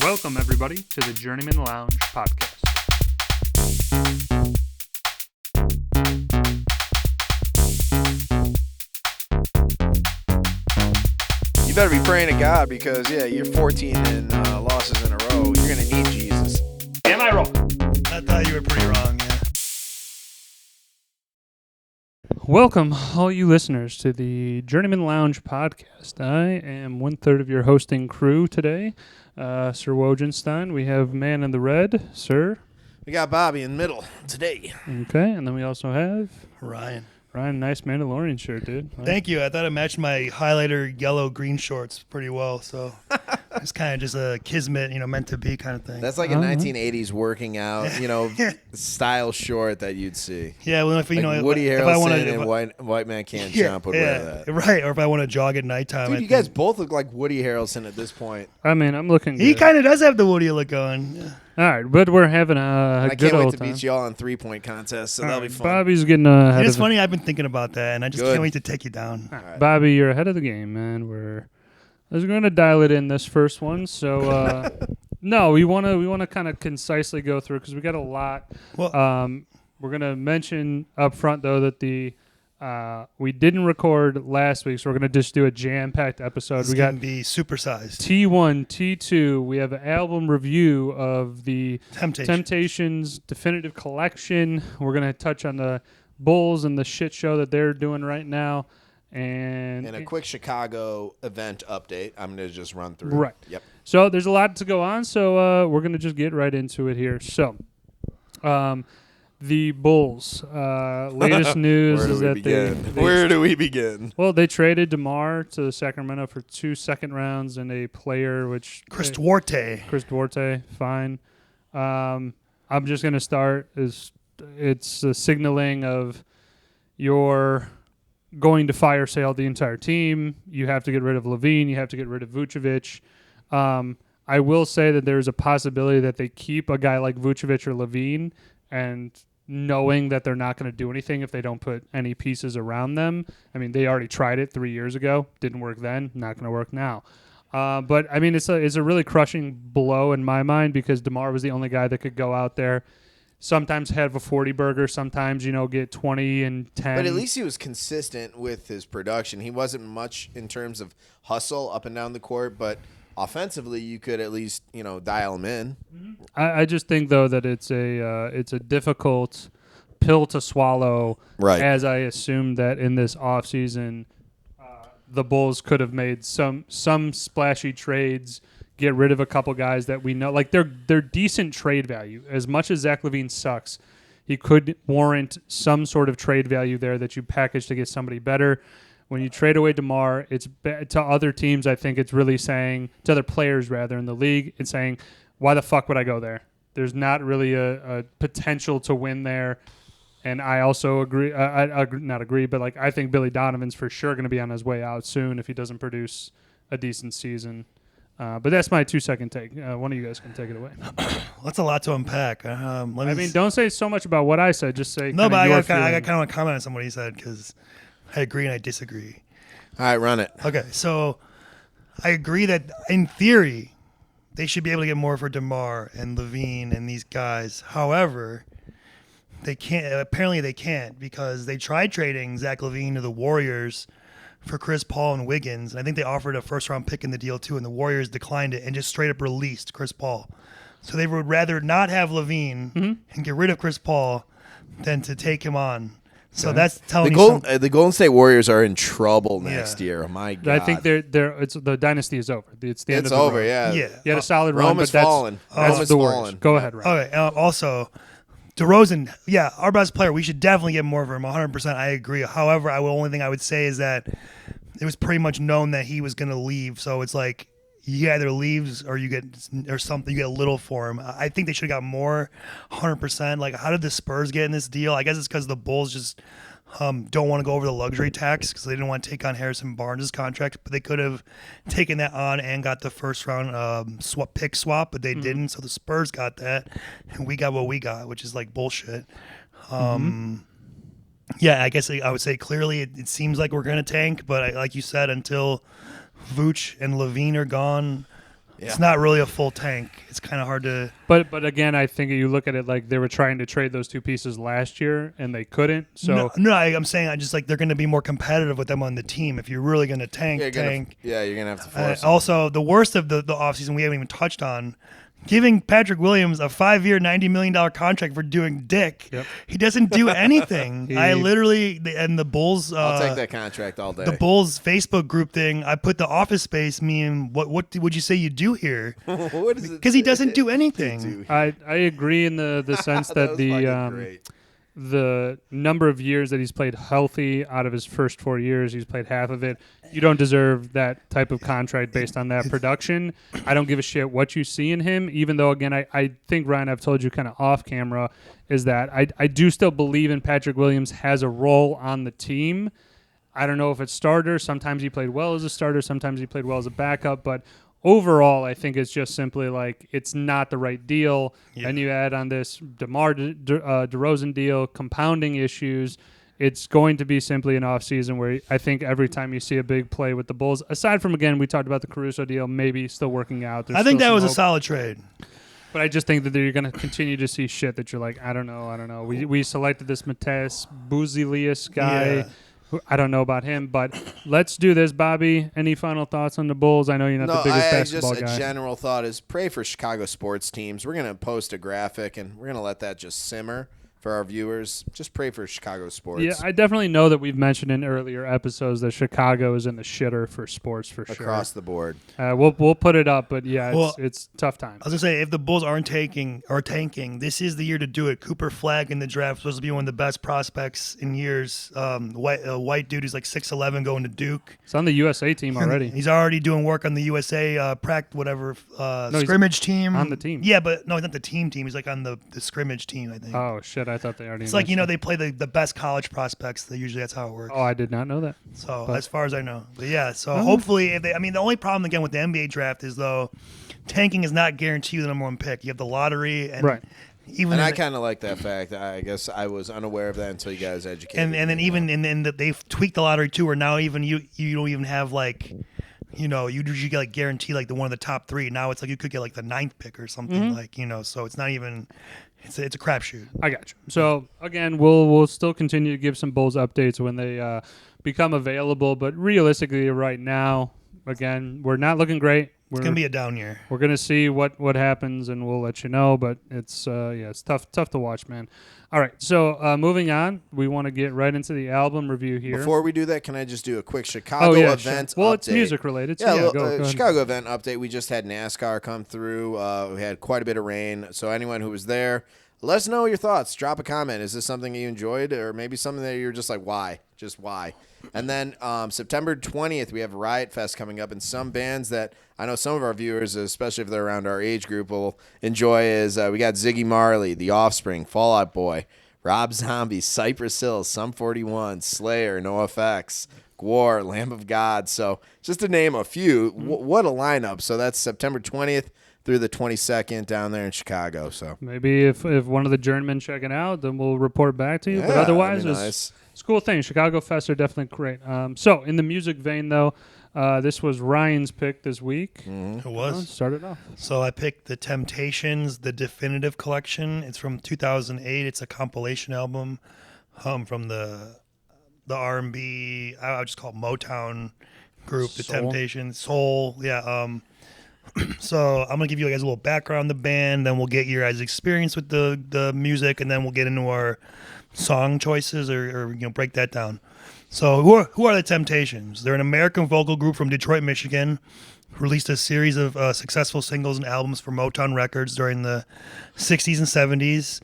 Welcome, everybody, to the Journeymen Lounge podcast. You better be praying to God because, you're 14 and losses in a row. You're going to need Jesus. Am I wrong? I thought you were pretty wrong, yeah. Welcome, all you listeners, to the Journeymen Lounge podcast. I am one-third of your hosting crew today, Sir Wogenstein. We have Man in the Red, Sir. We got Bobby in the middle today. Okay, and then we also have Ryan. Ryan. Nice Mandalorian shirt, dude. Thank you. I thought it matched my highlighter yellow-green shorts pretty well, so it's kind of just a kismet, meant to be kind of thing. That's like a 1980s working out, style short that you'd see. Yeah, well, if Woody if I want Harrelson and White Man Can't Jump would wear that. Right, or if I want to jog at nighttime. Dude, you guys both look like Woody Harrelson at this point. I mean, I'm looking good. He kind of does have the Woody look going. Yeah. All right, but we're having a I good can't wait old to time. beat y'all on three-point contests, so that'll be fun. Bobby's getting ahead It's of funny, I've been thinking about that, and I just can't wait to take you down. All right. Bobby, you're ahead of the game, man. We're going to dial it in this first one. So, no, we want to kind of concisely go through because we got a lot. Well, we're going to mention up front, though, that we didn't record last week, so we're going to just do a jam-packed episode. It's going to be supersized. T1, T2. We have an album review of the Temptations Definitive Collection. We're going to touch on the Bulls and the shit show that they're doing right now. And a quick Chicago event update. I'm going to just run through. Right. Yep. So there's a lot to go on, so we're going to just get right into it here. So, the Bulls. Latest news is that Where do we begin? Well, they traded DeMar to Sacramento for 2 second rounds and a player, which Chris Duarte, fine. I'm just going to start. It's a signaling of your going to fire sale the entire team. You have to get rid of Levine. You have to get rid of Vucevic. I will say that there's a possibility that they keep a guy like Vucevic or Levine, and knowing that they're not going to do anything if they don't put any pieces around them. I mean, they already tried it 3 years ago. Didn't work then. Not going to work now. But, I mean, it's a really crushing blow in my mind because DeMar was the only guy that could go out there, sometimes have a 40-burger, sometimes, get 20 and 10. But at least he was consistent with his production. He wasn't much in terms of hustle up and down the court, but offensively you could at least, dial him in. I just think, though, that it's a difficult pill to swallow, right? As I assume that in this offseason, the Bulls could have made some splashy trades, get rid of a couple guys that we know. Like, they're decent trade value. As much as Zach LaVine sucks, he could warrant some sort of trade value there that you package to get somebody better. When you trade away DeMar, it's to other teams. I think it's really saying, to other players rather in the league, it's saying, why the fuck would I go there? There's not really a potential to win there. And I also agree, not agree, but I think Billy Donovan's for sure going to be on his way out soon if he doesn't produce a decent season. But that's my 2-second take. One of you guys can take it away. That's a lot to unpack. Don't say so much about what I said. Just say no, but I kind of want to comment on what he said because I agree and I disagree. All right, run it. Okay, so I agree that in theory they should be able to get more for DeMar and Levine and these guys. However, they can't. Apparently, they can't because they tried trading Zach LaVine to the Warriors for Chris Paul and Wiggins, and I think they offered a first-round pick in the deal too, and the Warriors declined it and just straight up released Chris Paul. So they would rather not have LaVine and get rid of Chris Paul than to take him on. So that's telling the Golden State Warriors are in trouble next year. Oh my God! I think the dynasty is over. It's the end of the over. road. Yeah. You had a solid run, Rome but is fallen. That's the Warriors. Go ahead, Ryan. Okay. Also, DeRozan, our best player. We should definitely get more for him. 100%. I agree. However, the only thing I would say is that it was pretty much known that he was going to leave. So it's like he either leaves or you get a little for him. I think they should have got more. 100%. Like, how did the Spurs get in this deal? I guess it's because the Bulls just don't want to go over the luxury tax because they didn't want to take on Harrison Barnes' contract, but they could have taken that on and got the first round pick swap, but they didn't. So the Spurs got that, and we got what we got, which is like bullshit. Yeah, I guess I would say clearly it seems like we're going to tank, but like you said, until Vooch and Levine are gone, It's not really a full tank. It's kind of hard to. But again, I think you look at it like they were trying to trade those two pieces last year and they couldn't. So I'm saying I just like they're going to be more competitive with them on the team. If you're really going to tank. You're gonna have to force them. Also, the worst of the offseason we haven't even touched on. Giving Patrick Williams a 5-year, $90 million contract for doing dick. Yep. He doesn't do anything. And the Bulls. I'll take that contract all day. The Bulls Facebook group thing. I put the Office Space meme. What would you say you do here? What is it? Because he doesn't do anything. I agree in the sense that the number of years that he's played healthy out of his first 4 years, he's played half of it. You don't deserve that type of contract based on that production. I don't give a shit what you see in him, even though, again, I think, Ryan, I've told you kind of off camera, is that I do still believe in Patrick Williams has a role on the team. I don't know if it's starter. Sometimes he played well as a starter. Sometimes he played well as a backup. But overall, I think it's just simply like it's not the right deal. Yeah. And you add on this DeMar DeRozan deal, compounding issues. It's going to be simply an offseason where I think every time you see a big play with the Bulls, aside from, again, we talked about the Caruso deal, maybe still working out. I think that was a solid trade. But I just think that you're going to continue to see shit that you're like, I don't know. We selected this Matisse Buzilius guy. Yeah. I don't know about him, but let's do this, Bobby. Any final thoughts on the Bulls? I know you're not the biggest basketball guy. A general thought is pray for Chicago sports teams. We're going to post a graphic, and we're going to let that just simmer for our viewers. Just pray for Chicago sports. Yeah, I definitely know that we've mentioned in earlier episodes that Chicago is in the shitter for sports for sure. Across the board. We'll put it up, but yeah, it's tough time. I was going to say, if the Bulls aren't tanking, this is the year to do it. Cooper Flagg in the draft supposed to be one of the best prospects in years. White dude who's like 6'11", going to Duke. He's on the USA team already. He's already doing work on the USA scrimmage team. On the team. Yeah, but no, he's not the team. He's like on the scrimmage team, I think. Oh, shit. I thought they already. It's like, they play the best college prospects. That's how it works. Oh, I did not know that. So as far as I know, but yeah. So hopefully, the only problem again with the NBA draft is though, tanking is not guaranteed the number one pick. You have the lottery, and right. And I kind of like that fact. I guess I was unaware of that until you guys educated me. And then they've tweaked the lottery too, where now even you don't even have like. You usually get like guarantee like the one of the top three. Now it's like you could get like the 9th pick or something so it's not even it's a crapshoot. I got you. So again, we'll still continue to give some Bulls updates when they become available, but realistically right now, again, we're not looking great. It's gonna be a down year. We're gonna see what happens, and we'll let you know. But it's it's tough to watch, man. All right, so moving on, we want to get right into the album review here. Before we do that, can I just do a quick Chicago event update? Well, it's music related. So go Chicago event update. We just had NASCAR come through. We had quite a bit of rain. So anyone who was there, let us know your thoughts. Drop a comment. Is this something you enjoyed, or maybe something that you're just like, why? Just why? And then September 20th, we have Riot Fest coming up, and some bands that I know some of our viewers, especially if they're around our age group, will enjoy is we got Ziggy Marley, The Offspring, Fall Out Boy, Rob Zombie, Cypress Hill, Sum 41, Slayer, NoFX, Gwar, Lamb of God. So just to name a few, what a lineup. So that's September 20th through the 22nd down there in Chicago. So maybe if one of the Journeymen check it out, then we'll report back to you. But otherwise, it's a cool thing. Chicago Fests are definitely great. So in the music vein, though, this was Ryan's pick this week. It was. Start it off. So I picked The Temptations, The Definitive Collection. It's from 2008. It's a compilation album from the R&B, I would just call it Motown group, The Temptations. Soul, yeah. So I'm going to give you guys a little background on the band, then we'll get your guys' experience with the music, and then we'll get into our song choices or break that down. So who are the Temptations? They're an American vocal group from Detroit, Michigan, released a series of successful singles and albums for Motown Records during the 60s and 70s.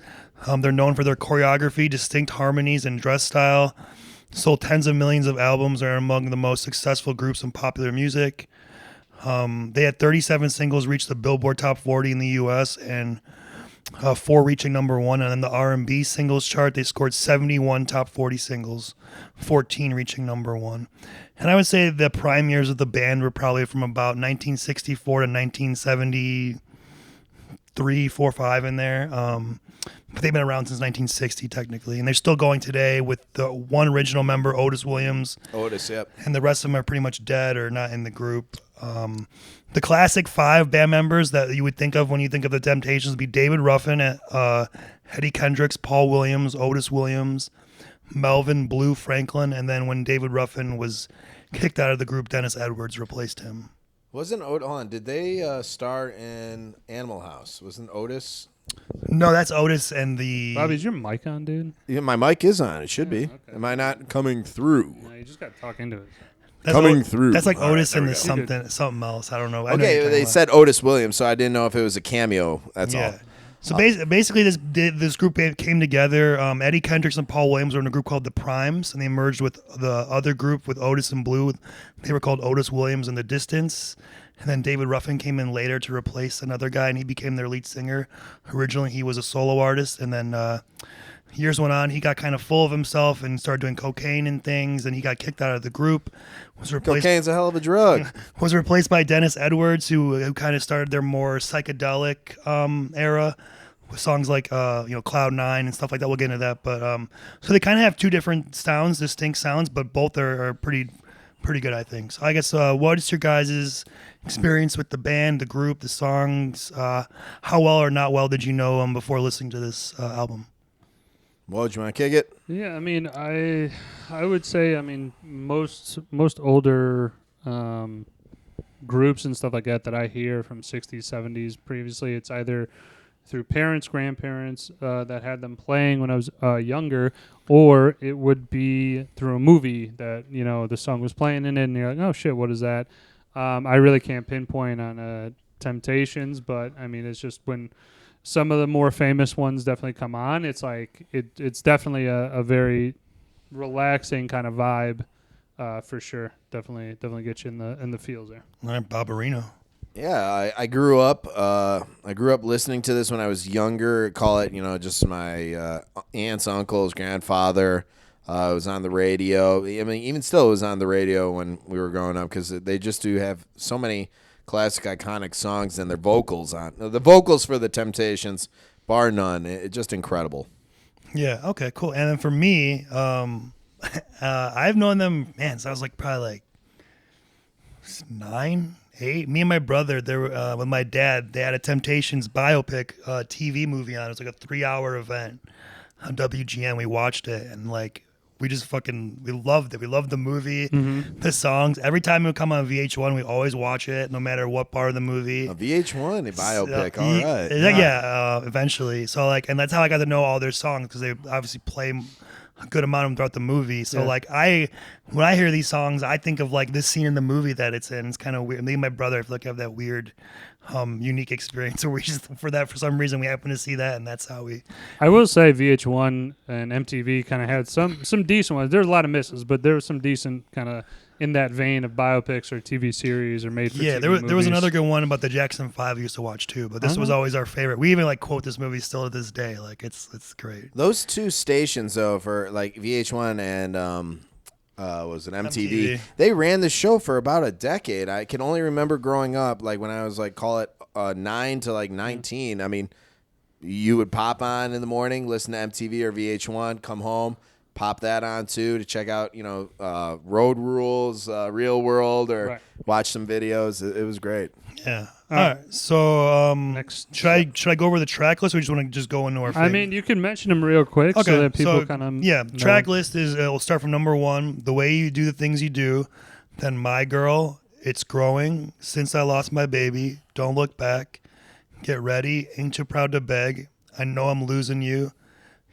They're known for their choreography, distinct harmonies, and dress style. Sold tens of millions of albums, are among the most successful groups in popular music. They had 37 singles reach the Billboard Top 40 in the U.S. and 4 reaching number 1. And in the R&B singles chart, they scored 71 top 40 singles, 14 reaching number 1. And I would say the prime years of the band were probably from about 1964 to 1973, 4, 5 in there. But they've been around since 1960 technically, and they're still going today with the one original member, Otis Williams. Otis, yep. And the rest of them are pretty much dead or not in the group. The classic 5 band members that you would think of when you think of the Temptations would be David Ruffin, Eddie Kendricks, Paul Williams, Otis Williams, Melvin Blue Franklin, and then when David Ruffin was kicked out of the group, Dennis Edwards replaced him. Wasn't Otis, hold on, did they star in Animal House? Wasn't Otis? No, that's Otis and the... Bobby, is your mic on, dude? Yeah, my mic is on. It should be. Okay. Am I not coming through? No, you just got to talk into it. That's through. That's like All Otis right, and there the we go. something else. I don't know. I know what Okay, you're they talking said Otis Williams, so I didn't know if it was a cameo. That's about. all. Yeah. So basically, this group came together. Eddie Kendricks and Paul Williams were in a group called the Primes, and they merged with the other group with Otis and Blue. They were called Otis Williams and the Distance. And then David Ruffin came in later to replace another guy, and he became their lead singer. Originally, he was a solo artist, and then years went on. He got kind of full of himself and started doing cocaine and things, and he got kicked out of the group. Cocaine's a hell of a drug. Was replaced by Dennis Edwards, who kind of started their more psychedelic era with songs like Cloud 9 and stuff like that. We'll get into that, but so they kind of have 2 different sounds, distinct sounds, but both are pretty good, I think. So I guess what is your guys' experience with the band, the group, the songs? How well or not well did you know them before listening to this album? Well, do you want to kick it? Yeah, I mean, I would say, I mean, most older groups and stuff like that I hear from 60s, 70s previously, it's either through parents, grandparents that had them playing when I was younger, or it would be through a movie that, the song was playing in it, and you're like, oh, shit, what is that? I really can't pinpoint on Temptations, but, I mean, it's just when some of the more famous ones definitely come on, it's like it's definitely a very relaxing kind of vibe for sure. Definitely get you in the feels there. All right, Barbarino. Yeah, I grew up. I grew up listening to this when I was younger. Call it, just my aunts, uncles, grandfather. It was on the radio. I mean, even still, it was on the radio when we were growing up because they just do have so many classic, iconic songs and their vocals on the vocals for the Temptations, bar none. It's just incredible. Yeah. Okay. Cool. And then for me, I've known them, man, since I was probably 9, 8. Me and my brother, with my dad, they had a Temptations biopic TV movie on. It was like a 3-hour event on WGN. We watched it and we just we loved it. We loved the movie, the songs. Every time it would come on VH1, we always watch it, no matter what part of the movie. A VH1, a biopic, all right. Yeah, eventually. So and that's how I got to know all their songs because they obviously play a good amount of them throughout the movie. So when I hear these songs, I think of this scene in the movie that it's in. It's kind of weird. Me and my brother, I feel like have that weird, unique experience where we just for some reason we happen to see that, and that's how we. I will say VH1 and MTV kind of had some decent ones. There's a lot of misses, but there was some decent kind of in that vein of biopics or TV series or made for TV movies. There was another good one about the Jackson 5 we used to watch too, but this was always our favorite. We even quote this movie still to this day. It's great. Those 2 stations though for VH1 and was it MTV? They ran the show for about a decade. I can only remember growing up when I was call it 9 to 19. I mean, you would pop on in the morning, listen to MTV or VH1, come home, pop that on too to check out Road Rules, Real World, or watch some videos. It was great. Yeah. All right. So next, should I go over the track list, or just want to just go into our favorite? I mean, you can mention them real quick so that people kind of track list is we'll start from number 1, The Way You Do the Things You Do, then My Girl, It's Growing, Since I Lost My Baby, Don't Look Back, Get Ready, Ain't Too Proud to Beg, I Know I'm Losing You,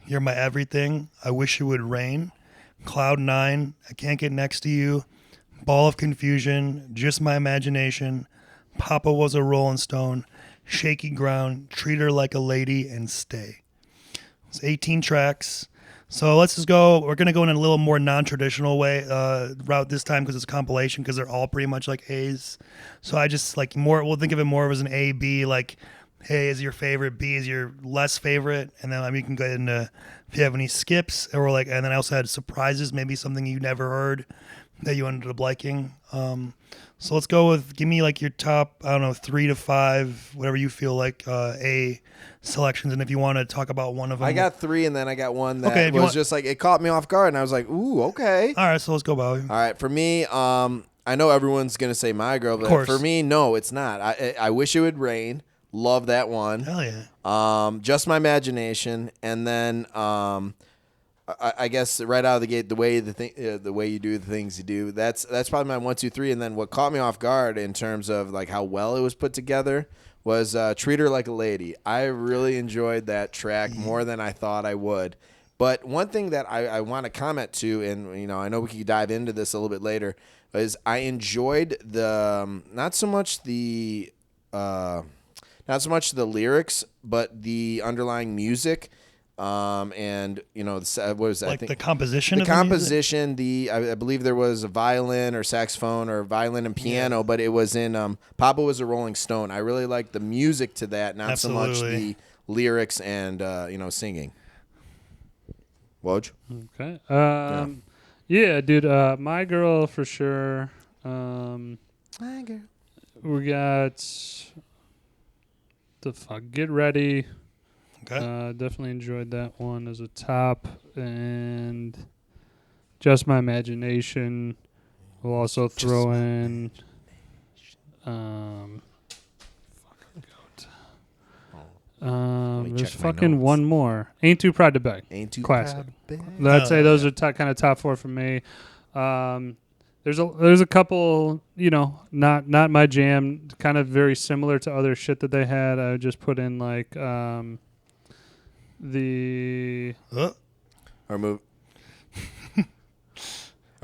You're My Everything, I Wish It Would Rain, Cloud 9, I Can't Get Next to You, Ball of Confusion, Just My Imagination, Papa Was a Rolling Stone, Shaky Ground, Treat Her Like a Lady, and Stay. It's 18 tracks. So let's just go. We're going to go in a little more non-traditional way route this time because it's a compilation because they're all pretty much A's. So I just we'll think of it more as an A, B, A is your favorite, B is your less favorite. And then you can go into if you have any skips or and then I also had surprises, maybe something you never heard that you ended up liking. So let's go with, give me like your top, I don't know, 3 to 5, whatever you feel like, A selections. And if you want to talk about one of them. I got 3, and then I got one that Okay, if you was want- just like, it caught me off guard, and I was like, ooh, okay. All right, so let's go, Bobby. All right, for me, I know everyone's going to say My Girl, but course. for me, no, it's not. I Wish It Would Rain. Love that one. Hell yeah. Just My Imagination, and then I guess right out of the gate, the way you do the things you do, that's probably my 1, 2, 3. And then what caught me off guard in terms of like how well it was put together was Treat Her Like a Lady. I really enjoyed that track more than I thought I would. But one thing that I want to comment to, and I know we could dive into this a little bit later, is I enjoyed the not so much the lyrics, but the underlying music. And what was that? Like the composition. The of the music? composition. I believe there was a violin or saxophone or violin and piano, but it was in Papa Was a Rolling Stone. I really liked the music to that, not so much the lyrics and singing. Woj? Okay. Yeah, dude. My Girl for sure. My Girl. We got Get Ready. Okay. Definitely enjoyed that one as a top, and Just My Imagination. We'll also throw in. There's fucking one more. Ain't Too Proud to Beg. Ain't Too Classic. Proud to Beg. I'd say those are kind of top 4 for me. There's a couple, not my jam, kind of very similar to other shit that they had. I would just put in like Are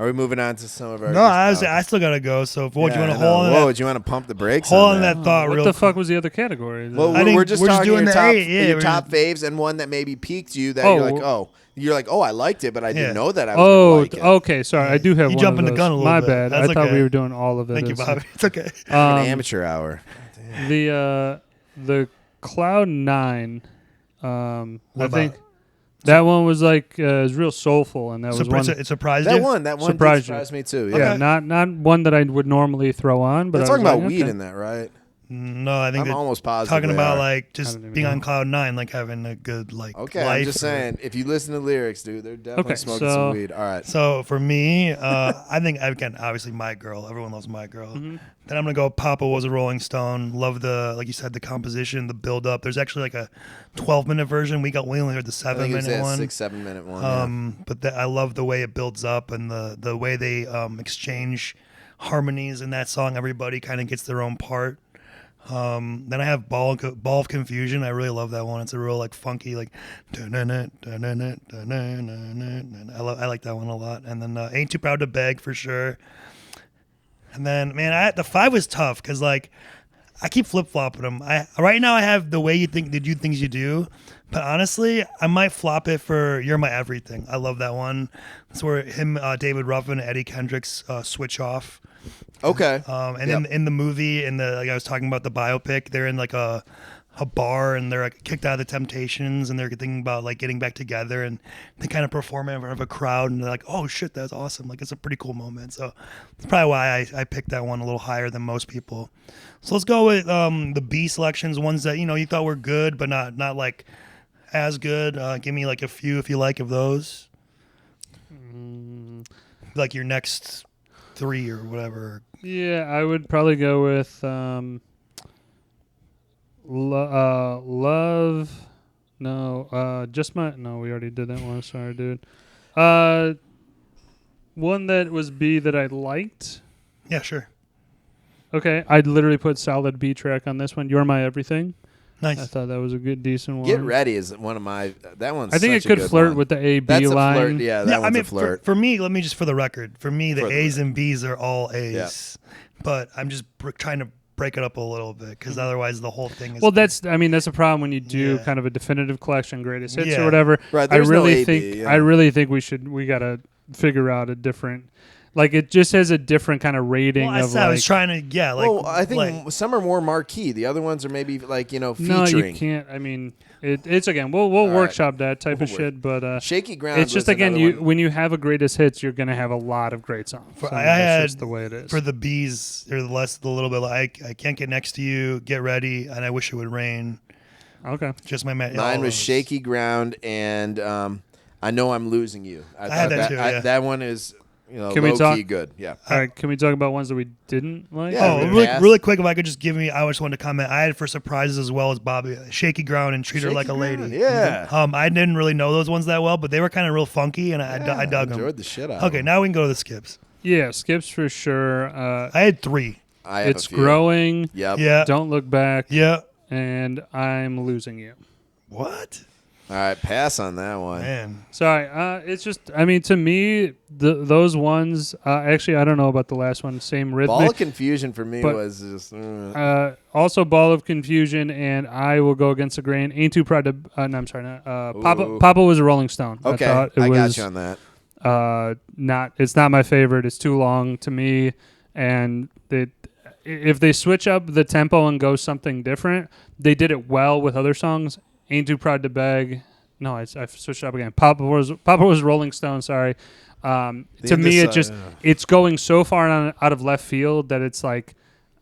we moving on to some of our? No, I still gotta go. So, if, what do you want to hold on? Do you want to pump the brakes? Hold on that thought. What real the quick. fuck was the other category? Well, I think we're just we're just talking doing your the top, eight, yeah, your we're top faves, and one that maybe piqued you that you're like, oh, I liked it, but I didn't know that I was gonna like it. Okay, sorry, I do have You one jumping of the those. gun a little My bit. bad. That's I thought okay. we were doing all of it. Thank you, Bobby. It's okay. An amateur hour. The Cloud 9. I about think that one was like was real soulful, and that was one. It surprised That you. one Surprised surprised me too. Yeah, Yeah, not one that I would normally throw on. But they're I talking was about like, weed okay. in that, right? No, I think I'm they're almost positive. talking they about are. like I just don't even being on know. cloud 9, like having a good like Okay, life. I'm just saying, if you listen to lyrics, dude, they're definitely Okay, smoking so- some weed. All right. So for me, I think again, obviously My Girl. Everyone loves My Girl. Mm-hmm. Then I'm gonna go. Papa Was a Rolling Stone. Love like you said, the composition, the build up. There's actually like a 12-minute version. We only heard the I think it was 7-minute one. 6-7 minute one. But I love the way it builds up and the way they exchange harmonies in that song. Everybody kind of gets their own part. Then I have Ball of Confusion. I really love that one. It's a real like funky like. I like that one a lot. And then Ain't Too Proud to Beg for sure. And then the 5 was tough because like I keep flip flopping them. Right now I have The Way You Think Did You Things You Do, but honestly I might flop it for You're My Everything. I love that one. That's where him, David Ruffin, and Eddie Kendricks switch off. Okay. And then in the movie, like I was talking about the biopic, they're in like a bar and they're like kicked out of the Temptations and they're thinking about like getting back together and they kind of perform in front of a crowd and they're like, oh shit, that's awesome. Like it's a pretty cool moment. So that's probably why I picked that one a little higher than most people. So let's go with the B selections, ones that you thought were good but not like as good. Give me like a few if you like of those. Like your next 3 or whatever. Yeah, I would probably go with Love. No, Just My. No, we already did that one. Sorry, dude. One that was B that I liked. Yeah, sure. Okay, I'd literally put solid B track on this one. You're My Everything. Nice. I thought that was a good, decent one. Get Ready is one of my. That one's. I think it such a could good flirt one. with the A B That's line. a flirt. Yeah, that one's a flirt. For me, let me just for the record. For me, the For the A's and B's are all A's. Yeah. But I'm just trying to break it up a little bit because otherwise the whole thing is. Well, that's a problem when you do Yeah. kind of a definitive collection, greatest hits Yeah. or whatever. Right, I there's no really A, think B, yeah. I really think we gotta figure out a different. Like it just has a different kind of rating Well, of I like. was trying to, well, I think like, some are more marquee. The other ones are maybe like no, featuring. you can't. I mean, it's again. We'll right. workshop that type of We'll shit, but Shaky Ground. it's just was again, another one. when you have a greatest hits, you're gonna have a lot of great songs. For- I mean, I that's had- just the way it is. for the bees, or the little bit like, I can't get next to you, get ready, and I wish it would rain. Okay. Just my man. Mine was Shaky Ground and I Know I'm Losing You. I had that too, yeah. That one is Can we low talk- key good. Yeah. All right. Can we talk about ones that we didn't like? Yeah, Oh, we really quick, if I could just I just wanted to comment. I had for surprises as well as Bobby, Shaky Ground and Treat Her Shaky Like a Ground, Lady. yeah. I didn't really know those ones that well, but they were kind of real funky, and I dug them. Enjoyed the shit out. Okay, of them. now we can go to the skips. Yeah. Skips for sure. I had 3. I have It's a few. growing. Yep. Yeah. Don't look back. Yeah. And I'm losing you. What? All right, pass on that one. Man. Sorry. It's just. I mean, to me, those ones. Actually, I don't know about the last one. Same rhythmic. Ball of Confusion for me But- was just. Also, Ball of Confusion, and I will go against the grain. Ain't too proud to. No, I'm sorry. Not, Papa. Ooh. Papa was a Rolling Stone. Okay, I thought it I was, got you on that. Not. It's not my favorite. It's too long to me, and if they switch up the tempo and go something different, they did it well with other songs. Ain't too proud to beg. No, I switched up again. Papa was Rolling Stone. Sorry. To me, it's going so far out of left field that it's like.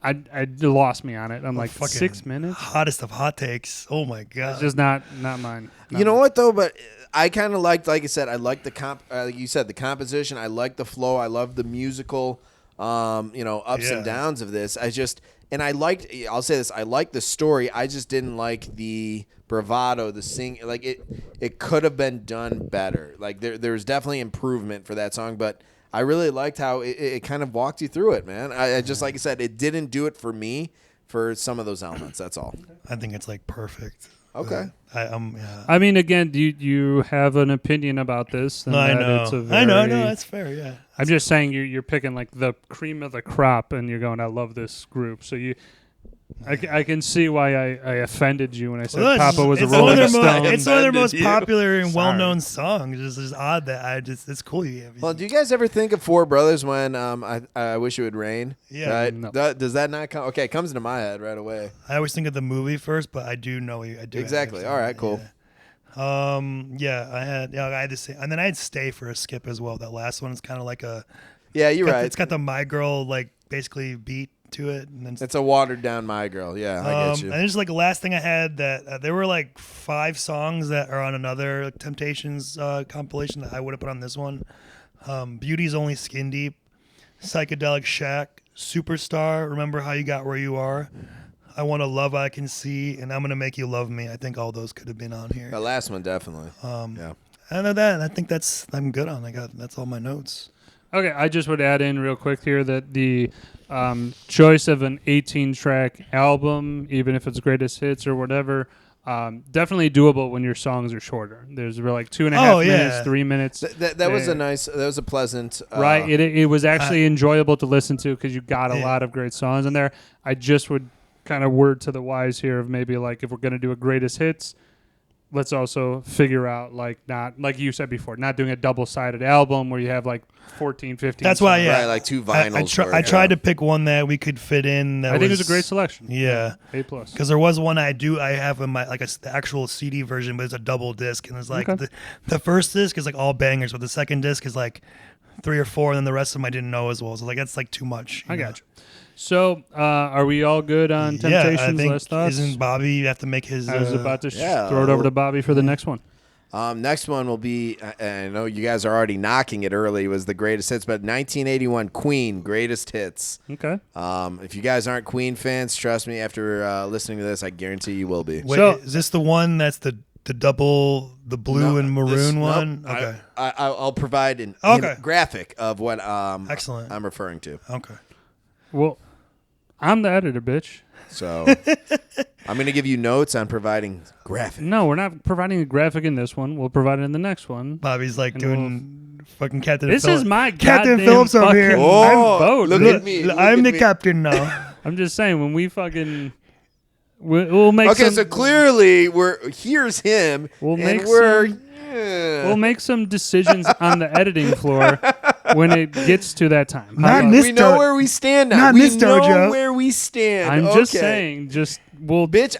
I lost me on it. I'm like fucking 6 minutes. Hottest of hot takes. Oh my god. It's just not mine. You know what though? But I kind of liked, like I said, I liked the like you said, the composition. I liked the flow. I loved the musical, ups Yeah. and downs of this. I liked. I'll say this. I liked the story. I just didn't like the bravado, the sing. Like it could have been done better. Like there's definitely improvement for that song, but. I really liked how it kind of walked you through it, man. I just, like I said, it didn't do it for me for some of those elements. That's all. I think it's like perfect. Okay. Yeah. I mean, again, you have an opinion about this. And No, I that know. It's a I know. very- No, that's fair. Yeah. I'm just saying you're picking like the cream of the crop, and you're going, I love this group. So I can see why I offended you when I said Well, Papa was a it's one of Rolling their Stone. It's one of their most Offended you. popular and Sorry. well-known songs. It's just odd that it's cool. You have. Well, do you guys ever think of Four Brothers when I Wish It Would Rain? Yeah. Right? No. Does that not come? Okay, it comes into my head right away. I always think of the movie first, but I do know I do. Exactly. All right, cool. Yeah. I had the same, and then I had Stay for a skip as well. That last one is kind of like a. Yeah, you're right. It's got the My Girl like basically beat to it, and then It's a watered down My Girl. Yeah, I get you. And just like the last thing I had that there were like 5 songs that are on another Temptations compilation that I would have put on this one. Beauty's Only Skin Deep, Psychedelic Shack, Superstar, Remember How You Got Where You Are, I Want a Love I Can See, and I'm Gonna Make You Love Me. I think all those could have been on here. The last one definitely. Yeah. Other than that, I think I'm good on. That's all my notes. Okay, I just would add in real quick here that the choice of an 18-track album, even if it's greatest hits or whatever, definitely doable when your songs are shorter. There's like 2.5 minutes, 3 minutes. That was that was a pleasant. Right, it was actually enjoyable to listen to because you got a lot of great songs in there. I just would kind of word to the wise here of maybe like if we're going to do a greatest hits, let's also figure out not like you said before, not doing a double-sided album where you have like 14, 15 That's why, songs. yeah. Right, like 2 vinyls. I tried to pick one that we could fit in. I think it was a great selection. Yeah. A+. Because there was one I have in my the actual CD version, but it's a double disc, and it's like Okay. the first disc is like all bangers, but the second disc is like 3 or 4, and then the rest of them I didn't know as well. So like that's like too much. I got you. So, are we all good on Temptations? I think, Last thoughts? isn't Bobby? You have to make his. I was about to Yeah. throw it over to Bobby for the next one. Next one will be, I know you guys are already knocking it early, was the greatest hits, but 1981 Queen, greatest hits. Okay. If you guys aren't Queen fans, trust me, after listening to this, I guarantee you will be. Wait, So- is this the one that's the double, the blue and maroon one? Nope. Okay. I'll provide an graphic of what Excellent. I'm referring to. Okay. Well, I'm the editor, bitch. So I'm going to give you notes on providing graphic. No, we're not providing a graphic in this one. We'll provide it in the next one. Bobby's like And doing fucking Captain. This Phillips. is my Captain goddamn Phillips over fucking here. boat. look bitch. at me. Look I'm at the me. captain now. I'm just saying, when we fucking... We'll make Okay, some... so clearly here's him, We'll and make we're... We'll make some decisions on the editing floor when it gets to that time. Not How- in this We know do- where we stand now. not in We this know dojo. where we stand. I'm just saying, we'll Bitch,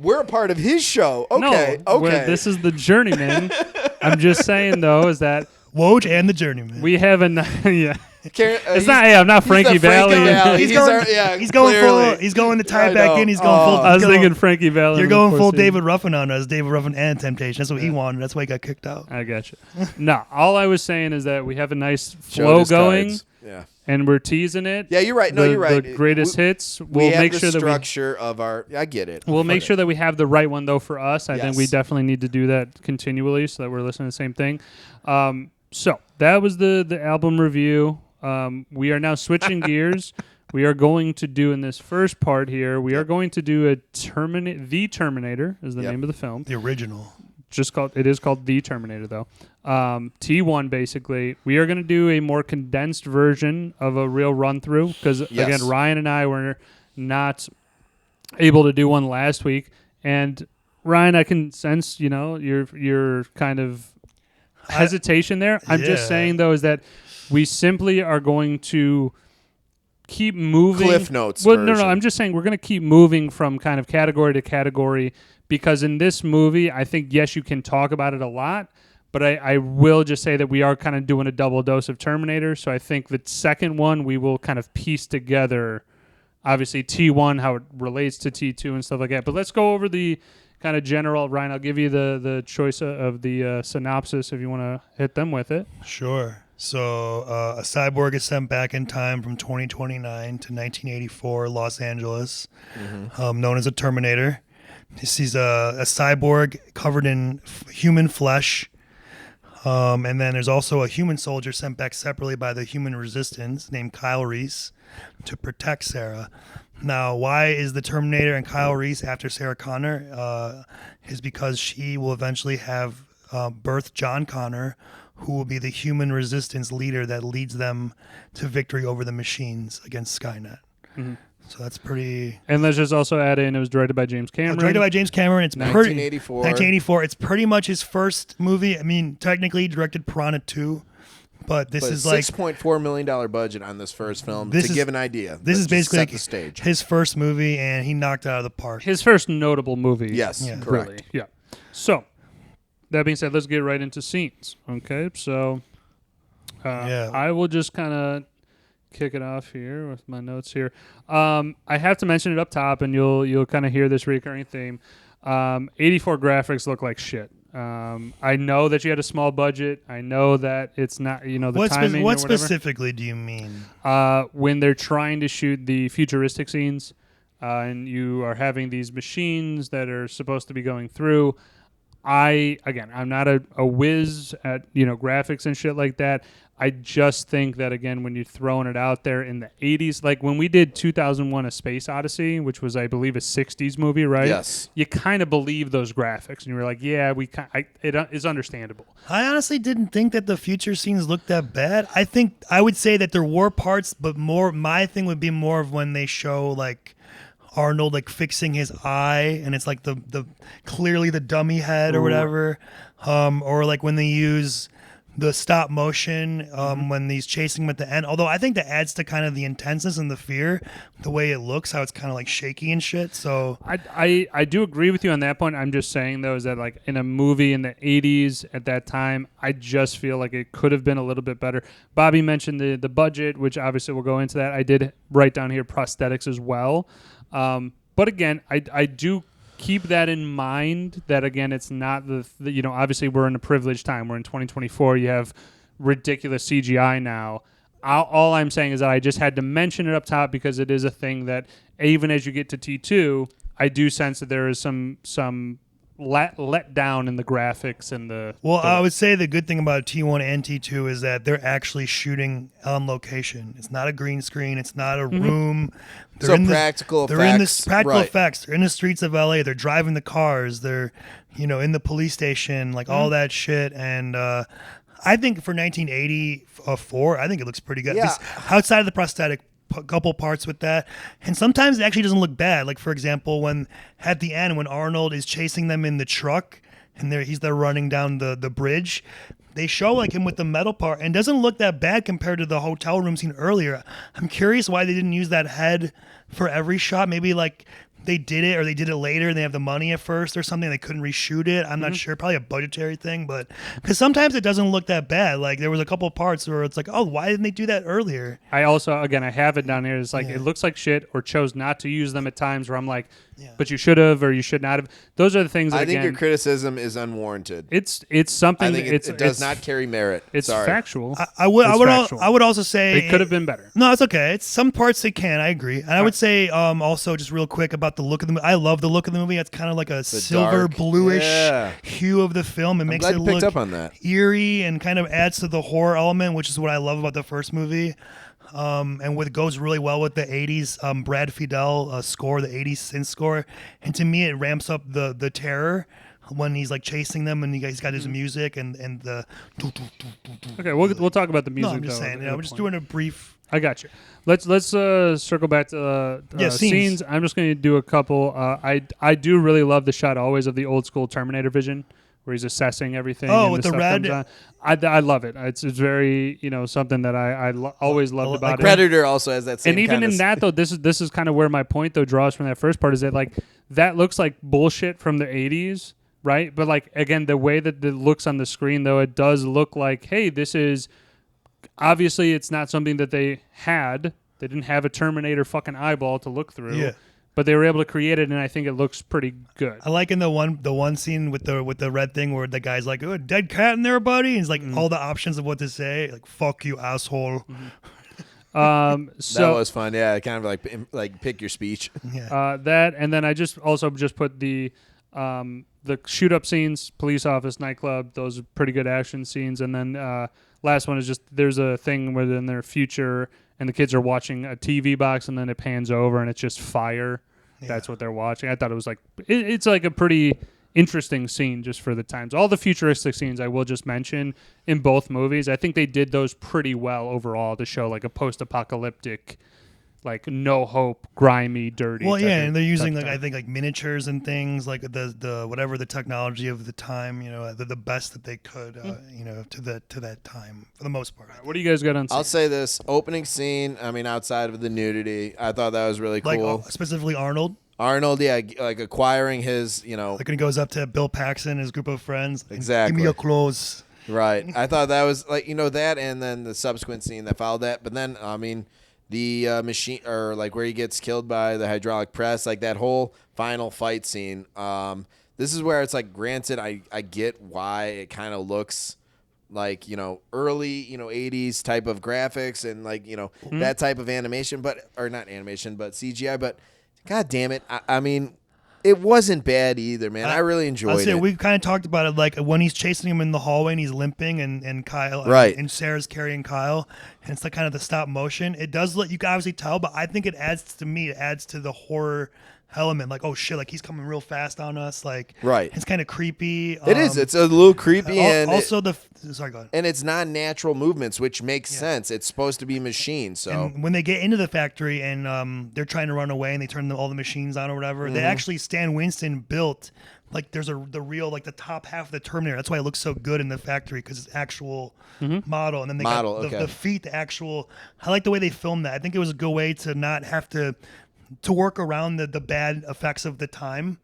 we're a part of his show. Okay, no, okay. this is the Journeymen. I'm just saying though, is that Woj and the Journeyman. we have a yeah. Karen, It's not. Hey, I'm not he's Frankie the Frankie Valli. Valli. He's going. He's going clearly. full. He's going to tie I it back know. in. He's going full. I was he's going- thinking Frankie Valli. You're of going course, full dude. David Ruffin on us. David Ruffin and Temptation. That's what he wanted. That's why he got kicked out. I got you. No, all I was saying is that we have a nice Showed flow his going, cards. Yeah. and we're teasing it. Yeah, you're right. No, The- you're right. The greatest hits. We We'll have make the sure that structure of our. I get it. we'll make Okay. sure that we have the right one though for us. I think we Yes. definitely need to do that continually so that we're listening to the same thing. So that was the album review. We are now switching gears. We are going to do in this first part here. We are going to do The Terminator is the Yep. name of the film. The original. It is called The Terminator though. T1 basically. We are going to do a more condensed version of a real run through because Yes. again Ryan and I were not able to do one last week, and Ryan, I can sense your kind of hesitation there. I'm just Yeah. saying though is that we simply are going to keep moving. Cliff Notes Well, no, version. I'm just saying we're going to keep moving from kind of category to category because in this movie, I think, yes, you can talk about it a lot, but I will just say that we are kind of doing a double dose of Terminator. So I think the second one, we will kind of piece together, obviously, T1, how it relates to T2 and stuff like that. But let's go over the kind of general. Ryan, I'll give you the choice of the synopsis if you want to hit them with it. Sure. So a cyborg is sent back in time from 2029 to 1984 Los Angeles, known as a Terminator. He's a cyborg covered in human flesh. And then there's also a human soldier sent back separately by the human resistance named Kyle Reese to protect Sarah. Now, why is the Terminator and Kyle Reese after Sarah Connor? Is because she will eventually have birth John Connor, who will be the human resistance leader that leads them to victory over the machines against Skynet. So that's pretty... And let's just also add in, it was directed by James Cameron. Directed by James Cameron. It's 1984. 1984. It's pretty much his first movie. I mean, technically he directed Piranha 2, but this But is like... $6.4 million budget on this first film This to is- give an idea. This is Let's just basically set like the stage. his first movie, and he knocked it out of the park. His first notable movie. Yes, Yeah. correct. Really. Yeah. So, that being said, let's get right into scenes. Okay, so Yeah. I will just kind of kick it off here with my notes here. I have to mention it up top, and you'll kind of hear this recurring theme. 84 graphics look like shit. I know that you had a small budget. I know that it's not, the timing What or whatever. specifically do you mean? When they're trying to shoot the futuristic scenes, and you are having these machines that are supposed to be going through. I'm not a whiz at graphics and shit like that. I just think that again, when you're throwing it out there in the 80s, like when we did 2001: A Space Odyssey, which was I believe a 60s movie, right? Yes. You kind of believe those graphics, and you were like, yeah, it is understandable. I honestly didn't think that the future scenes looked that bad. I would say that there were parts, but more my thing would be more of when they show like Arnold like fixing his eye, and it's like the clearly the dummy head or whatever, or like when they use the stop motion when he's chasing him at the end. Although I think that adds to kind of the intenseness and the fear, the way it looks, how it's kind of like shaky and shit. So I do agree with you on that point. I'm just saying though is that like in a movie in the 80s at that time, I just feel like it could have been a little bit better. Bobby mentioned the budget, which obviously we'll go into that. I did write down here prosthetics as well. But again, I do keep that in mind that again, it's not the obviously we're in a privileged time. We're in 2024. You have ridiculous CGI now. All I'm saying is that I just had to mention it up top because it is a thing that even as you get to T2, I do sense that there is some let down in the graphics and the. Well, I would say the good thing about T1 and T2 is that they're actually shooting on location. It's not a green screen. It's not a room. So practical They're in the effects, practical right. effects. They're in the streets of LA. They're driving the cars. They're, in the police station, like all that shit. And I think for 1984, I think it looks pretty good. Yeah. Just outside of the prosthetic, couple parts with that, and sometimes it actually doesn't look bad. Like for example, when at the end when Arnold is chasing them in the truck and they're running down the bridge, they show like him with the metal part and doesn't look that bad compared to the hotel room scene earlier. I'm curious why they didn't use that head for every shot. Maybe like they did it or they did it later and they have the money at first or something. They couldn't reshoot it. I'm not sure. Probably a budgetary thing, but because sometimes it doesn't look that bad. Like there was a couple parts where it's like, oh, why didn't they do that earlier? I also, again, I have it down here. It's like, it looks like shit or chose not to use them at times where I'm like, but you should have or you should not have. Those are the things that, I think your criticism is unwarranted. It's something. I think it does not carry merit. It's Sorry. factual. I would also say it could have been better. No, it's okay. It's some parts they can. I agree. And I would say also just real quick about the look of the movie. I love the look of the movie. It's kind of like a silver dark, bluish hue of the film. It makes glad it you picked look up on that. eerie and kind of adds to the horror element, which is what I love about the first movie. And what goes really well with the 80s Brad Fiedel score, the 80s synth score. And to me, it ramps up the terror when he's like chasing them and he's got his music and the... Okay, we'll talk about the music. No, I'm just saying. I'm just doing a brief... I got you. Let's circle back to scenes. I'm just going to do a couple. I do really love the shot always of the old school Terminator vision, where he's assessing everything. Oh, and with the the stuff red. comes on. I love it. It's very something that I always loved about it. Predator also has that same. And even kind in of that though, this is kind of where my point though draws from that first part is that like that looks like bullshit from the 80s, right? But like again, the way that it looks on the screen though, it does look like, hey, this is obviously it's not something that they had. They didn't have a Terminator fucking eyeball to look through. Yeah. But they were able to create it, and I think it looks pretty good. I like in the one scene with the red thing where the guy's like, "Oh, a dead cat in there, buddy." And he's like all the options of what to say, like "fuck you, asshole." that So was fun. Yeah, kind of like pick your speech. Yeah. that, and then I just put the shoot up scenes, police office, nightclub. Those are pretty good action scenes. And then last one is just there's a thing where in their future, and the kids are watching a TV box, and then it pans over, and it's just fire. Yeah. That's what they're watching. I thought it was like it's like a pretty interesting scene just for the times. All the futuristic scenes I will just mention in both movies. I think they did those pretty well overall to show like a post-apocalyptic, like no hope, grimy, dirty. Well, yeah, and they're using like I think like miniatures and things like the whatever the technology of the time, the best that they could, to that time for the most part. What do you guys got on? I'll say this opening scene. I mean, outside of the nudity, I thought that was really cool. Like specifically Arnold. Arnold, yeah, like acquiring his, Like when he goes up to Bill Paxton, his group of friends. Exactly. Give me your clothes. Right. I thought that was like that, and then the subsequent scene that followed that. But then, I mean, the machine or like where he gets killed by the hydraulic press, like that whole final fight scene. This is where it's like, granted, I get why it kind of looks like early 80s type of graphics and like that type of animation, or not animation, but CGI, but. God damn it. I mean, it wasn't bad either, man. I really enjoyed it. We kind of talked about it like when he's chasing him in the hallway and he's limping and Kyle right. and Sarah's carrying Kyle and it's like kind of the stop motion. It does you can obviously tell, but I think it adds to the horror element. Like, oh shit, like he's coming real fast on us. Like, right. It's kind of creepy. It is. It's a little creepy. And also sorry, go ahead. And it's not natural movements, which makes sense. It's supposed to be machines. So and when they get into the factory and they're trying to run away and they turn all the machines on or whatever, they actually Stan Winston built like there's the real like the top half of the Terminator. That's why it looks so good in the factory because it's actual model. And then they got the feet, the actual. I like the way they filmed that. I think it was a good way to not have to work around the bad effects of the time,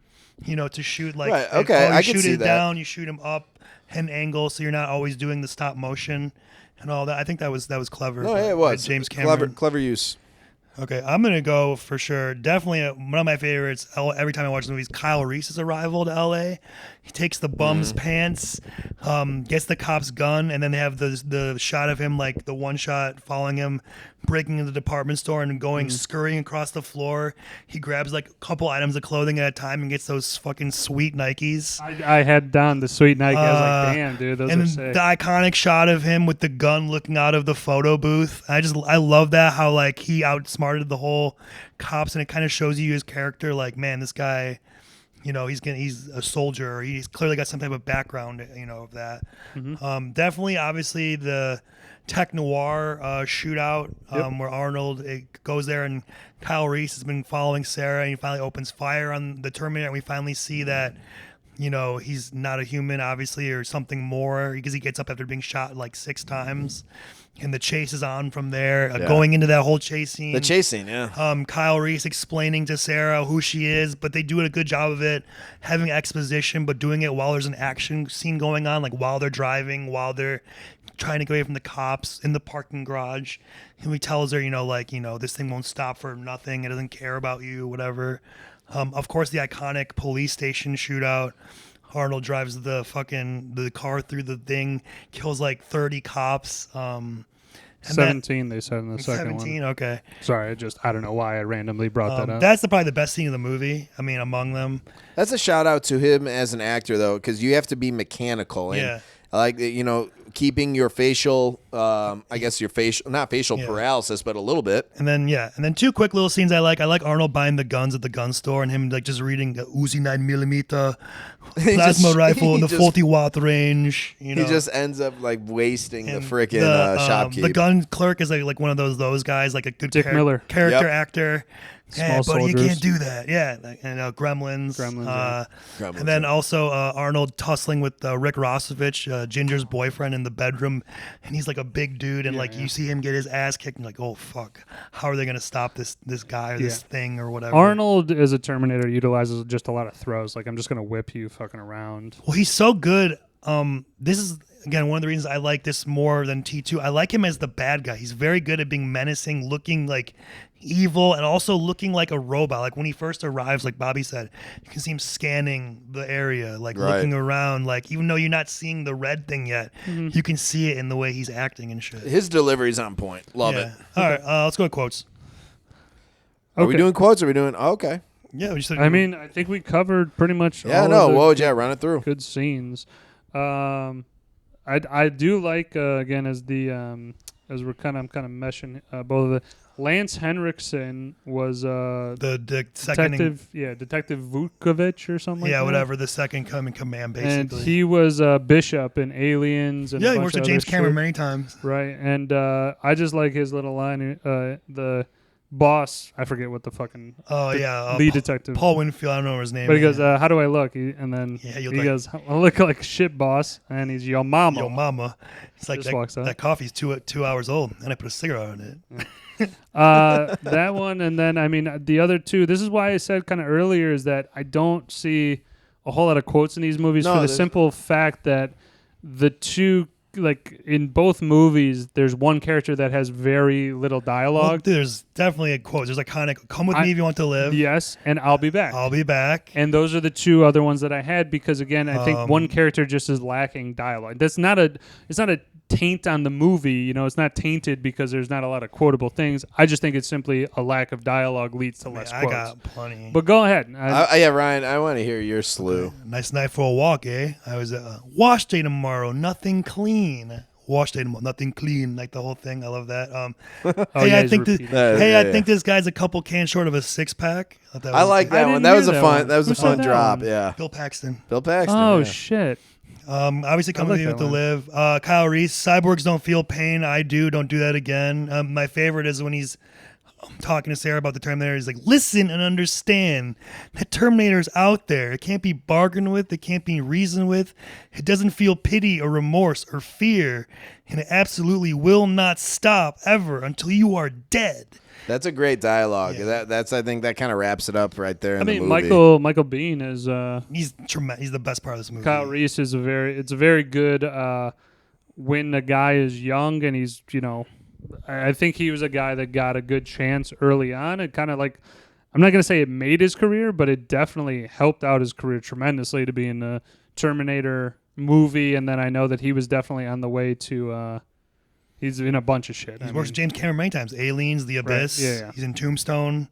to shoot like right. Okay, I can shoot see it that. down, you shoot him up an angle, so you're not always doing the stop motion and all that. I think that was clever. No, it was James Cameron. Clever use. Okay, I'm gonna go for sure. Definitely one of my favorites. Every time I watch the movies, Kyle Reese's arrival to L.A. He takes the bum's pants, gets the cop's gun, and then they have the shot of him, like the one shot following him, breaking into the department store and going scurrying across the floor. He grabs like a couple items of clothing at a time and gets those fucking sweet Nikes. I had down the sweet Nike. I was like, damn, dude, those are sick. The iconic shot of him with the gun looking out of the photo booth. I love that, how like he outsmarted the whole cops, and it kind of shows you his character. Like, man, this guy, he's a soldier. Or he's clearly got some type of background, of that. Definitely, obviously, the tech noir shootout where Arnold goes there and Kyle Reese has been following Sarah, and he finally opens fire on the Terminator, and we finally see that he's not a human, obviously, or something more, because he gets up after being shot like 6 times. And the chase is on from there. Going into that whole chase scene. The chase scene, yeah. Kyle Reese explaining to Sarah who she is, but they do a good job of it, having exposition, but doing it while there's an action scene going on, like while they're driving, while they're trying to get away from the cops in the parking garage. And he tells her, this thing won't stop for nothing. It doesn't care about you, whatever. Of course, the iconic police station shootout. Arnold drives the car through the thing, kills like 30 cops. 17, they said in the second 17, one. okay. Sorry, I don't know why I randomly brought that up. That's probably the best scene of the movie. I mean, among them. That's a shout out to him as an actor, though, because you have to be mechanical. And like, keeping your facial, not facial paralysis, but a little bit. And then 2 quick little scenes I like. I like Arnold buying the guns at the gun store and him like just reading the Uzi 9mm plasma rifle in the 40-watt range. He just ends up like wasting the freaking shopkeep. The gun clerk is like one of those guys, like a good Dick Miller. character actor. Small buddy, you soldiers. can't do that. Yeah, and Gremlins. Gremlins, And then also Arnold tussling with Rick Rossovich, Ginger's boyfriend, in the bedroom, and he's like a big dude, and you see him get his ass kicked, and like, oh fuck, how are they gonna stop this guy or this thing or whatever? Arnold as a Terminator utilizes just a lot of throws. Like, I'm just gonna whip you fucking around. Well, he's so good. This is again one of the reasons I like this more than T2. I like him as the bad guy. He's very good at being menacing, looking like evil, and also looking like a robot. Like when he first arrives, like Bobby said, you can see him scanning the area, like looking around, like even though you're not seeing the red thing yet, you can see it in the way he's acting and shit. His delivery's on point. Love it. All right, let's go with quotes. Are we doing quotes? Or are we doing? Okay. Yeah, we just. I mean, I think we covered pretty much. Yeah, run it through. Good scenes. I do like again as we're kind of meshing both of the. Lance Henriksen was the second Detective Vukovic or something. Yeah, like whatever. The second in command, basically. And he was Bishop in Aliens. And he worked with James Cameron many times. Right, and I just like his little line. The boss, I forget what the fucking lead detective. Paul Winfield, I don't know his name. But he goes, how do I look? He goes, I look like shit, boss. And he's yo mama. Yo mama. It's like that coffee's 2 hours old, and I put a cigarette on it. That one, and then I mean the other two. This is why I said kind of earlier is that I don't see a whole lot of quotes in these movies for the simple fact that the two, like in both movies, there's one character that has very little dialogue. Well, there's definitely a quote. There's iconic, "Come with me if you want to live." Yes, and I'll be back. I'll be back. And those are the two other ones that I had because again, I think one character just is lacking dialogue. It's not a taint on the movie, it's not tainted because there's not a lot of quotable things. I just think it's simply a lack of dialogue leads to less quotes. I got plenty. But go ahead. Ryan, I want to hear your slew. Okay. Nice night for a walk, eh? I was wash day tomorrow, nothing clean. Wash day tomorrow, nothing clean, like the whole thing. I love that. I think this guy's a couple cans short of a 6-pack. I like that one. That was a fun drop. One? Yeah. Bill Paxton. Oh shit. Obviously coming with me to live. Kyle Reese, cyborgs don't feel pain. I do. Don't do that again. My favorite is when he's talking to Sarah about the Terminator. He's like, listen and understand that Terminator's out there. It can't be bargained with. It can't be reasoned with. It doesn't feel pity or remorse or fear. And it absolutely will not stop ever until you are dead. That's a great dialogue. Yeah. I think that kind of wraps it up right there. The movie. Michael Biehn is he's tremendous. He's the best part of this movie. Kyle Reese is a very good when a guy is young and he's I think he was a guy that got a good chance early on. It kind of like I'm not gonna say it made his career, but it definitely helped out his career tremendously to be in the Terminator movie, and then I know that he was definitely on the way to. He's in a bunch of shit. He's worked with James Cameron many times. Aliens, The Abyss. Right. Yeah. He's in Tombstone.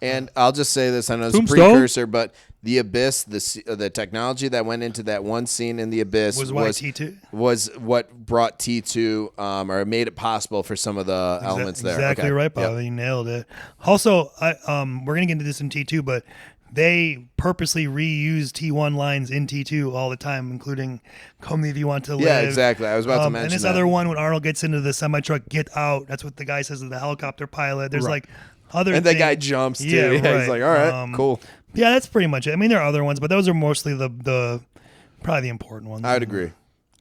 And I'll just say this. I know it's a precursor, but The Abyss, the technology that went into that one scene in The Abyss was T2? Was what brought T2 or made it possible for some of the elements there. Exactly right, Bob. Yep. You nailed it. Also, we're going to get into this in T2, but they purposely reuse T1 lines in T2 all the time, including "Come if you want to live." Yeah, exactly. I was about to mention and this other one, when Arnold gets into the semi-truck, "Get out." That's what the guy says to the helicopter pilot. There's like other and things. the guy jumps too. Yeah, right. He's like, all right, cool. Yeah, that's pretty much it. I mean, there are other ones, but those are mostly the probably the important ones. I'd agree.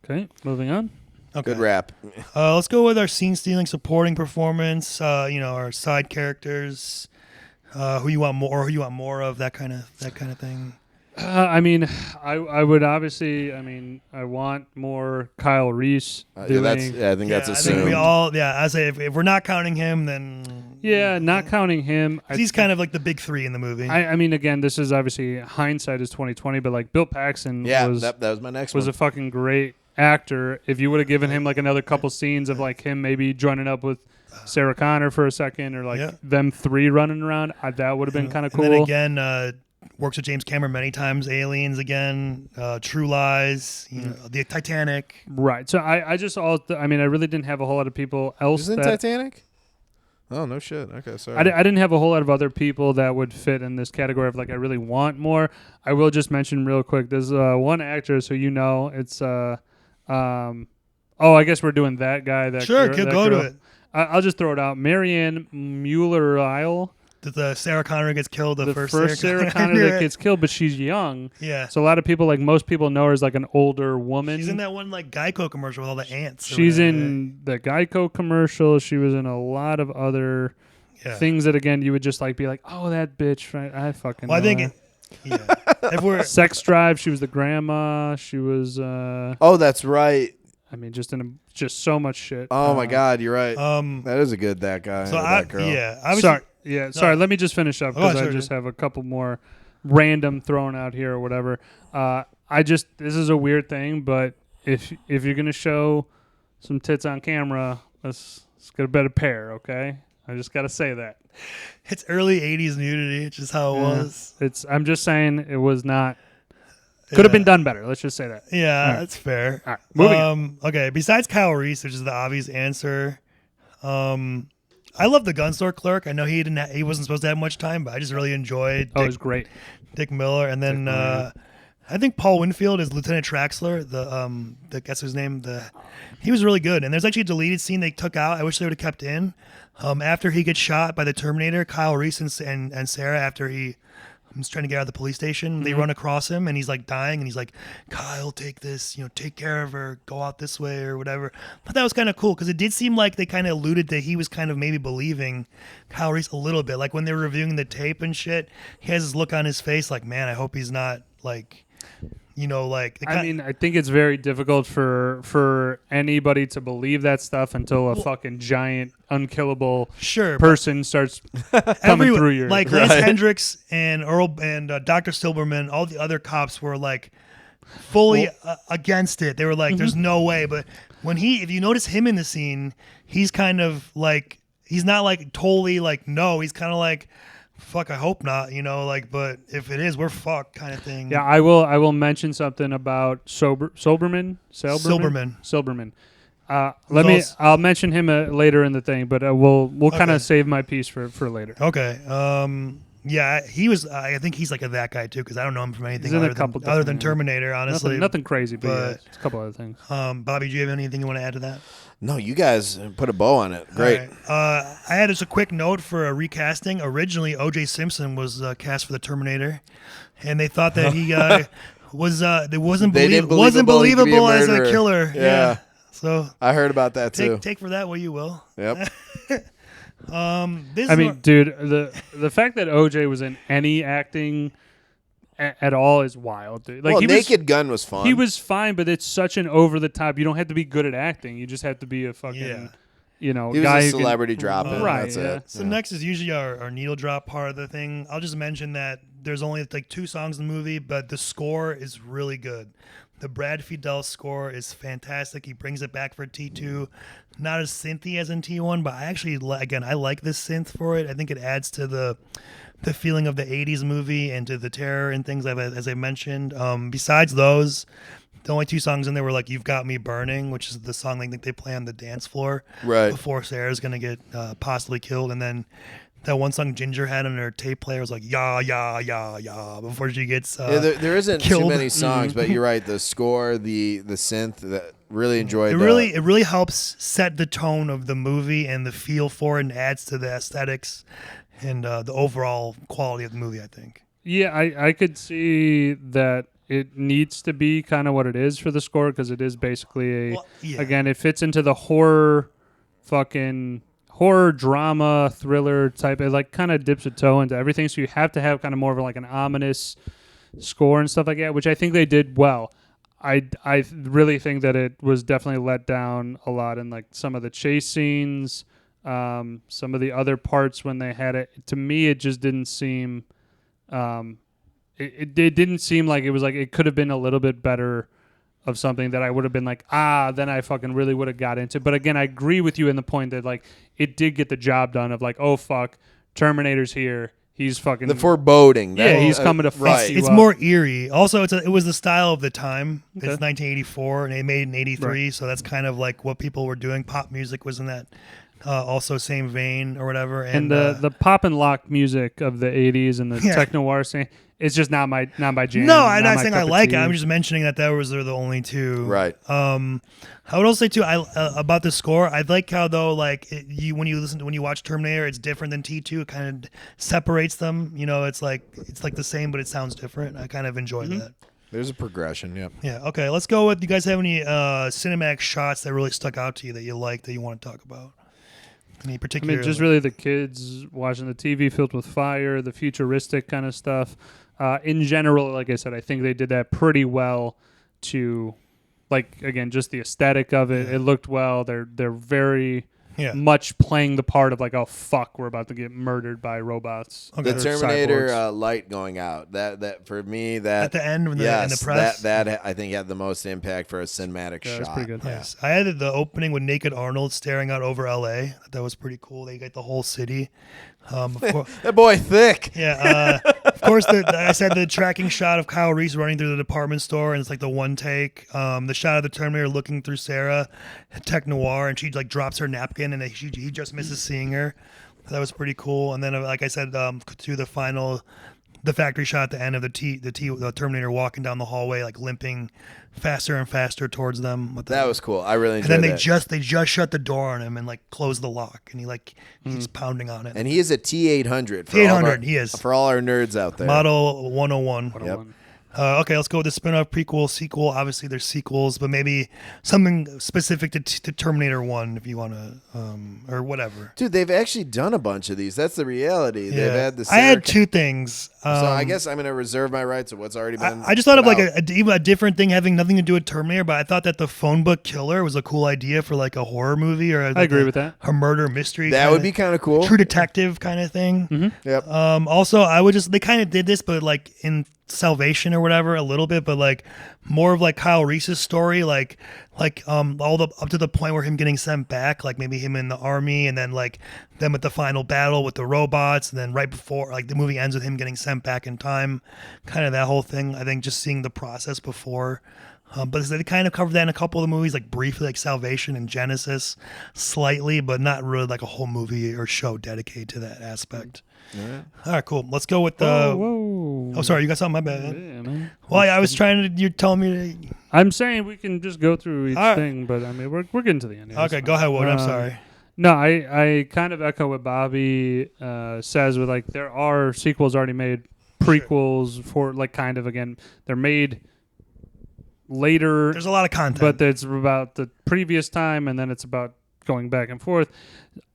Okay, moving on. Okay. Good rap. Let's go with our scene-stealing supporting performance. Our side characters, who you want more of, that kind of thing. I mean, I would obviously. I mean, I want more Kyle Reese doing. I think that's I assumed. think we all. Yeah, I say if we're not counting him, then not counting him. he's kind of like the big three in the movie. I mean, again, this is obviously hindsight is 2020, but like Bill Paxton was that was my next was one. a fucking great actor. If you would have given him like another couple scenes of like him maybe joining up with Sarah Connor for a second, or like them three running around, that would have been kind of cool. And then again, works with James Cameron many times. Aliens again, True Lies, the Titanic. Right. So I just I mean, I really didn't have a whole lot of people else. Isn't Titanic? Oh, no shit. Okay, sorry. I didn't have a whole lot of other people that would fit in this category of like I really want more. I will just mention real quick. There's one actor, so it's I guess we're doing that guy. Sure, go to it. I'll just throw it out. Marianne Mueller-Isle. The Sarah Connor gets killed. The first Sarah Connor that gets killed, but she's young. Yeah. So a lot of people, like most people, know her as like an older woman. She's in that one like Geico commercial with all the ants. She's in the Geico commercial. She was in a lot of other things that again you would just like be like, oh, that bitch, right? I fucking. Well, I think. If we're Sex Drive, she was the grandma. She was. Oh, that's right. I mean, just so much shit. Oh my God, you're right. That is a good that guy. So that girl. Sorry. Yeah, sorry. Let me just finish up because I just have a couple more random thrown out here or whatever. This is a weird thing, but if you're gonna show some tits on camera, let's get a better pair, okay? I just gotta say that. It's early '80s nudity, which is how it was. I'm just saying it was not. Could have been done better. Let's just say that. Yeah, that's fair. All right, moving on. Okay, besides Kyle Reese, which is the obvious answer. I love the gun store clerk. I know he wasn't supposed to have much time, but I just really enjoyed. It was great. Dick Miller, and then I think Paul Winfield is Lieutenant Traxler. The guess his name. He was really good. And there's actually a deleted scene they took out. I wish they would have kept in. After he gets shot by the Terminator, Kyle Reese and Sarah, after he was trying to get out of the police station, they run across him and he's like dying and he's like, Kyle, take this, take care of her, go out this way or whatever. But that was kind of cool because it did seem like they kind of alluded that he was kind of maybe believing Kyle Reese a little bit. Like when they were reviewing the tape and shit, he has this look on his face like, man, I hope he's not like, I mean, I think it's very difficult for anybody to believe that stuff until a fucking giant, unkillable person starts coming through your... Like Lance Hendricks and Earl and Dr. Silberman, all the other cops were like fully against it. They were like, there's no way. But if you notice him in the scene, he's kind of like, he's not like totally like, no, he's kind of like, fuck, I hope not, but if it is, we're fucked kind of thing. Yeah, I will mention something about Silberman. I'll mention him later in the thing, but we'll kind of save my piece for later. Okay. Yeah, he was. I think he's like that guy too, because I don't know him from anything other than Terminator. Honestly, nothing crazy, but a couple other things. Bobby, do you have anything you want to add to that? No, you guys put a bow on it. Great. Right. I had just a quick note for a recasting. Originally, O.J. Simpson was cast for the Terminator, and they thought that he wasn't believable as a killer. Yeah. So I heard about that too. Take for that what you will. Yep. Dude, the fact that OJ was in any acting at all is wild, dude. Like, Naked Gun was fun. He was fine, but it's such an over the top. You don't have to be good at acting. You just have to be a fucking, he guy. Was a celebrity drop in. Right. That's it. So next is usually our needle drop part of the thing. I'll just mention that there's only like 2 songs in the movie, but the score is really good. The Brad Fiedel score is fantastic. He brings it back for T2. Not as synthy as in T1, but I actually, I like this synth for it. I think it adds to the feeling of the 80s movie and to the terror and things like that, as I mentioned. Besides those, the only 2 songs in there were like You've Got Me Burning, which is the song I think they play on the dance floor before Sarah's going to get possibly killed. And then that one song Ginger had on her tape player was like, yeah, yeah, yeah, yeah, before she gets there isn't killed. Too many songs, but you're right. The score, the synth, that really enjoyed it. It really helps set the tone of the movie and the feel for it and adds to the aesthetics and the overall quality of the movie, I think. Yeah, I could see that it needs to be kind of what it is for the score because it is basically Well, yeah. again, it fits into the horror drama thriller type. It like kind of dips a toe into everything, so you have to have kind of more of like an ominous score and stuff like that, which I think they did well. I really think that it was definitely let down a lot in like some of the chase scenes, some of the other parts when they had it. To me, it just didn't seem. It didn't seem like it was like it could have been a little bit better of something that I would have been like, then I fucking really would have got into. But again, I agree with you in the point that like it did get the job done of like, oh fuck, Terminator's here. He's fucking The foreboding. Yeah, he's coming to fuck right. you It's up. more eerie. Also, it was the style of the time. Okay. It's 1984, and they made it in '83, Right. so that's kind of like what people were doing. Pop music was in that also same vein or whatever. And the pop and lock music of the 80s and the Yeah. techno war scene, it's just not my jam. No, I'm not my saying cup I of like tea. it. I'm just mentioning that they're the only two. Right. I would also say too, about the score. I like how though, like when you watch Terminator, it's different than T2. It kind of separates them. You know, it's like the same, but it sounds different. I kind of enjoy that. There's a progression. Yeah. Yeah. Okay. Let's go with. You guys have any cinematic shots that really stuck out to you that you like that you want to talk about? Any I particular? mean, just really the kids watching the TV filled with fire, the futuristic kind of stuff. In general, like I said, I think they did that pretty well to, like, again, just the aesthetic of it. Yeah. It looked well. They're very Yeah. much playing the part of like, oh, fuck, we're about to get murdered by robots. Okay. The Or Terminator cyborgs. light going out. That for me that At the end when in yes, the press. that I think had the most impact for a cinematic Yeah, that's shot. pretty good. Yes, I had the opening with Naked Arnold staring out over L.A. That was pretty cool. They get the whole city. Of course, That boy thick. yeah. Of course, I said the tracking shot of Kyle Reese running through the department store, and it's like the one take. The shot of the Terminator looking through Sarah, tech noir, and she like drops her napkin, and he just misses seeing her. That was pretty cool. And then, like I said, to the factory shot at the end of the Terminator walking down the hallway, like limping faster and faster towards them. That was cool. I really And enjoyed then that. they just shut the door on him and like closed the lock, and he's pounding on it. And he is a T800. For T800, he is. For all our nerds out there. Model 101. Yep. Okay, let's go with the spin-off, prequel, sequel. Obviously, there's sequels, but maybe something specific to Terminator 1 if you want to, or whatever. Dude, they've actually done a bunch of these. That's the reality. Yeah. They've had the I had two things. So I guess I'm going to reserve my rights of what's already been I just thought of put like out. even a different thing having nothing to do with Terminator, but I thought that the phone book killer was a cool idea for like a horror movie or like I agree with that. a murder mystery. That would be kind of cool. True Detective kind of thing. Yep. Also, they kind of did this, but like in Salvation or whatever, a little bit, but like more of like Kyle Reese's story, like all the up to the point where him getting sent back, like maybe him in the army, and then like them at the final battle with the robots, and then right before like the movie ends with him getting sent back in time, kind of that whole thing. I think just seeing the process before. But they kind of covered that in a couple of the movies, like briefly, like Salvation and Genesis, slightly, but not really like a whole movie or show dedicated to that aspect. All right, cool. Let's go with the. Whoa. Oh, sorry, you got something. My bad. Yeah, man. Well, I was trying to. You're telling me. I'm saying we can just go through each All right. thing, but I mean, we're getting to the end. To, okay, go ahead, Wood. I'm sorry. No, I kind of echo what Bobby says with like there are sequels already made, prequels for like kind of again they're made later, There's a lot of content. but it's about the previous time and then it's about going back and forth.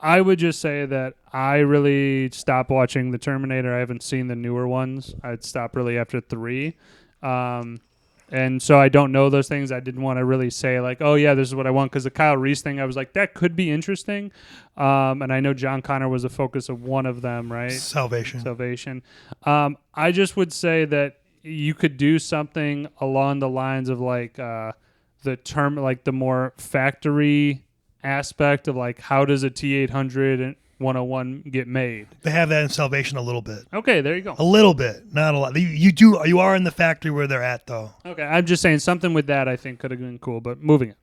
I would just say that I really stopped watching the Terminator. I haven't seen the newer ones. I'd stopped really after 3. And so I don't know those things. I didn't want to really say like, oh yeah, this is what I want. Because the Kyle Reese thing, I was like, that could be interesting. And I know John Connor was the focus of one of them, right? Salvation. I just would say that you could do something along the lines of like the more factory aspect of like how does a T800 and 101 get made? They have that in Salvation a little bit. Okay, there you go. A little bit, not a lot. You are in the factory where they're at though. Okay, I'm just saying something with that I think could have been cool, but moving it.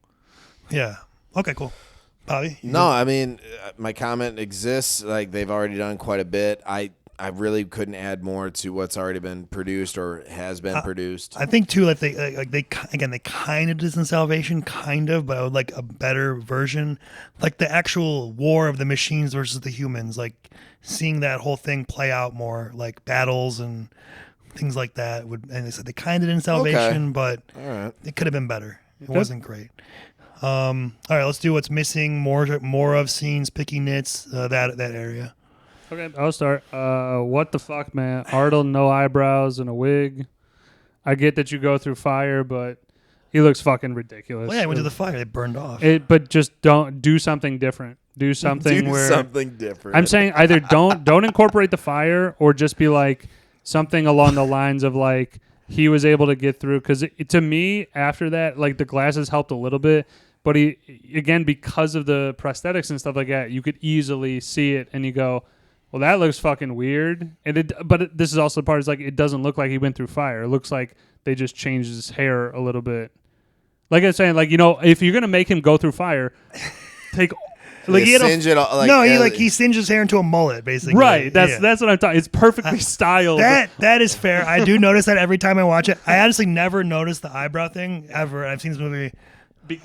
Yeah. Okay, cool. Bobby? No, I mean, my comment exists. Like, they've already done quite a bit. I really couldn't add more to what's already been produced or has been produced. I think too, like they kind of did this in Salvation, kind of, but like a better version, like the actual war of the machines versus the humans, like seeing that whole thing play out more, like battles and things like that and they said they kind of did in Salvation, but All right. it could have been better. It wasn't great. All right, let's do what's missing. More of scenes, picky nits, that area. Okay, I'll start. What the fuck, man? Arnold, no eyebrows and a wig. I get that you go through fire, but he looks fucking ridiculous. Well, yeah, I went to the fire. They burned off. But just don't do something different. Do something Do where something different. I'm saying either don't incorporate the fire or just be like something along the lines of like he was able to get through. Because to me, after that, like the glasses helped a little bit. But he, again, because of the prosthetics and stuff like that, you could easily see it and you go, well, that looks fucking weird. But this is also the part, is like it doesn't look like he went through fire. It looks like they just changed his hair a little bit. Like I'm saying, like, you know, if you're going to make him go through fire, take... Like he singe it all, like, no, he singed his hair into a mullet, basically. Right, that's what I'm talking. It's perfectly styled. That is fair. I do notice that every time I watch it. I honestly never noticed the eyebrow thing ever. I've seen this movie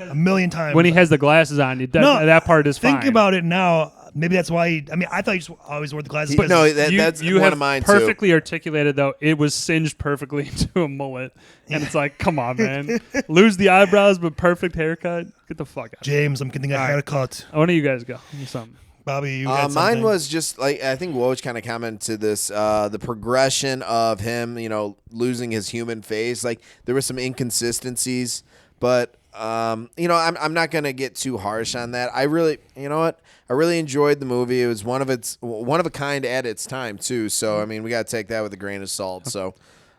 a million times. When he has the glasses on, that part is fine. Think about it now. Maybe that's why. I thought you just always wore the glasses. But that's you one have of mine perfectly too. Articulated though. It was singed perfectly into a mullet, and it's like, come on, man, lose the eyebrows but perfect haircut. Get the fuck out. James, I'm getting a haircut. I want you guys go. Something. Bobby, you got mine something? was just like I think Woj kind of commented to this. The progression of him, losing his human face. Like there were some inconsistencies, but. I'm not gonna get too harsh on that. I really enjoyed the movie. It was one of a kind at its time too. So I mean, we gotta take that with a grain of salt. So,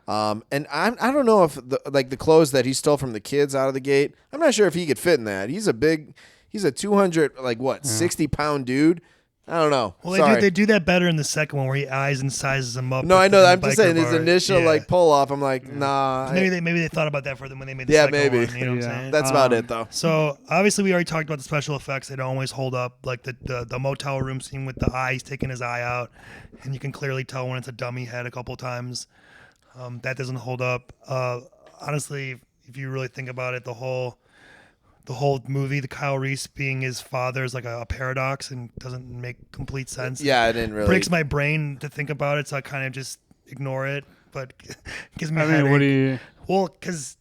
and I don't know if the clothes that he stole from the kids out of the gate. I'm not sure if he could fit in that. He's a 60-pound dude. I don't know. Well, they do that better in the second one where he eyes and sizes them up. No, I know. I'm just saying his initial pull off. I'm like, nah. Maybe they thought about that for them when they made the second maybe. one. You know what I'm saying? That's about it though. So obviously we already talked about the special effects. They don't always hold up. Like the motel room scene with the eye, he's taking his eye out, and you can clearly tell when it's a dummy head a couple times. That doesn't hold up. Honestly, if you really think about it, the whole movie, the Kyle Reese being his father, is like a paradox and doesn't make complete sense. Yeah, it didn't really. Breaks my brain to think about it, so I kind of just ignore it. But gives me a mean, headache. what do you? Well, because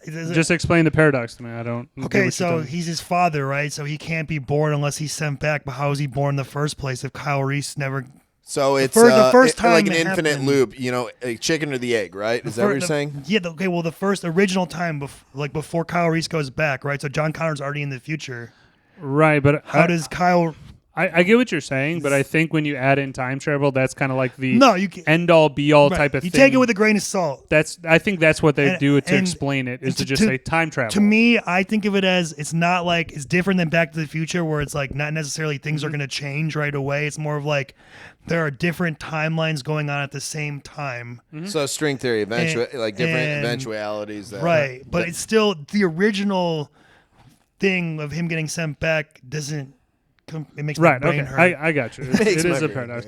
just explain the paradox to me. I don't. Okay, so he's his father, right? So he can't be born unless he's sent back. But how was he born in the first place if Kyle Reese never? So it's the first time like an it infinite happened. loop, a chicken or the egg, right? Is that what you're saying? Yeah. Okay. Well, the first original time, before Kyle Reese goes back, right? So John Connor's already in the future. Right, but How does Kyle? I get what you're saying, but I think when you add in time travel, that's kind of like the you end all be all right. type of you thing. take it with a grain of salt. I think that's what they do to and explain it, is to just to- say time travel. To me, I think of it as it's not like it's different than Back to the Future, where it's like not necessarily things are going to change right away. It's more of like there are different timelines going on at the same time. So string theory, different and- eventualities. Right, but it's still the original thing of him getting sent back doesn't. It makes my right. brain Okay. hurt. I got you. It Makes my is a brain paradox.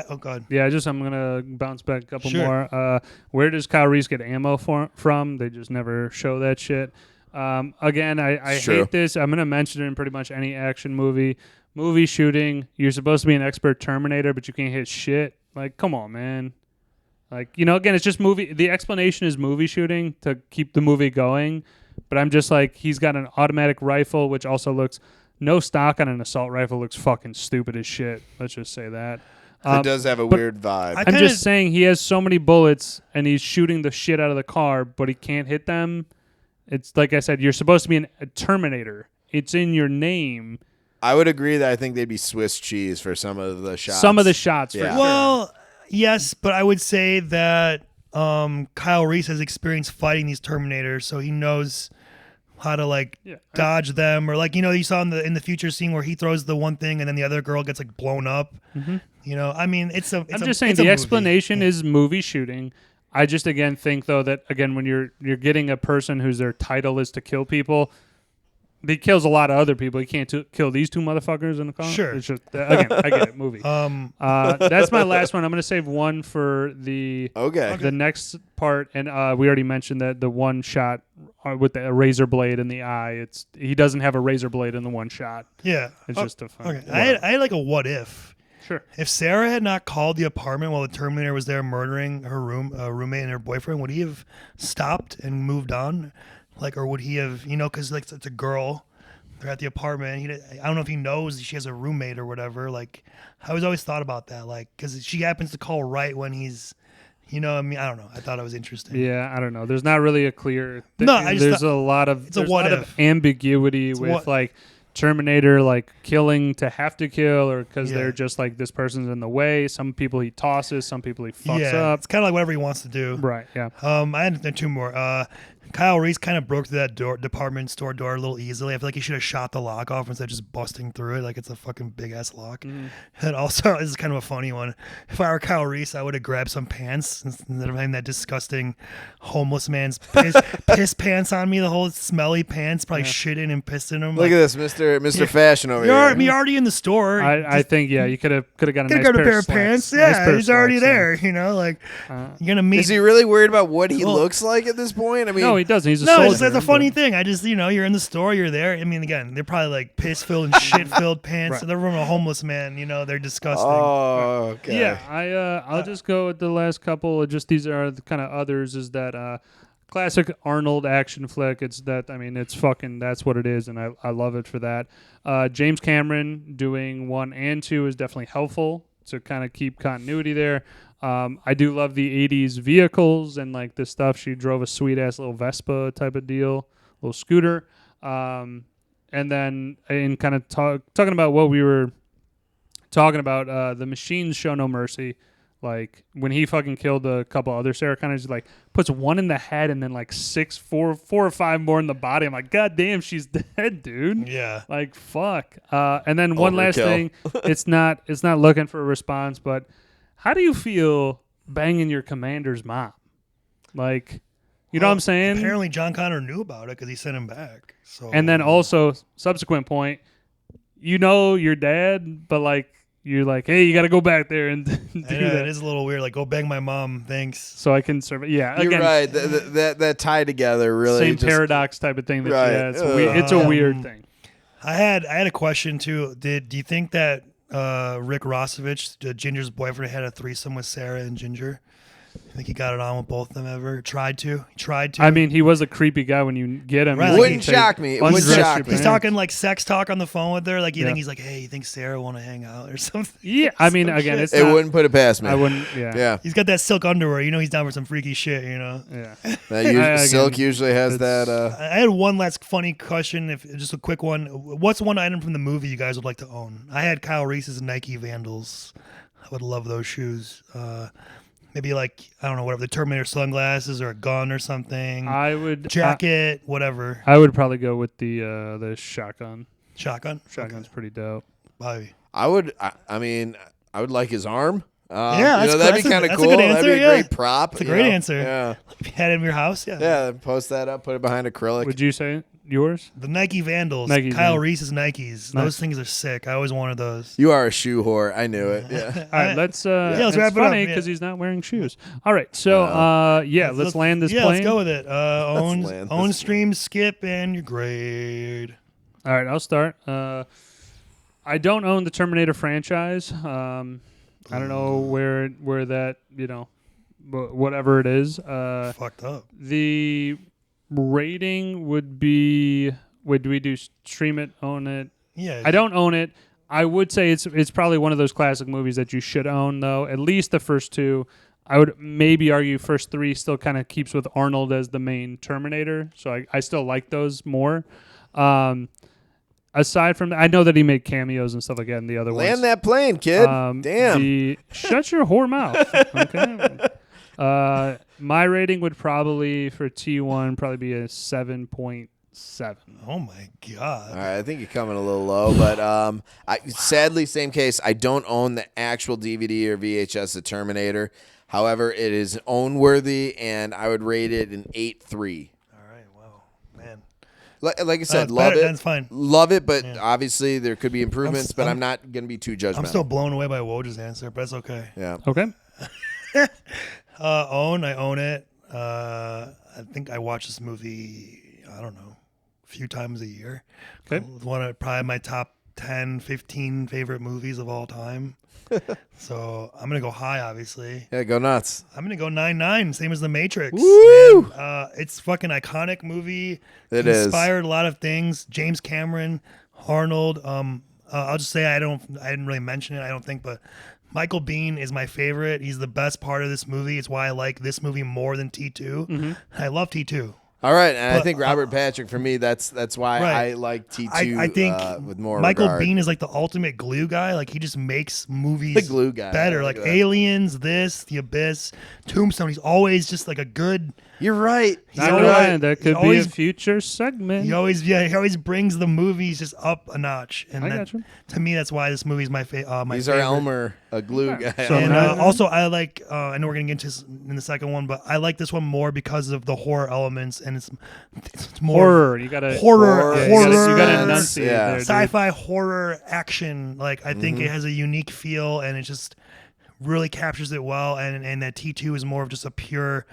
oh god. Yeah, I'm gonna bounce back a couple Sure. more. Where does Kyle Reese get ammo from? They just never show that shit. Again, I hate this. I'm gonna mention it in pretty much any action movie shooting. You're supposed to be an expert Terminator, but you can't hit shit. Like, come on, man. Like, again, it's just movie. The explanation is movie shooting to keep the movie going. But I'm just like, he's got an automatic rifle, which also looks. No stock on an assault rifle looks fucking stupid as shit. Let's just say that. It does have a weird vibe. I'm just saying he has so many bullets and he's shooting the shit out of the car, but he can't hit them. It's like I said, you're supposed to be a Terminator. It's in your name. I would agree that I think they'd be Swiss cheese for some of the shots. Some of the shots, for Yeah. sure. Well, yes, but I would say that Kyle Reese has experience fighting these Terminators, so he knows how to dodge them, or you saw in the future scene where he throws the one thing and then the other girl gets blown up. Mm-hmm. I mean, I'm just saying the explanation is movie shooting. I just again think though that when you're getting a person whose their title is to kill people, he kills a lot of other people. He can't kill these two motherfuckers in the car. Sure. It's just, again, I get it. Movie. That's my last one. I'm going to save one for the next part. And we already mentioned that the one shot with the razor blade in the eye. He doesn't have a razor blade in the one shot. Yeah. It's just a fun. Okay. I had like a what if. Sure. If Sarah had not called the apartment while the Terminator was there murdering her roommate and her boyfriend, would he have stopped and moved on? Like, or would he have, because like it's a girl, they're at the apartment. I don't know if he knows she has a roommate or whatever. Like, I always thought about that, like, because she happens to call right when he's, I don't know. I thought it was interesting. Yeah, I don't know. There's not really a clear thing. No, I just there's thought- a lot of it's a there's what a lot if. of ambiguity with what- like Terminator like killing to have to kill, or because Yeah. they're just like this person's in the way. Some people he tosses, some people he fucks up. It's kind of like whatever he wants to do. Right. Yeah. I had two more. Kyle Reese kind of broke through that department store door a little easily. I feel like he should have shot the lock off instead of just busting through it like it's a fucking big ass lock. And also, this is kind of a funny one. If I were Kyle Reese, I would have grabbed some pants instead of having that disgusting homeless man's piss pants on me. The whole smelly pants, probably shitting and pissing him. Look at this, Mr. Fashion over here. You're already in the store. I think you could have got a nice got a pair of slacks. pants. Nice Yeah, pair of he's already slacks, yeah. there. Like you're gonna meet. Is he really worried about what he Well- looks like at this point? I mean, No, he doesn't. He's a No, soldier. it's a funny but- thing. I just, you're in the store, you're there. I mean, again, they're probably like piss-filled and shit-filled pants. Right. So they're from a homeless man. They're disgusting. oh, okay. Yeah, I'll just go with the last couple. Just these are the kind of others. Is that classic Arnold action flick? It's that. I mean, it's fucking. That's what it is, and I love it for that. James Cameron doing 1 and 2 is definitely helpful to kind of keep continuity there. I do love the 80s vehicles and like the stuff. She drove a sweet ass little Vespa type of deal, little scooter. And then in kind of talking about what we were talking about, the machines show no mercy. Like when he fucking killed a couple other Sarah Connors, like puts one in the head and then like four or five more in the body. I'm like, God damn, she's dead, dude. Yeah. Like fuck. And then one last Overkill. thing, it's not looking for a response, but how do you feel banging your commander's mom? Like, you know what I'm saying? Apparently, John Connor knew about it because he sent him back. So. And then also, subsequent point, your dad, but like, you're like, hey, you got to go back there and do that. It is a little weird. Like, go bang my mom. Thanks. So I can serve. Yeah, You're again, right. That tie together really same just, paradox type of thing. That Right. It's a weird thing. I had a question too. Do you think that Rick Rossovich, Ginger's boyfriend, had a threesome with Sarah and Ginger? I think he got it on with both of them ever. Tried to. I mean, he was a creepy guy when you get him. Right, He's like Wouldn't he shock me. It undress wouldn't your shock me. He's pants. talking like sex talk on the phone with her. Like, you Yeah. think he's like, hey, you think Sarah want to hang out or something? Yeah, I mean, Some again, shit. it's It not, wouldn't put it past me. I wouldn't. Yeah. Yeah. He's got that silk underwear. He's down for some freaky shit, Yeah. Silk Again, usually has it's- that. I had one last funny question, just a quick one. What's one item from the movie you guys would like to own? I had Kyle Reese's Nike Vandals. I would love those shoes. Maybe like, I don't know, whatever, the Terminator sunglasses or a gun or something. I would Jacket, whatever. I would probably go with the shotgun. Shotgun? Shotgun's pretty dope. Bobby. I would. I mean, I would like his arm. Yeah, that's that'd be cool. kind of That's a cool. good That'd be answer, a great yeah. prop. That's a you great know? answer. Yeah. If you had it in your house, yeah. Yeah. Post that up. Put it behind acrylic. Would you say yours? The Nike Vandals. Nike Kyle Vandals. Reese's Nikes. Nice. Those things are sick. I always wanted those. You are a shoe whore. I knew it. Yeah. All right, let's let's it's wrap it up, funny yeah. because he's not wearing shoes. All right, so let's land this yeah, plane. let's go with it. land Own this stream, skip, and your grade. All right, I'll start. I don't own the Terminator franchise. I don't know where that, whatever it is. Fucked up. The rating would be, do we do stream it, own it? Yeah. I don't own it. I would say it's probably one of those classic movies that you should own, though. At least the first two. I would maybe argue first three still kind of keeps with Arnold as the main Terminator, so I still like those more. Aside from that, I know that he made cameos and stuff like that in the other ones. Land that plane, kid. Damn. Shut your whore mouth. Okay. My rating would probably for T1 probably be a 7.7. Oh my god. All right, I think you're coming a little low, but sadly, same case. I don't own the actual DVD or VHS of Terminator. However, it is own worthy, and I would rate it an 8.3. All right. Wow. Man. Like I said, That's love better, it. that's fine. Love it, but Yeah. obviously there could be improvements. But I'm- I'm not going to be too judgmental. I'm still blown away by Woj's answer, but that's okay. Yeah. Okay. I own it. I think I watch this movie, I don't know, a few times a year. Okay. It's one of probably my top 10, 15 favorite movies of all time. So I'm going to go high, obviously. Yeah, go nuts. I'm going to go 9-9, same as The Matrix. Woo! Man, it's fucking iconic movie. It is. Inspired a lot of things. James Cameron, Arnold. I'll just say I didn't really mention it, I don't think, but Michael Biehn is my favorite. He's the best part of this movie. It's why I like this movie more than T2. Mm-hmm. I love T2. All right, and But, I think Robert Patrick, for me, that's why right. I like T2 I think with more Michael regard. Biehn is like the ultimate glue guy. Like, he just makes movies The glue guy. better. I Like that. Aliens, The Abyss, Tombstone. He's always just like a good... You're right. Not always- lying. That could be always- a future segment. He always brings the movies just up a notch. And I that, got you. to me, that's why this movie's my He's favorite. our Elmer, a glue Yeah. guy. So And now- also, I like. I know we're gonna get into this in the second one, but I like this one more because of the horror elements, and it's more Horror. You gotta horror, Yeah, horror, you gotta enunciate Yeah. there, dude. sci-fi horror action. Like, I think Mm-hmm. it has a unique feel, and it just really captures it well. And that T2 is more of just a pure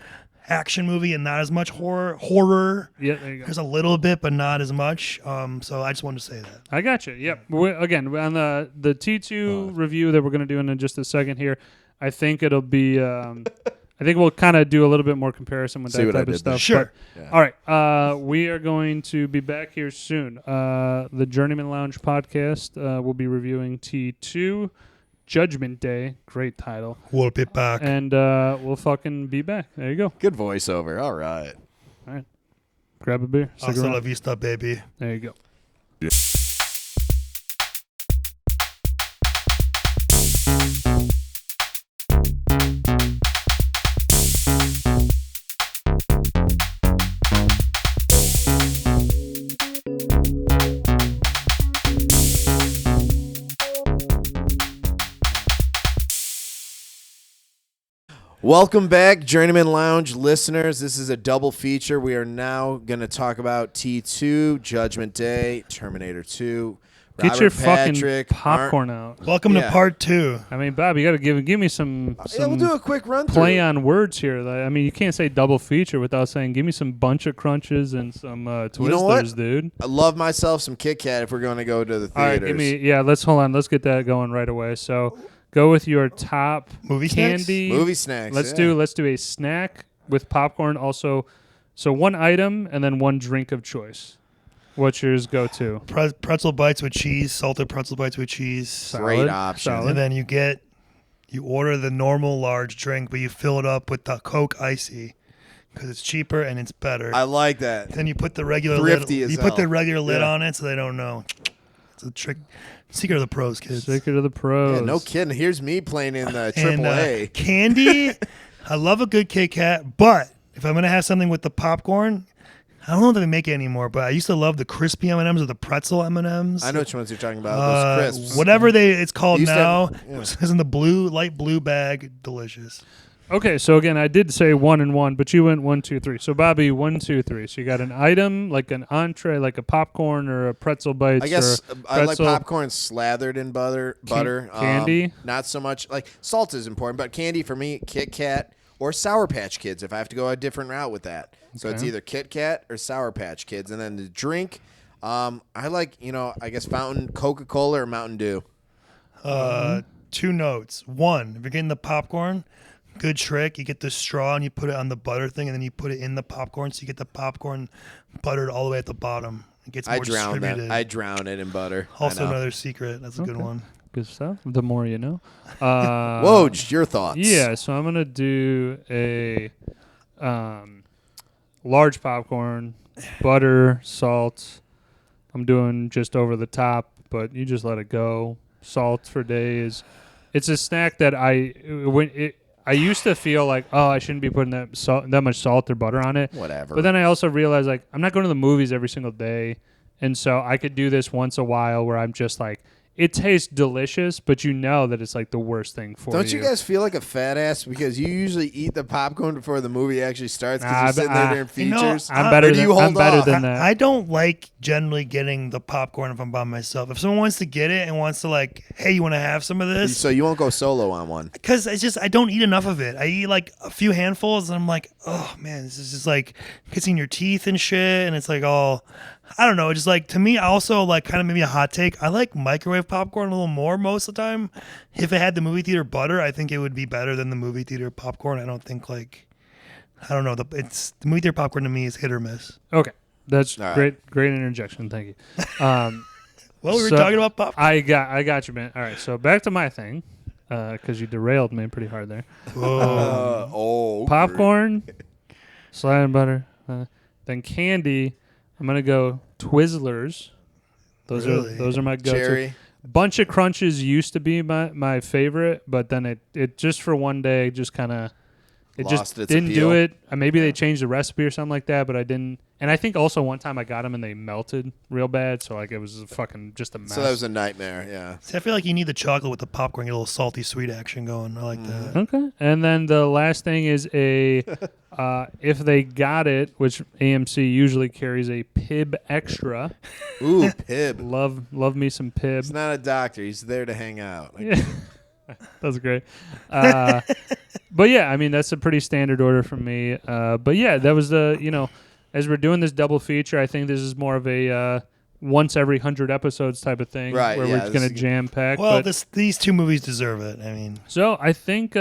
action movie and not as much horror. Yeah, there you go. There's a little bit, but not as much. So I just wanted to say that. I got you. Yep. Again, on the T2 review that we're going to do in just a second here, I think it'll be. I think we'll kind of do a little bit more comparison with See that what I type of did there. stuff. Sure. But, Yeah. all right. We are going to be back here soon. The Journeymen Lounge podcast will be reviewing T2 Judgment Day. Great title. We'll be back. And we'll fucking be back. There you go. Good voiceover. All right. Grab a beer. Stick Hasta around. la vista, baby. There you go. Welcome back, Journeyman Lounge listeners. This is a double feature. We are now going to talk about T2, Judgment Day, Terminator 2. Get your Patrick, fucking popcorn out. Welcome Yeah. to part 2. I mean, Bob, you got to give me some Yeah, we'll do a quick run through. play on words here. Like, I mean, you can't say double feature without saying give me some bunch of crunches and some Twizzlers, You know what? dude. I love myself some Kit Kat if we're going to go to the All right, theaters. let's hold on. Let's get that going right away. So go with your top Movie snacks? candy. Movie snacks. Let's yeah. do a snack with popcorn. Also, so one item and then one drink of choice. What's yours go to? Pretzel bites with cheese, salted pretzel bites with cheese. Great Solid. option. Solid. And then you order the normal large drink, but you fill it up with the Coke Icy because it's cheaper and it's better. I like that. Then you put the regular Thrifty lid. as You put the hell. regular lid Yeah. on it so they don't know. It's a trick. Secret of the pros, kids. Secret of the pros. Yeah, no kidding. Here's me playing in the And AAA. candy. I love a good Kit Kat, but if I'm gonna have something with the popcorn, I don't know if they make it anymore. But I used to love the crispy M&Ms or the pretzel M&Ms. I know which ones you're talking about. Those crisps. Whatever it's called Used to now. have- yeah. It's in the light blue bag. Delicious. Okay, so again, I did say 1 and 1, but you went 1, 2, 3. So Bobby, 1, 2, 3. So you got an item like an entree, like a popcorn or a pretzel bites. I guess or I like pretzel. popcorn slathered in butter. Candy? Not so much. Like salt is important, but candy for me, Kit Kat or Sour Patch Kids. If I have to go a different route with that, so it's Okay. either Kit Kat or Sour Patch Kids. And then the drink, I like I guess fountain Coca-Cola or Mountain Dew. 2 notes. 1, if you're getting the popcorn, good trick. You get the straw and you put it on the butter thing, and then you put it in the popcorn, so you get the popcorn buttered all the way at the bottom. It gets more I drown that. distributed. I drown it in butter. I Also, know. another secret. That's a good Okay. one. Good stuff. The more you know. Woj, your thoughts? Yeah, so I'm gonna do a large popcorn, butter, salt. I'm doing just over the top, but you just let it go. Salt for days. It's a snack that I used to feel like, oh, I shouldn't be putting that much salt or butter on it. Whatever. But then I also realized, like, I'm not going to the movies every single day, and so I could do this once a while where I'm just like, it tastes delicious, but you know that it's like the worst thing for you. Don't you guys feel like a fat ass because you usually eat the popcorn before the movie actually starts because you're sitting there during You know, features? I'm Or better do than you I'm hold better off? than that. I don't like generally getting the popcorn if I'm by myself. If someone wants to get it and wants to like, hey, you want to have some of this? So you won't go solo on one. Because it's just I don't eat enough of it. I eat like a few handfuls and I'm like, oh man, this is just like gets in your teeth and shit, and it's like all I don't know. Just like to me, also like kind of maybe a hot take. I like microwave popcorn a little more most of the time. If it had the movie theater butter, I think it would be better than the movie theater popcorn. I don't think like I don't know. The movie theater popcorn to me is hit or miss. Okay, that's All right. great interjection. Thank you. Well, we were So, talking about popcorn. I got you, man. All right, so back to my thing, because you derailed me pretty hard there. Okay. Popcorn, slime butter, then candy. I'm gonna go Twizzlers. Really? Those are my go-to. Cherry. Bunch of Crunches used to be my favorite, but then it just for one day just kind of it Lost just its didn't appeal. do it. Maybe they changed the recipe or something like that, but I didn't. And I think also one time I got them and they melted real bad, so like it was fucking just a mess. So that was a nightmare. Yeah. See, I feel like you need the chocolate with the popcorn, get a little salty sweet action going. I like that. Okay. And then the last thing is a if they got it, which AMC usually carries a Pib Extra. Ooh, Pib. Love me some Pib. He's not a doctor. He's there to hang out. Yeah. That's great. But yeah, I mean that's a pretty standard order from me. But yeah, that was the as we're doing this double feature, I think this is more of a once every 100 episodes type of thing, Right, where yeah, we're this going is to good. jam pack. Well, these two movies deserve it. I mean, So I think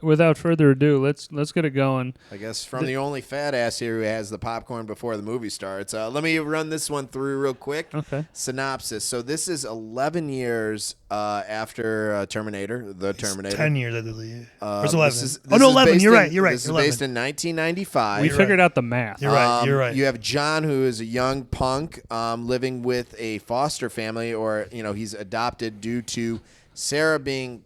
without further ado, let's get it going. I guess from the only fat ass here who has the popcorn before the movie starts. Let me run this one through real quick. Okay. Synopsis. So this is 11 years after Terminator, the Terminator. 10 years, I believe. Where's This 11? is- Oh, no, this is 11. based You're in- right. You're right. This is 11. based in 1995. We You're figured out the math. You're right. You're right. You have John, who is a young punk living with a foster family, or he's adopted due to Sarah being,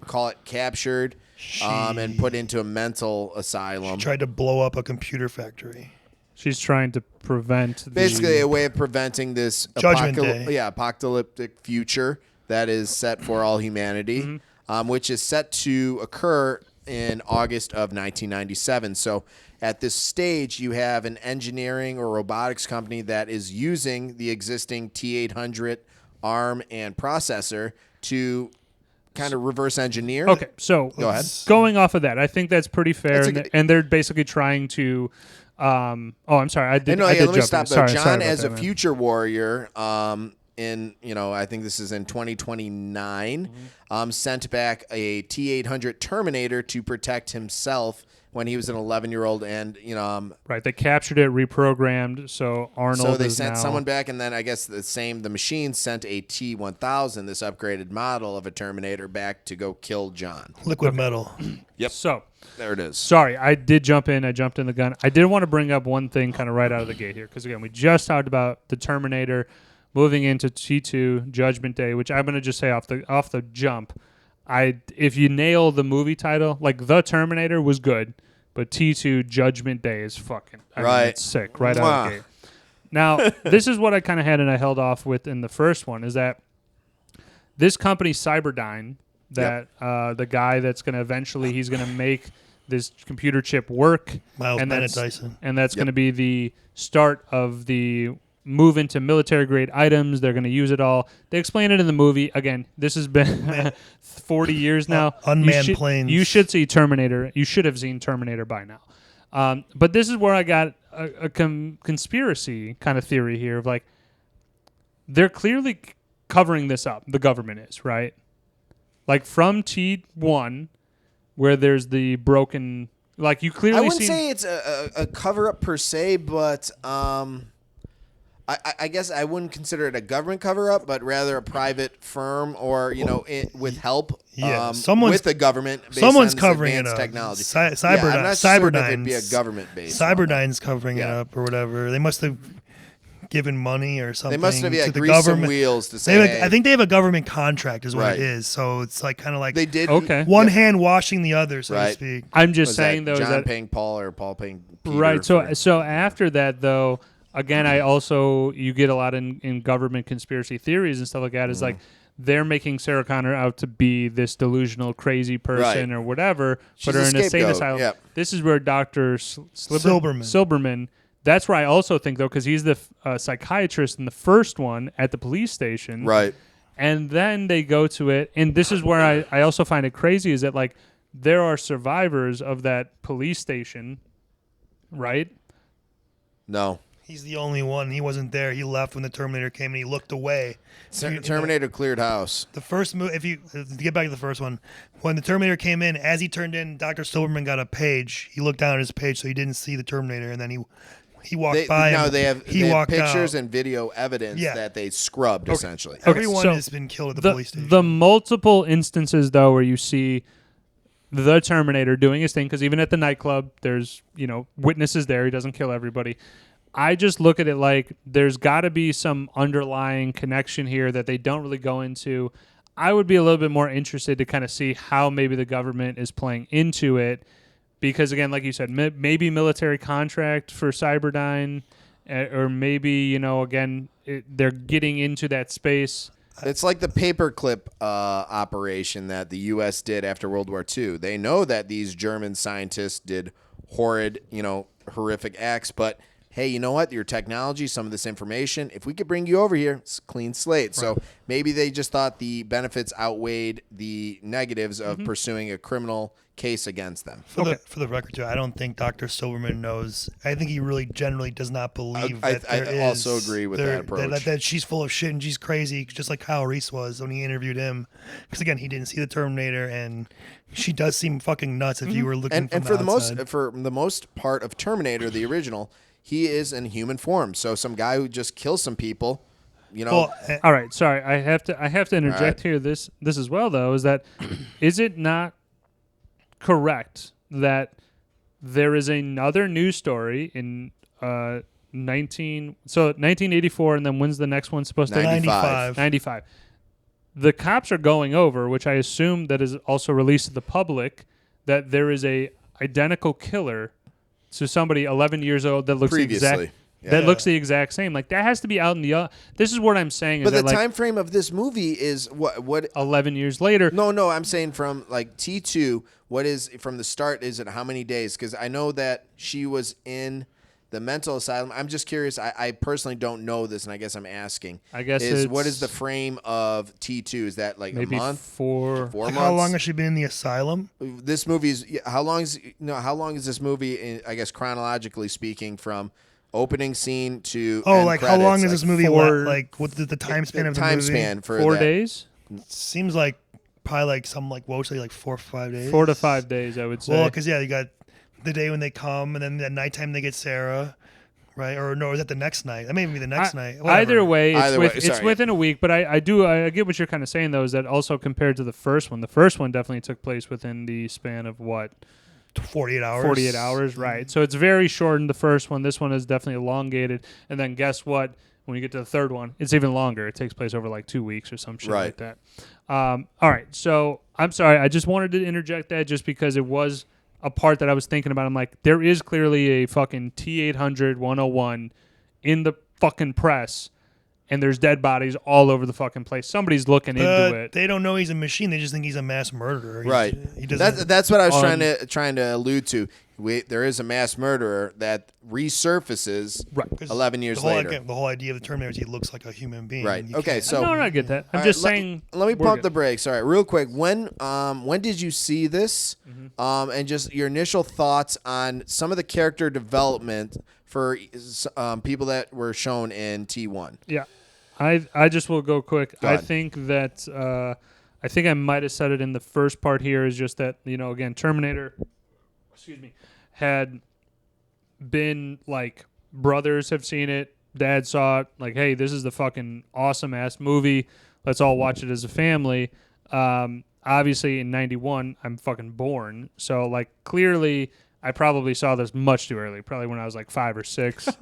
call it captured, and put into a mental asylum. Tried to blow up a computer factory. She's trying to prevent Basically, a way of preventing this Judgment Day. apocalyptic future that is set for all humanity, which is set to occur in August of 1997. So at this stage, you have an engineering or robotics company that is using the existing T800 ARM and processor to kind of reverse engineer. Okay, so Go ahead. going off of that, I think that's pretty fair, That's a and, good- and they're basically trying to. I'm sorry, I did. No, I did let me jump stop in. though. Sorry, John, sorry about as that, a man. future warrior, I think this is in 2029, sent back a T800 Terminator to protect himself when he was an 11-year-old, and Right, they captured it, reprogrammed, so Arnold. so they is sent now, someone back, and then I guess the machine sent a T1000, this upgraded model of a Terminator, back to go kill John. Liquid metal. Yep. So There it is. sorry, I did jump in. I jumped in the gun. I did want to bring up one thing, kind of right out of the gate here, because again, we just talked about the Terminator moving into T2 Judgment Day, which I'm going to just say off the jump. If you nail the movie title, like The Terminator was good, but T2 Judgment Day is fucking Right. it's sick right out of Mwah. the gate. Now, this is what I kind of had and I held off with in the first one is that this company Cyberdyne, that the guy that's going to eventually he's going to make this computer chip work, Miles and Bennett that's- Dyson. and that's going to be the start of the move into military grade items. They're going to use it all. They explain it in the movie. Again, this has been 40 years now. Unmanned planes. You should see Terminator. You should have seen Terminator by now. But this is where I got a conspiracy kind of theory here of like, they're clearly covering this up. The government is, right? Like from T1, where there's the broken, like you clearly I wouldn't see. say it's a cover-up per se, but I guess I wouldn't consider it a government cover-up, but rather a private firm or, with help Yeah, with the government based someone's on this covering it advanced up. technology. Cyberdyne- I'm not certain if it'd be a Cyberdyne's- government-based one. Cyberdyne's covering it Yeah. up or whatever. They must have given money or They something. must have to the greased some government. wheels to They say, have hey, I think they have a government contract, is what Right. it is. So it's like kind of like they did. Okay. one Yep. hand washing the other, so to Right. speak. I'm just Was saying that though, is John that paying Paul or Paul paying Peter? right. So for- so after that though, again, I also you get a lot in government conspiracy theories and stuff like that. Is like they're making Sarah Connor out to be this delusional, crazy person Right. or whatever. She's put her a in a sane scapegoat, asylum. yep. This is where Dr. Silberman. Silberman. That's where I also think though, because he's the psychiatrist in the first one at the police station. right. And then they go to it, and this is where I also find it crazy is that like there are survivors of that police station, right? No. He's the only one. He wasn't there. He left when the Terminator came and he looked away. Terminator cleared house. The first movie, to get back to the first one, when the Terminator came in, as he turned in, Dr. Silverman got a page. He looked down at his page, so he didn't see the Terminator, and then he walked by. No, him. they have pictures out. and video evidence that they scrubbed, essentially. Everyone so has been killed at the police station. The multiple instances, though, where you see the Terminator doing his thing, because even at the nightclub, there's witnesses there. He doesn't kill everybody. I just look at it like there's got to be some underlying connection here that they don't really go into. I would be a little bit more interested to kind of see how maybe the government is playing into it, because again, like you said, maybe military contract for Cyberdyne, or maybe again they're getting into that space. It's like the paperclip operation that the U.S. did after World War II. They know that these German scientists did horrid, horrific acts, but hey, you know what? Your technology, some of this information, if we could bring you over here, it's a clean slate. Right. So maybe they just thought the benefits outweighed the negatives of pursuing a criminal case against them. For the record, too, I don't think Dr. Silverman knows. I think he really generally does not believe that I also agree with that approach. That she's full of shit and she's crazy, just like Kyle Reese was when he interviewed him. Because, again, he didn't see the Terminator, and she does seem fucking nuts if you were looking and for the most part of Terminator, the original, he is in human form. So some guy who just kills some people, Well, all right, sorry, I have to interject here. This as well, though, is that is it not correct that there is another news story in 1984, and then when's the next one supposed to 95. The cops are going over, which I assume that is also released to the public, that there is a identical killer to somebody 11 years old that looks previously. Looks the exact same. Like, that has to be out in the. This is what I'm saying. But the time frame of this movie is what 11 years later. No, I'm saying from like T2. What is from the start? Is it how many days? Because I know that she was in the mental asylum. I'm just curious. I personally don't know this, and I guess I'm asking. I guess what is the frame of T2? Is that like maybe a month? 4 months? How long has she been in the asylum? This movie is how long is this movie? I guess chronologically speaking, from opening scene to how long is this movie? What's the time span of the movie? Time span for 4 days. Seems like probably like some woefully like 4 or 5 days. 4 to 5 days, I would say. Well, because you got the day when they come, and then the nighttime they get Sarah, right? Or no, is that the next night? That may be the next night. Whatever. Either way, it's within a week. But I get what you're kind of saying, though, is that also compared to the first one definitely took place within the span of what? 48 hours. 48 hours, right. So it's very short in the first one. This one is definitely elongated. And then guess what? When you get to the third one, it's even longer. It takes place over like 2 weeks or some shit like that. All right. So I'm sorry. I just wanted to interject that just because it was a part that I was thinking about. I'm like, there is clearly a fucking T-800 101 in the fucking press, and there's dead bodies all over the fucking place. Somebody's looking into it. They don't know he's a machine. They just think he's a mass murderer. Right. That's what I was trying to allude to. There is a mass murderer that resurfaces 11 years later. The whole idea of the Terminator is he looks like a human being. Right. Okay. So no, I get that. I'm just saying. Let me pump the brakes. All right, real quick. When did you see this? And just your initial thoughts on some of the character development for people that were shown in T1. Yeah. I just will go quick. Go I ahead. think that I think I might have said it in the first part here is just that, again, Terminator, had been like brothers have seen it, dad saw it, like, hey, this is the fucking awesome ass movie. Let's all watch it as a family. Obviously in 91, I'm fucking born. So like clearly I probably saw this much too early, probably when I was like 5 or 6. Was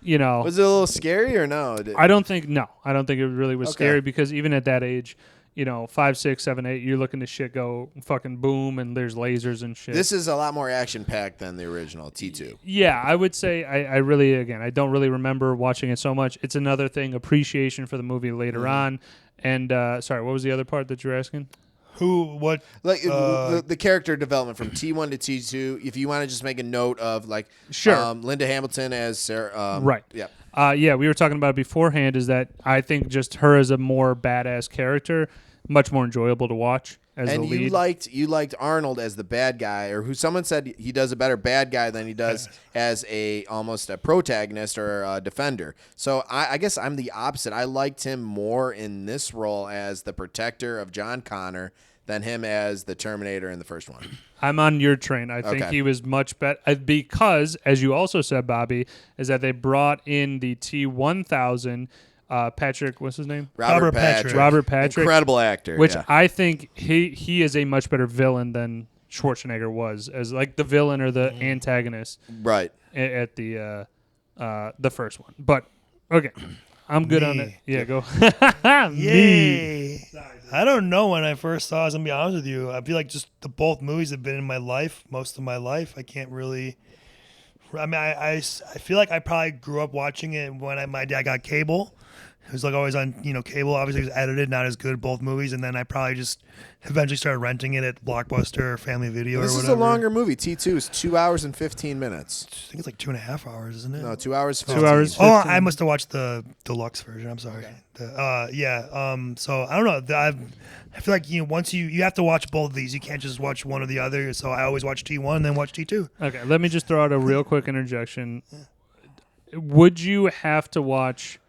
it a little scary or no? I don't think it really was scary because even at that age, 5, 6, 7, 8, you're looking to shit go fucking boom and there's lasers and shit. This is a lot more action packed than the original T2. Yeah, I would say I really, again, I don't really remember watching it so much. It's another thing, appreciation for the movie later on. And sorry, what was the other part that you're asking? The character development from T1 to T2. If you want to just make a note of Linda Hamilton as Sarah. Right. Yeah. Yeah, we were talking about it beforehand. Is that I think just her as a more badass character much more enjoyable to watch as And the lead. you liked Arnold as the bad guy, or who someone said he does a better bad guy than he does as almost a protagonist or a defender. So I guess I'm the opposite. I liked him more in this role as the protector of John Connor than him as the Terminator in the first one. I'm on your train. I think Okay. he was much better because, as you also said, Bobby, is that they brought in the T-1000. Patrick, what's his name? Robert Patrick. Robert Patrick, Incredible actor. which yeah. I think he is a much better villain than Schwarzenegger was as like the villain or the antagonist Right. at the first one. But okay, I'm good on it. Me. Yeah, go. Me. Yay! I don't know when I first saw it. I'm gonna be honest with you. I feel like just both movies have been in my life most of my life. I can't really. I mean, I feel like I probably grew up watching it when my dad got cable. It was like always on, cable. Obviously, it was edited, not as good, both movies. And then I probably just eventually started renting it at Blockbuster or Family Video This or is whatever. a longer movie. T2 is 2 hours and 15 minutes. I think it's like 2.5 hours, isn't it? No, 2 hours. 2 15. hours. Oh, 15. I must have watched the deluxe version. I'm sorry. So I don't know. I feel like once you have to watch both of these. You can't just watch one or the other. So I always watch T1 and then watch T2. Okay, let me just throw out a real quick interjection. Would you have to watch?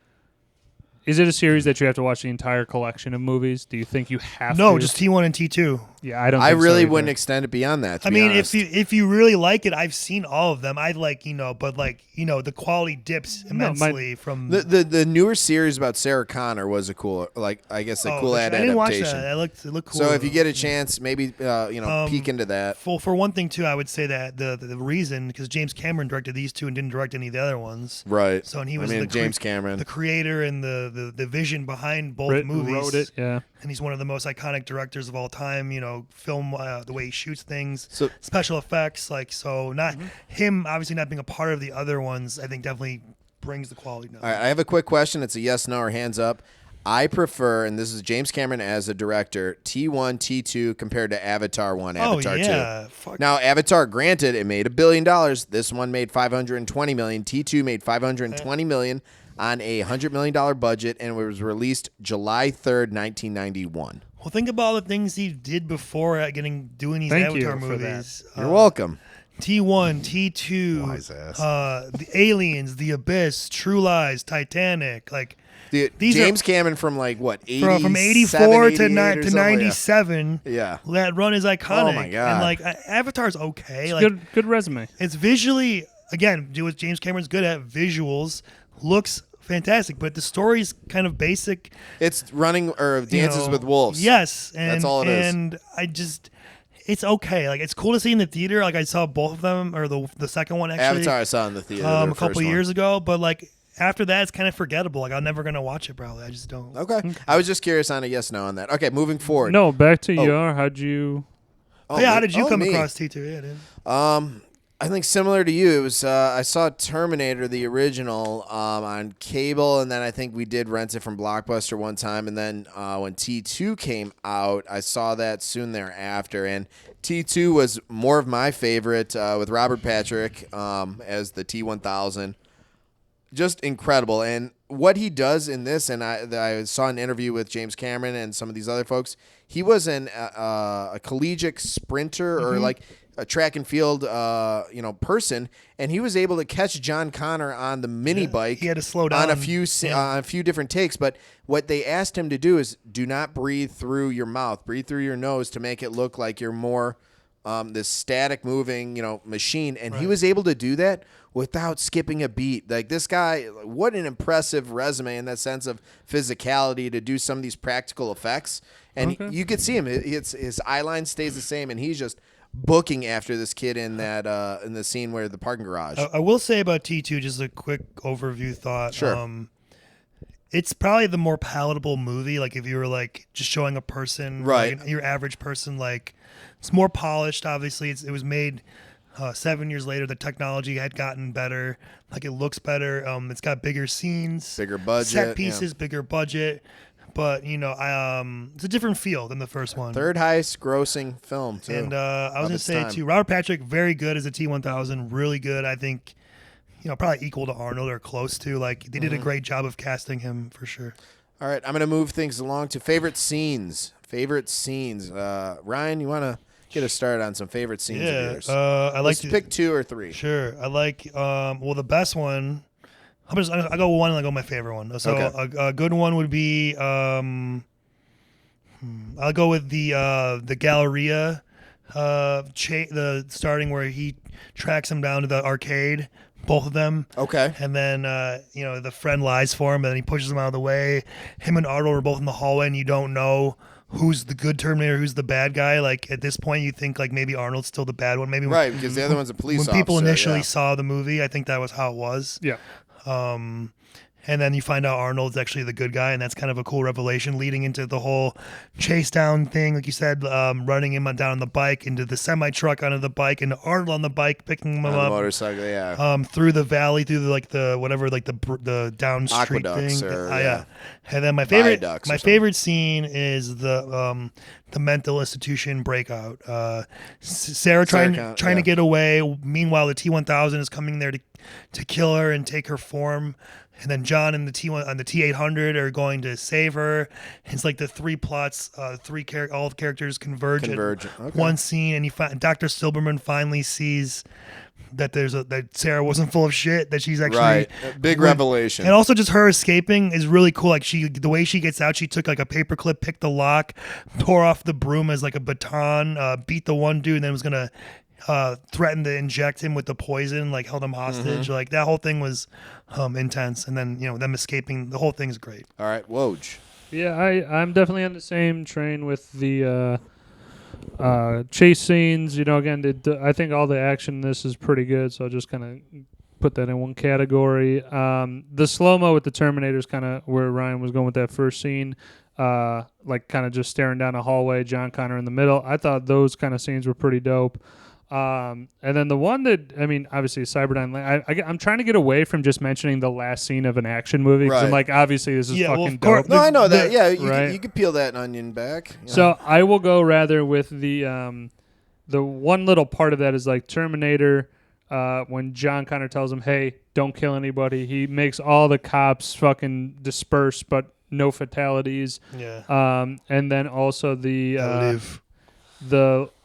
Is it a series that you have to watch the entire collection of movies? Do you think you have to? No, just T1 and T2. Yeah, I don't. I think so really either. wouldn't extend it beyond that. To I be mean, honest. if you really like it, I've seen all of them. I like but the quality dips immensely from. The newer series about Sarah Connor was a cool, cool I adaptation. didn't watch that. It looked cool. So if you get a chance, maybe peek into that. For one thing too, I would say that the reason because James Cameron directed these two and didn't direct any of the other ones. Right. So and he was James Cameron, the creater and the vision behind both movies. Wrote it. Yeah. And he's one of the most iconic directors of all time. Film the way he shoots things, So- special effects. Not him obviously not being a part of the other ones. I think definitely brings the quality down. All right, I have a quick question. It's a yes, no, or hands up. I prefer, and this is James Cameron as a director, T1, T2 compared to Avatar 1, Avatar 2. Fuck. Now, Avatar, granted, it made $1 billion. This one made $520 million. T2 made $520 million on a $100 million budget, and it was released July 3rd, 1991. Well, think about all the things he did before doing these Thank you Avatar for movies. You're welcome. T1, T2, Wise ass. The Aliens, The Abyss, True Lies, Titanic, these James Cameron from 80, from 84 to 97. 97. Yeah. That run is iconic. Oh, my God. And Avatar's okay. Good resume. It's visually, again, do what James Cameron's good at, visuals, looks fantastic, but the story's kind of basic. It's running or dances with wolves. Yes. And, That's all it is. And it's okay. It's cool to see in the theater. I saw both of them, or the second one actually. Avatar I saw in the theater. A couple of years ago, but after that, it's kind of forgettable. I'm never gonna watch it. Probably, I just don't. Okay. I was just curious on a yes no on that. Okay, moving forward. No, back to your. How'd you? How did you come me. across T2? Yeah, dude. I think similar to you, it was I saw Terminator the original on cable, and then I think we did rent it from Blockbuster one time, and then when T2 came out, I saw that soon thereafter, and T2 was more of my favorite with Robert Patrick as the T-1000. Just incredible, and what he does in this, and I saw an interview with James Cameron and some of these other folks. He was a collegiate sprinter or a track and field, person, and he was able to catch John Connor on the mini bike. He had to slow down on a few different takes. But what they asked him to do is do not breathe through your mouth, breathe through your nose to make it look like you're more this static moving, machine. And he was able to do that without skipping a beat. Like this guy, what an impressive resume in that sense of physicality to do some of these practical effects. And you could see him; his eye line stays the same, and he's just booking after this kid in that in the scene where the parking garage. I will say about T2, just a quick overview thought. Sure. It's probably the more palatable movie. If you were just showing a person, Right. your average person, it's more polished. Obviously, it was made 7 years later. The technology had gotten better. It looks better. It's got bigger scenes, Bigger budget, set pieces, bigger budget. But it's a different feel than the first one. Third highest grossing film too. And I was going to its say time. too, Robert Patrick, very good as a T-1000, really good. I think, probably equal to Arnold or close to. They did a great job of casting him for sure. All right, I'm going to move things along to favorite scenes. Ryan, you want to get us started on some favorite scenes of yours? I like Let's to pick 2 or 3. Sure. I like well, the best one. I go one and I go my favorite one. So Okay. a good one would be I'll go with the Galleria the starting where he tracks him down to the arcade, both of them. Okay. And then the friend lies for him and then he pushes him out of the way. Him and Arnold are both in the hallway and you don't know who's the good Terminator, who's the bad guy. Like at this point you think like maybe Arnold's still the bad one. Maybe Right, because the other one's a police officer. when people initially yeah. saw the movie, I think that was how it was. Yeah. And then you find out Arnold's actually the good guy, and that's kind of a cool revelation leading into the whole chase down thing, like you said, running him down on the bike into the semi truck onto the bike, and Arnold on the bike picking him On up the motorcycle, yeah. through the valley, through the down street Aqueducts thing. or, Yeah. And then my Viaducts or favorite scene is the mental institution breakout. Sarah trying to get away. Meanwhile, the T-1000 is coming there to kill her and take her form. And then John and the T-800 are going to save her. It's like the 3 plots, all the characters converge. Okay. One scene, and Dr. Silberman finally sees that that Sarah wasn't full of shit. That she's actually Right. Big revelation. And also just her escaping is really cool. Like the way she gets out, she took like a paperclip, picked the lock, tore off the broom as like a baton, beat the one dude, and then was gonna threatened to inject him with the poison, like held him hostage. Like that whole thing was intense. And then them escaping, the whole thing's great. All right, Woj. Yeah, I'm definitely on the same train with the chase scenes. Again, I think all the action in this is pretty good, so I'll just kind of put that in one category. The slow-mo with the Terminator is kind of where Ryan was going with that first scene. Like kind of just staring down a hallway, John Connor in the middle. I thought those kind of scenes were pretty dope. And then the one that, obviously Cyberdyne, I'm trying to get away from just mentioning the last scene of an action movie. Because I'm like, obviously this is fucking dope. No, I know that. Yeah, right? you could peel that onion back. Yeah. So I will go rather with the one little part of that is like Terminator, when John Connor tells him, hey, don't kill anybody. He makes all the cops fucking disperse, but no fatalities. Yeah. And then also the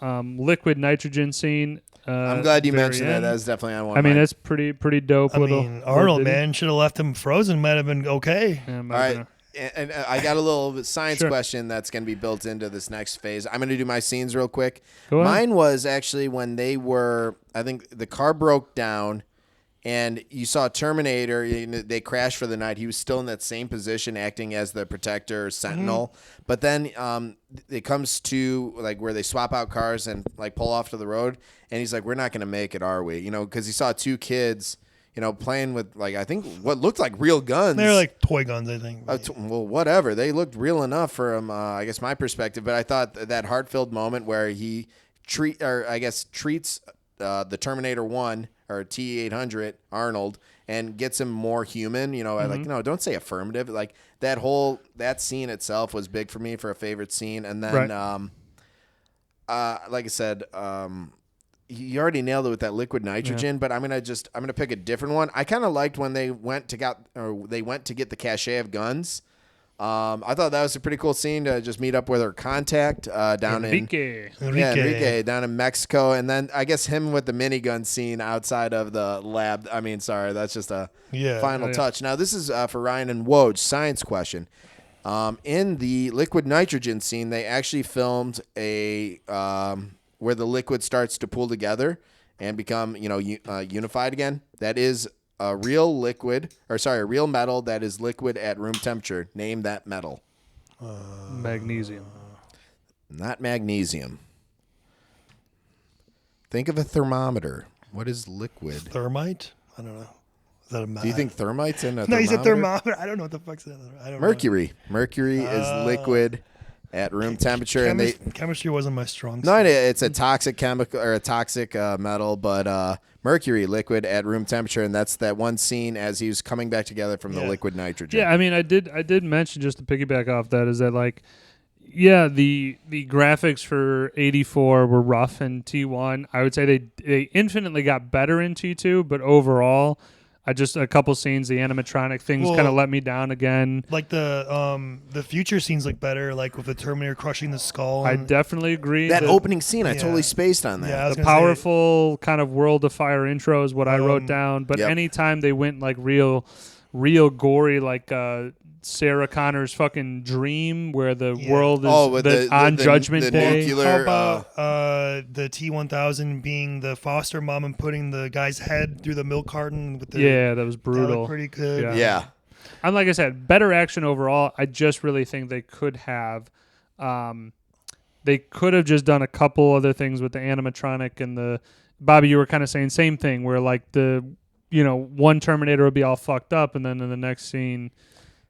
liquid nitrogen scene. I'm glad you mentioned that. That's definitely on one. That's pretty dope. Arnold, man, should have left him frozen. Might have been okay. All right. And I got a little science question that's going to be built into this next phase. I'm going to do my scenes real quick. Go ahead. Mine was actually when they were, I think the car broke down and you saw Terminator. They crashed for the night. He was still in that same position acting as the protector sentinel. But then it comes to like where they swap out cars and like pull off to the road. And he's like, we're not going to make it, are we? Because he saw 2 kids playing with, like, I think what looked like real guns. They're like toy guns, I think. Well, whatever. They looked real enough from, I guess, my perspective. But I thought that heart-filled moment where he treats the Terminator 1 or T-800 Arnold and gets him more human. Like, no, don't say affirmative. Like that scene itself was big for me for a favorite scene. And then, like I said, you already nailed it with that liquid nitrogen, but I'm gonna pick a different one. I kind of liked when they went to get the cache of guns. I thought that was a pretty cool scene to just meet up with her contact down Enrique down in Mexico, and then I guess him with the minigun scene outside of the lab. That's just a final touch. Now this is for Ryan and Woj. Science question. In the liquid nitrogen scene, they actually filmed a where the liquid starts to pool together and become, unified again. That is a real metal that is liquid at room temperature. Name that metal. Magnesium. Not magnesium. Think of a thermometer. What is liquid? Thermite? I don't know. Is that a Do you think thermite's in a thermometer? No, you said thermometer. I don't know what the fuck's that. I don't Mercury. know. Mercury is liquid at room temperature, chemistry wasn't my strong suit. No, it's a toxic chemical or a toxic metal, but mercury liquid at room temperature, and that's that one scene as he was coming back together from the liquid nitrogen. Yeah, I did mention, just to piggyback off that, is that like, yeah, the graphics for 84 were rough in T1. I would say they infinitely got better in T2, but overall, just a couple scenes, the animatronic things Well, kind of let me down again. Like the future scenes look better, like with the Terminator crushing the skull. I And, definitely agree. That The opening scene, I Yeah. totally spaced on that. yeah, I was the gonna say, powerful kind of world of fire intro is what I wrote down. But Yep. anytime they went like real gory, like Sarah Connor's fucking dream, where the Yeah. world is with on Judgment the Day. nuclear. How about the T-1000 being the foster mom and putting the guy's head through the milk carton with the Yeah, that was that brutal. looked pretty good. Yeah. yeah. And like I said, better action overall. I just really think they could have. They could have just done a couple other things with the animatronic and the. Bobby, you were kind of saying same thing, where like the, one Terminator would be all fucked up, and then in the next scene,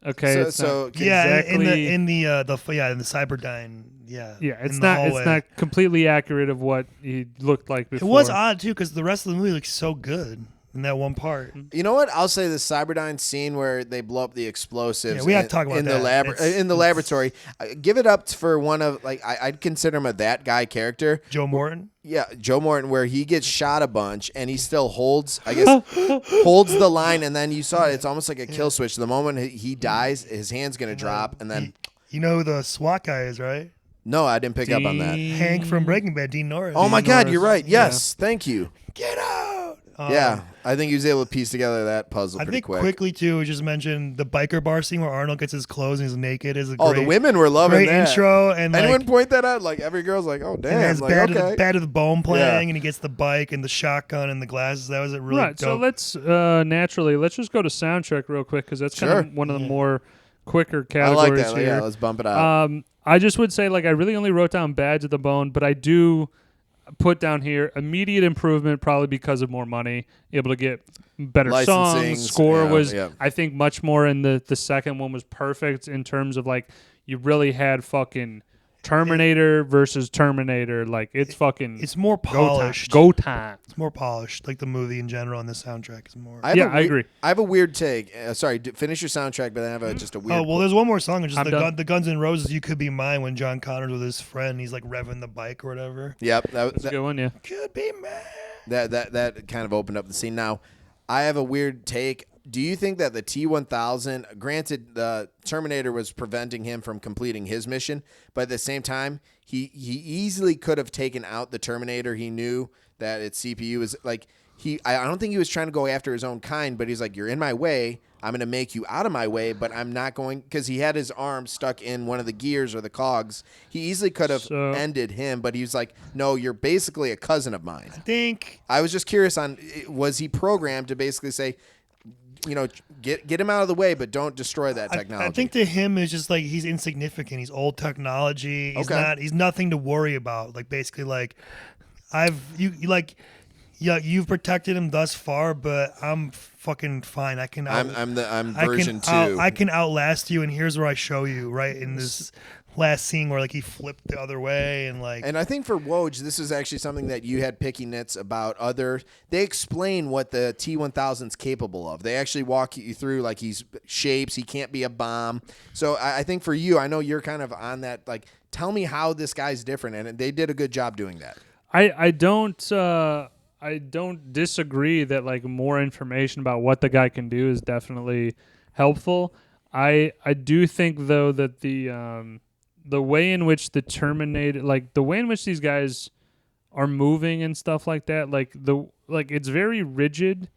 okay, So- it's so- not Yeah, exactly, in the Cyberdyne. Yeah, it's in the not hallway. it's not completely accurate of what he looked like It before. was odd too because the rest of the movie looks so good in that one part. You know what? I'll say the Cyberdyne scene where they blow up the explosives. Yeah, we have to talk about in that. in the laboratory. Give it up for one of I'd consider him a that guy character. Joe Morton. Yeah, Joe Morton, where he gets shot a bunch and he still holds, I guess, holds the line, and then you saw it. It's almost like a kill switch. The moment he dies, his hand's gonna drop, and then You know who the SWAT guy is, right? no, I didn't pick up on that. Hank from Breaking Bad, Dean Norris. Oh my God, Norris, you're right. yeah. Yes, thank you. Get out! Yeah, I think he was able to piece together that puzzle I pretty think quick. quickly too, we just mentioned the biker bar scene where Arnold gets his clothes and he's naked is a Oh, great, the women were loving great that. intro and Anyone like point that out? Like every girl's like, "Oh and damn!" has Like, Bad of the Bone playing Yeah. and he gets the bike and the shotgun and the glasses. That was a really Right. So dope. let's let's just go to soundtrack real quick because that's kind Sure. of one of the more quicker I categories like that. here. Yeah, let's bump it out. I just would say like I really only wrote down Bad to the Bone, but I do put down here immediate improvement probably because of more money, able to get better Licensing, songs. Score yeah, was yeah. I think much more in the second one was perfect in terms of like you really had fucking Terminator versus Terminator. Like it's fucking it's more polished. Go time. It's more polished. Like the movie in general and the soundtrack is more. I agree. I have a weird take. Sorry, finish your soundtrack, but then I have just a weird. Oh well, there's one more song. It's just I'm done. the Guns N' Roses. You Could Be Mine when John Connor's with his friend. He's like revving the bike or whatever. Yep, That's a good one, yeah. Could be mine. that kind of opened up the scene. Now, I have a weird take. Do you think that the T-1000, granted, the Terminator was preventing him from completing his mission, but at the same time, he easily could have taken out the Terminator. He knew that its CPU was like I don't think he was trying to go after his own kind, but he's like, "You're in my way. I'm going to make you out of my way, but I'm not going," because he had his arm stuck in one of the gears or the cogs. He easily could have ended him, but he was like, "No, you're basically a cousin of mine." I was just curious on, was he programmed to basically say, get him out of the way, but don't destroy that technology? I think to him it's just like he's insignificant. He's old technology. He's nothing to worry about. Like basically, like you've protected him thus far, but I'm fucking fine. I'm version 2. I can outlast you, and here's where I show you. Right in this last scene where like he flipped the other way and like. And I think for Woj, this is actually something that you had picky nits about. They explain what the T-1000's capable of. They actually walk you through like he's shapes. He can't be a bomb. So I think for you, I know you're kind of on that. Like, tell me how this guy's different, and they did a good job doing that. I don't disagree that like more information about what the guy can do is definitely helpful. I do think though that the way in which the Terminator, like the way in which these guys are moving and stuff like that, like it's very rigid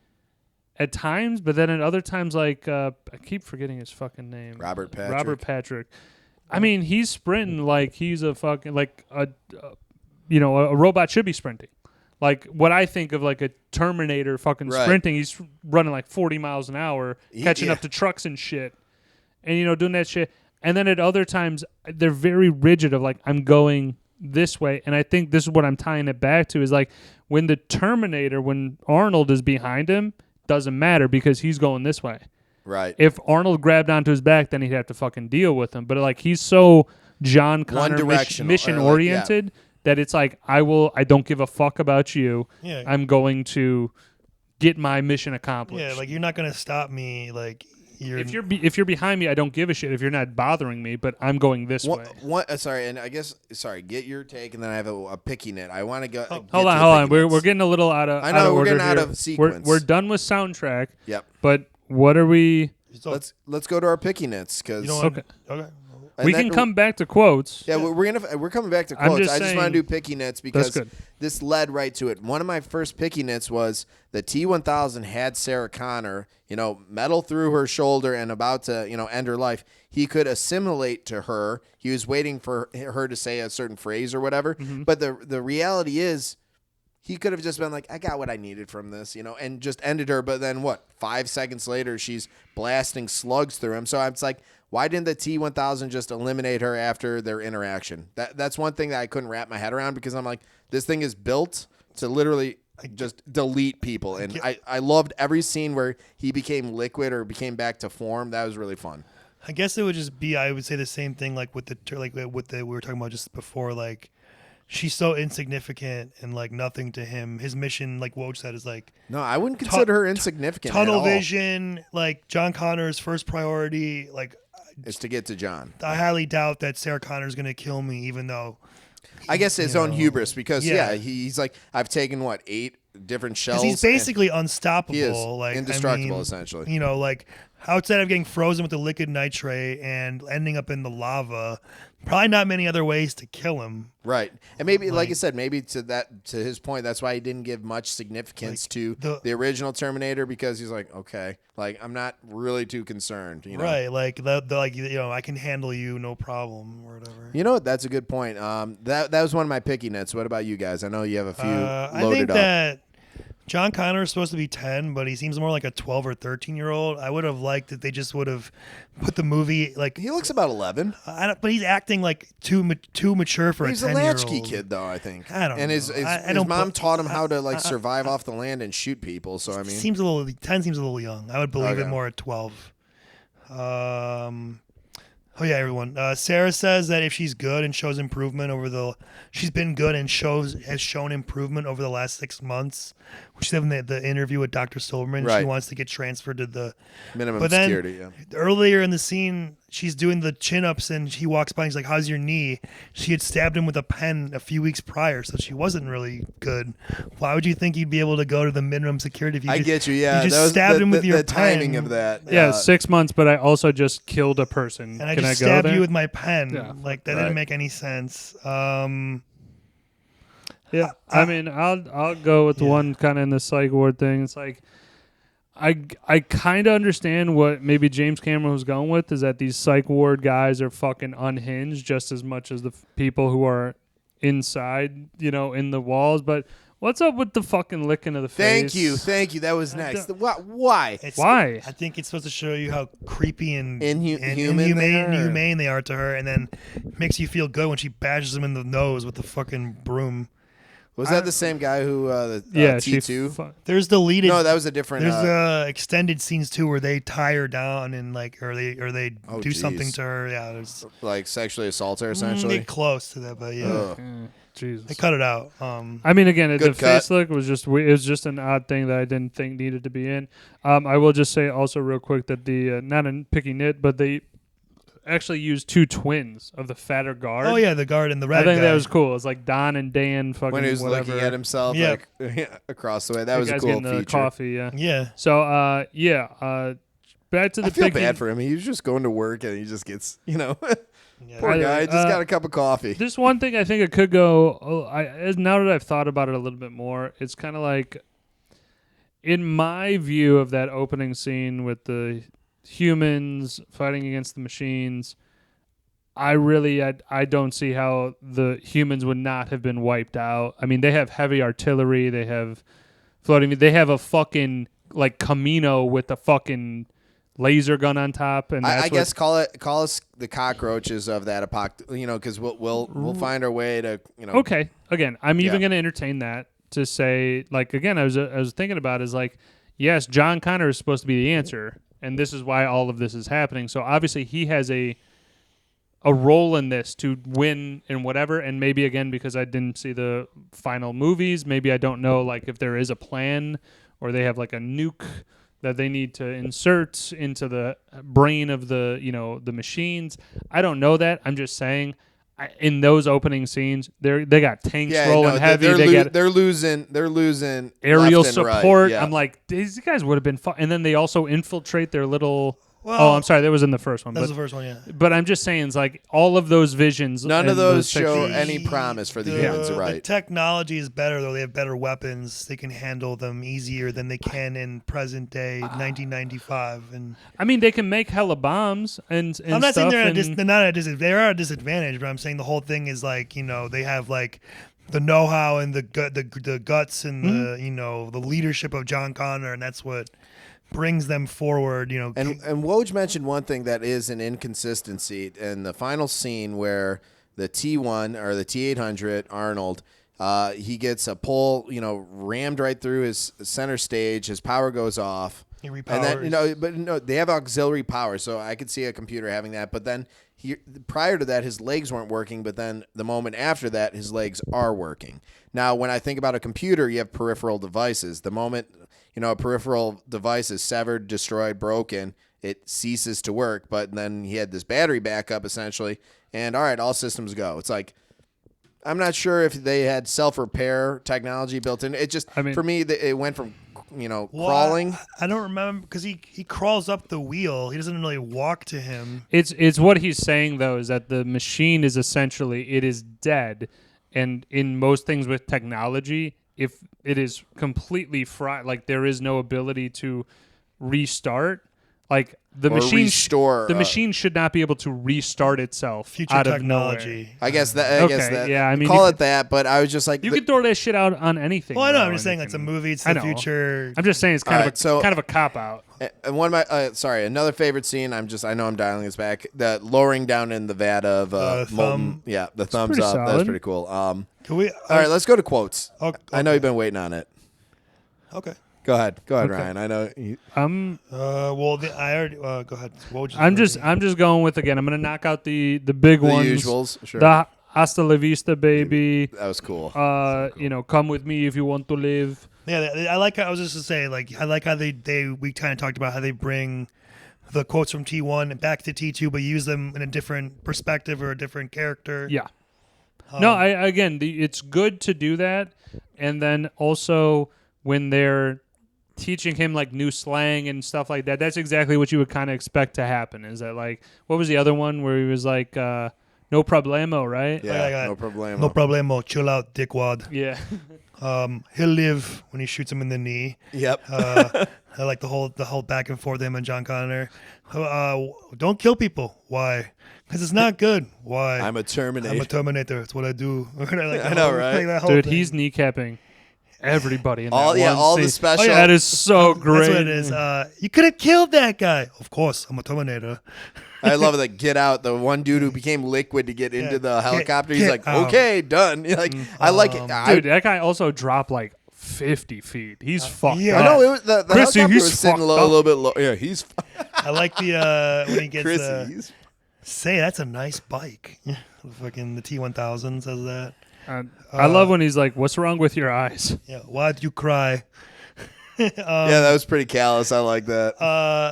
at times, but then at other times, like I keep forgetting his fucking name. Robert Patrick. I mean, he's sprinting like he's a fucking like a robot should be sprinting. Like what I think of like a Terminator fucking sprinting, he's running like 40 miles an hour, catching up to trucks and shit, and doing that shit. And then at other times, they're very rigid of like, I'm going this way. And I think this is what I'm tying it back to is like when the Terminator, when Arnold is behind him, doesn't matter because he's going this way. Right. If Arnold grabbed onto his back, then he'd have to fucking deal with him. But like he's so John Connor mission oriented that it's like, I don't give a fuck about you. Yeah. I'm going to get my mission accomplished. Yeah, like you're not gonna stop me. Like if you're behind me, I don't give a shit if you're not bothering me, but I'm going this way. Sorry, and I guess get your take, and then I have a picky nit. I want to go. Hold on. We're getting a little out of. I know we're getting out here. of sequence. We're done with soundtrack. Yep. But what are we? Let's go to our picky nits because okay. We can come back to quotes. Yeah, we're coming back to quotes. I just want to do picky nits because this led right to it. One of my first picky nits was the T-1000 had Sarah Connor, metal through her shoulder and about to, end her life. He could assimilate to her. He was waiting for her to say a certain phrase or whatever. Mm-hmm. But the reality is, he could have just been like, I got what I needed from this, and just ended her. But then 5 seconds later, she's blasting slugs through him. So it's like, why didn't the T-1000 just eliminate her after their interaction? That's one thing that I couldn't wrap my head around because I'm like, this thing is built to literally just delete people. And I loved every scene where he became liquid or became back to form. That was really fun. I guess it would just be, I would say the same thing like with we were talking about just before, like, she's so insignificant and like nothing to him. His mission, like Woj said, is like no, I wouldn't consider her insignificant. Tunnel at all. vision, like John Connor's first priority, like is to get to John. I highly doubt that Sarah Connor's going to kill me, even though. I guess his own hubris because he's like, I've taken 8 different shells. He's basically unstoppable. He is like indestructible, essentially. Like outside of getting frozen with the liquid nitrate and ending up in the lava, probably not many other ways to kill him. Right. And maybe, like I said, maybe to his point, that's why he didn't give much significance to the original Terminator because he's like, okay, like I'm not really too concerned. Right. Like I can handle you, no problem, or whatever. That's a good point. That was one of my picky nits. What about you guys? I know you have a few loaded I think up. that John Connor is supposed to be 10, but he seems more like a 12 or 13-year-old. I would have liked that they just would have put the movie like he looks about 11. But he's acting like too mature for a 10-year-old. He's a latchkey kid, though. I think. I don't know. And his mom taught him how to survive off the land and shoot people. So I mean, 10 seems a little young. I would believe it more at 12. Oh yeah, everyone. Sarah says that if she's good and shows improvement she's been good and has shown improvement over the last 6 months. She's having the interview with Dr. Silverman. Right. She wants to get transferred to the minimum security. Yeah. Earlier in the scene, she's doing the chin-ups and he walks by and he's like, how's your knee? She had stabbed him with a pen a few weeks prior, so she wasn't really good. Why would you think you'd be able to go to the minimum security if you get you, yeah. You just stabbed him with your the pen. timing of that. Yeah, 6 months, but I also just killed a person. And I Can just go stabbed there? you with my pen. Yeah. Like, that didn't make any sense. Yeah, I mean, I'll go with the one kind of in the psych ward thing. It's like, I kind of understand what maybe James Cameron was going with, is that these psych ward guys are fucking unhinged just as much as the people who are inside, in the walls. But what's up with the fucking licking of the face? Thank you. That was nice. Why? Why? I think it's supposed to show you how creepy and inhumane they are to her, and then makes you feel good when she bashes him in the nose with the fucking broom. Was that the same guy who T2? There's deleted. No, that was a different. There's extended scenes too where they tie her down and or they do something to her. Yeah, there's like sexually assault her essentially. Get close to that, but yeah. Jesus. They cut it out. I mean, again, the face look was just an odd thing that I didn't think needed to be in. I will just say also real quick that the not a picky nit, but they actually used 2 twins of the fatter guard. Oh yeah, the guard and the red guy. I think that was cool. It's like Don and Dan fucking when he was whatever. looking at himself like across the way. That was a cool feature. Coffee, yeah. Yeah. So back to the. I feel bad for him. He was just going to work and he just gets poor guy just got a cup of coffee. There's one thing I think it could go. Now that I've thought about it a little bit more, it's kind of like, in my view of that opening scene with the humans fighting against the machines, I don't see how the humans would not have been wiped out. I mean, they have heavy artillery, they have floating, they have a fucking like Camino with a fucking laser gun on top, and I guess call us the cockroaches of that apocalypse, because we'll find our way to Okay, again, I'm even going to entertain that to say, like, again, I was thinking about is like, yes, John Connor is supposed to be the answer. And this is why all of this is happening. So obviously he has a role in this to win and whatever. And maybe, again, because I didn't see the final movies, maybe I don't know like if there is a plan or they have like a nuke that they need to insert into the brain of the the machines. I don't know that. I'm just saying. In those opening scenes, they got tanks rolling heavy. They're losing aerial left and right. support. Yeah. I'm like, these guys would have been fun. And then they also infiltrate their little. Well, I'm sorry, that was in the first one. That was the first one, yeah. But I'm just saying, it's like all of those visions. None of those show pictures- any promise for the humans, The right? technology is better, though. They have better weapons. They can handle them easier than they can in present day 1995. And I mean, they can make hella bombs and I'm not saying stuff they're not at a disadvantage. They are at a disadvantage, but I'm saying the whole thing is like they have like the know-how and the guts and the leadership of John Connor, and that's what brings them forward. And Woj mentioned one thing that is an inconsistency in the final scene where the T1 or the T800 Arnold, he gets a pole, rammed right through his center stage. His power goes off. He repowers. And then, they have auxiliary power, so I could see a computer having that. But then prior to that, his legs weren't working. But then the moment after that, his legs are working. Now, when I think about a computer, you have peripheral devices. The moment a peripheral device is severed, destroyed, broken, it ceases to work. But then he had this battery backup essentially, and all right, all systems go. It's like, I'm not sure if they had self-repair technology built in. It just, for me, it went from crawling. I don't remember because he crawls up the wheel. He doesn't really walk to him. It's what he's saying though is that the machine is essentially it is dead, and in most things with technology, if it is completely fried, like there is no ability to restart. Like the machine should not be able to restart itself future out technology. Of nowhere. I guess that. Yeah, I mean, call it that. But I was just like, you could throw that shit out on anything. Well, I know. I'm just saying, like, it's a movie. It's the future. I'm just saying it's kind of a cop out. And one of my another favorite scene. I know I'm dialing this back. The lowering down in the vat of molten. Yeah, the thumbs up. Solid. That was pretty cool. Can we? All right, let's go to quotes. Okay. I know you've been waiting on it. Okay. Go ahead, Ryan. I know. I already. Go ahead. I'm just going with again. I'm gonna knock out the big ones. The usuals, sure. The hasta la vista, baby. That was cool. Come with me if you want to live. Yeah, I like. I was just to say, like, I like how we kind of talked about how they bring the quotes from T1 back to T2, but use them in a different perspective or a different character. Yeah. It's good to do that, and then also when they're teaching him like new slang and stuff like that, that's exactly what you would kind of expect to happen. Is that like, what was the other one where he was like, no problemo, right? Yeah, no problemo. No problemo. Chill out, dickwad. Yeah. He'll live when he shoots him in the knee. Yep. I like the whole back and forth him and John Connor. Don't kill people. Why? Because it's not good. Why? I'm a Terminator. I'm a Terminator. It's what I do. I know, right? Dude, he's kneecapping everybody in that all scene. the special. That is so great. That's what it is. You could have killed that guy. Of course, I'm a Terminator. I love that. Get out. The one dude who became liquid to get into the helicopter. He's like, out. okay, done. Like, I like it. Dude, that guy also dropped like 50 feet. He's fucked yeah. up. I know. The Chrissy, helicopter he's was sitting a fucked little bit low. Yeah, he's. I like the when he gets Chrissy. say that's a nice bike. Fucking the T1000 says that. I love when he's like, "What's wrong with your eyes?" Yeah, why'd you cry? Yeah, that was pretty callous. I like that.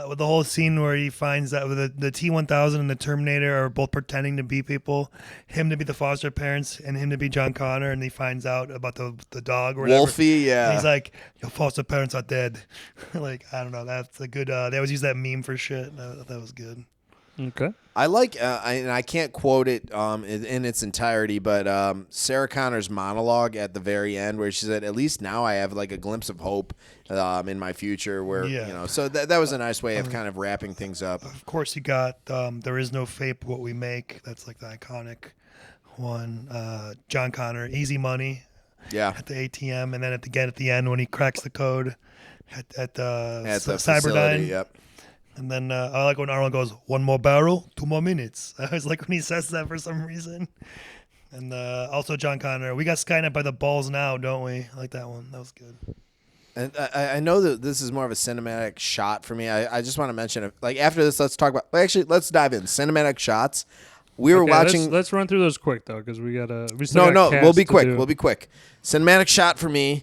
With the whole scene where he finds that the T1000 and the Terminator are both pretending to be people, him to be the foster parents and him to be John Connor, and he finds out about the dog or whatever. Wolfie, yeah. And he's like, your foster parents are dead. Like, I don't know. That's a good. They always use that meme for shit. That was good. Okay. I like, and I can't quote it in its entirety, but Sarah Connor's monologue at the very end, where she said, "At least now I have like a glimpse of hope in my future." Where so that was a nice way of kind of wrapping things up. Of course, you got "There is no fate, what we make." That's like the iconic one. John Connor, "Easy Money." Yeah. At the ATM, and then at the end when he cracks the code at the facility, Cyberdyne. Yep. And then I like when Arnold goes, 1 more barrel, 2 more minutes. I always like when he says that for some reason. And also John Connor, we got Skynet by the balls now, don't we? I like that one. That was good. And I know that this is more of a cinematic shot for me. I just want to mention it. Like after this, let's talk about. Actually, let's dive in cinematic shots. We were watching. Let's run through those quick though, because we gotta. We'll be quick. We'll be quick. Cinematic shot for me.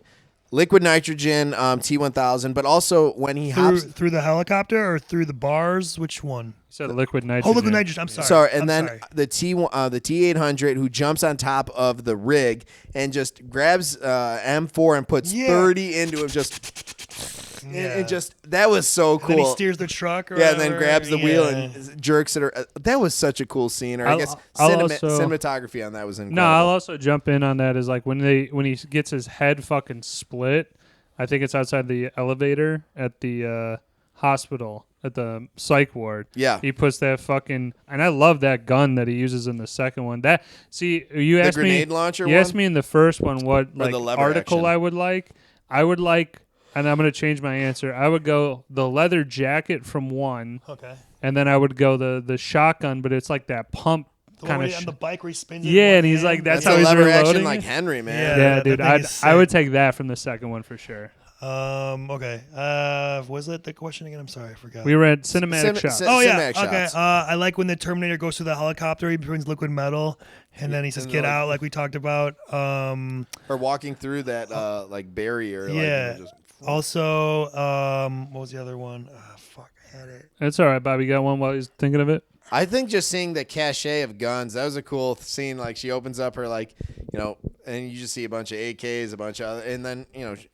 liquid nitrogen T1000, but also when he hops through the helicopter or through the bars. Which one? You said liquid nitrogen. Oh, liquid nitrogen. I'm sorry. Sorry, and I'm then sorry. the T800 who jumps on top of the rig and just grabs M4 and puts 30 into him. And just that was so cool. And then he steers the truck. Or and then grabs the wheel Yeah. and jerks it. That was such a cool scene. Or I guess cinematography on that was incredible. No, I'll also jump in on that. Is like when he gets his head fucking split. I think it's outside the elevator at the hospital at the psych ward. Yeah. He puts that fucking, and I love that gun that he uses in the second one. That you asked me the grenade launcher. You asked me in the first one what Or like the lever article action. I would like. I would like, and I'm gonna change my answer. I would go the leather jacket from one. Okay. And then I would go the shotgun, but it's like that pump The kind one of on the bike where he spins it Yeah, with and he's one like, hand. that's That's how a he's lever action reloading like it. Henry, man. Yeah, that dude, thing is I would sick. take that from the second one for sure. Okay. Was it the question again? I'm sorry, I forgot. We were at cinematic shots. Oh yeah. Cinematic Okay. shots. I like when the Terminator goes through the helicopter. He brings liquid metal, and then he says, And "Get like- out!" Like we talked about. Or walking through that like barrier. Yeah. Like, just, Also, what was the other one? Fuck, I had it. It's all right, Bobby. You got one while he's thinking of it? I think just seeing the cachet of guns, that was a cool scene. Like she opens up her and you just see a bunch of AKs, a bunch of, and then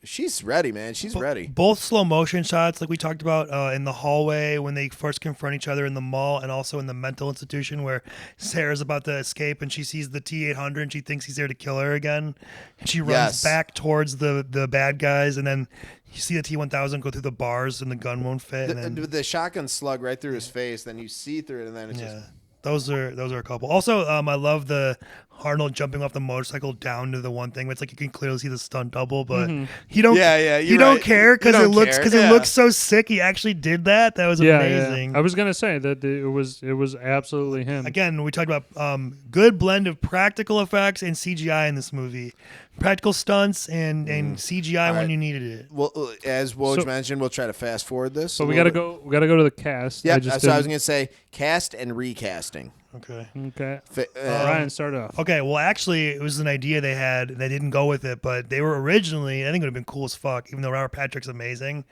she's ready, man. She's ready. Both slow motion shots, like we talked about in the hallway when they first confront each other in the mall, and also in the mental institution where Sarah's about to escape and she sees the T800 and she thinks he's there to kill her again, and she runs Yes. back towards the bad guys, and then you see the T1000 go through the bars and the gun won't fit. And then, The shotgun slug right through his face, then you see through it, and then it's yeah, just. those are a couple. Also, I love the Arnold jumping off the motorcycle down to the one thing. It's like you can clearly see the stunt double, but he don't. Yeah, You you're don't right. care because You it don't looks care, it looks so sick. He actually did that. That was amazing. Yeah. I was gonna say that it was absolutely him. Again, we talked about good blend of practical effects and CGI in this movie. Practical stunts and CGI All when right. you needed it. Well, as Woj So- mentioned, we'll try to fast forward this. So a we little gotta bit. go. We gotta go to the cast. Yeah, I just so I was didn't- gonna say cast and recasting. Okay. Okay. Fi- Ryan, start off. Okay, well, actually, it was an idea they had. They didn't go with it, but they were originally, I think it would have been cool as fuck, even though Robert Patrick's amazing.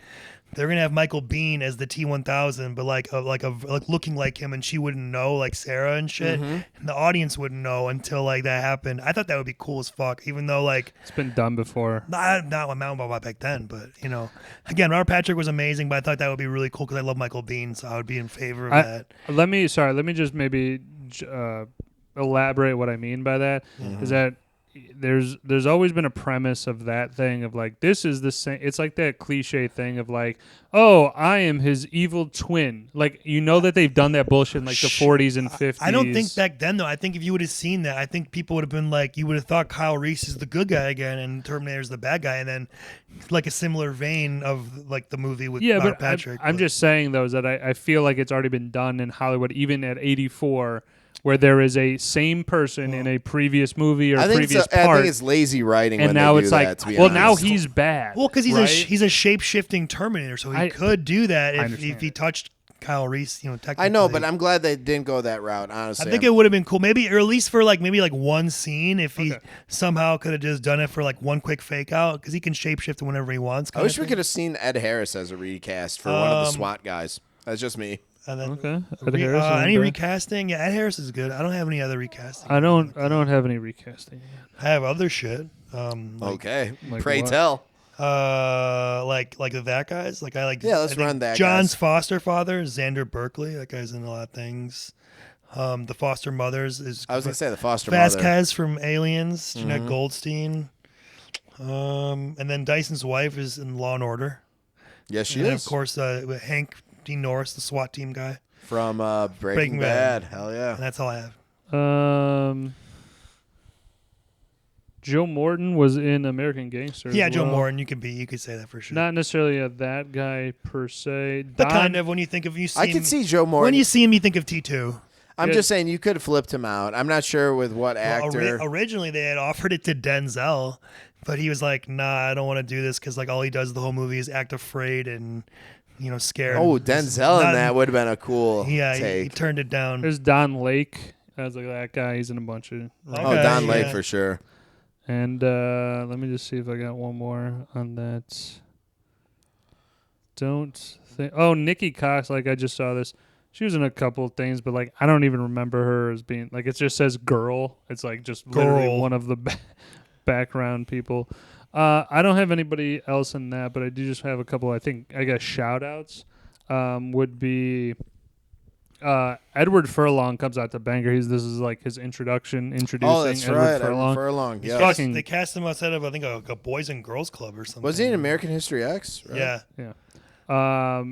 They're going to have Michael Biehn as the T-1000, but like looking like him, and she wouldn't know, like Sarah and shit. And the audience wouldn't know until, like, that happened. I thought that would be cool as fuck, even though, like, It's been done before. not what Mountain Ball back then, but, again, Robert Patrick was amazing, but I thought that would be really cool because I love Michael Biehn, so I would be in favor of that. Let me just maybe elaborate what I mean by that. Is that there's always been a premise of that thing of like, this is the same. It's like that cliche thing of like, oh, I am his evil twin. Like, that they've done that bullshit in like the 40s and 50s. I don't think back then, though. I think if you would have seen that, I think people would have been like, you would have thought Kyle Reese is the good guy again and Terminator's the bad guy, and then like a similar vein of like the movie with Robert Patrick. I'm just saying though is that I feel like it's already been done in Hollywood, even at 84. Where there is a same person in a previous movie or I think previous I part, think it's lazy writing and when now they it's do like, that, to be well, honest. now he's bad. well, because right? he's a shape shifting Terminator, so he could do that if he touched Kyle Reese. Technically, I know, but I'm glad they didn't go that route. Honestly, I think it would have been cool, maybe, or at least for like maybe like one scene, if he somehow could have just done it for like one quick fake out, because he can shapeshift whenever he wants. I wish we could have seen Ed Harris as a recast for one of the SWAT guys. That's just me. And then Ed Harris isn't any bad. recasting? Yeah, Ed Harris is good. I don't have any other recasting. I don't have any recasting. I have other shit. Okay, like pray what? tell. Like that guy's. Like I like. Yeah, let's I think run that John's guy's. foster father, Xander Berkeley. That guy's in a lot of things. The foster mothers is. I was gonna say the foster mother. Vasquez from Aliens, Jeanette Goldstein. And then Dyson's wife is in Law and Order. Yes, she And then, is. of course, Hank Dean Norris, the SWAT team guy. From Breaking Breaking Bad. Bad. Hell yeah. And that's all I have. Joe Morton was in American Gangster. Yeah, as Joe well. Morton. You could say that for sure. Not necessarily that guy per se. But kind of when you think of I could see Joe Morton. when you see him, you think of T2. I'm Yeah. just saying you could have flipped him out. I'm not sure with what Well, actor. originally, they had offered it to Denzel, but he was like, "Nah, I don't want to do this because like all he does the whole movie is act afraid and scared." Oh, This is Denzel in not- that would have been a cool Yeah, he take. turned it down. There's Don Lake as like that guy. He's in a bunch of. Oh, Okay, Don Lake yeah. for sure. And let me just see if I got one more on that. Don't think. Oh, Nikki Cox. Like I just saw this. She was in a couple of things, but like I don't even remember her as being like it just says girl. It's like just literally Girl. one of the background people. I don't have anybody else in that, but I do just have a couple. I think I guess shout outs would be Edward Furlong comes out to Banger. This is like his introducing. Oh, that's Edward right. Furlong. Furlong. They Yeah. fucking- They cast him outside of I think a Boys and Girls Club or something. Was he in American History X? Right? Yeah.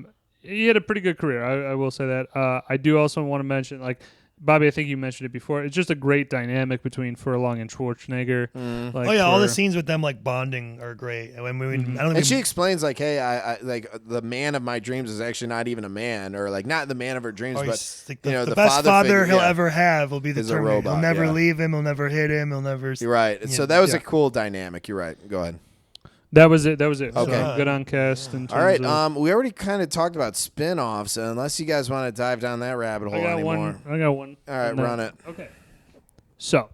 He had a pretty good career. I will say that. I do also want to mention, like, Bobby, I think you mentioned it before. It's just a great dynamic between Furlong and Schwarzenegger. Like Oh yeah, all the scenes with them like bonding are great. I mean, I don't And she think explains like, hey, I like the man of my dreams is actually not even a man, or like not the man of her dreams, but he's like you know, the the best father figure, he'll yeah, ever have will be the is a Terminator. robot, He'll never yeah. leave him. He'll never hit him. He'll never. You're right. So that was a cool dynamic. You're right. Go ahead. That was it. Okay. So good on cast. In All right. terms of- We already kind of talked about spin-offs, unless you guys want to dive down that rabbit hole I got anymore. one. I got one. All right, And then- run it. Okay. So,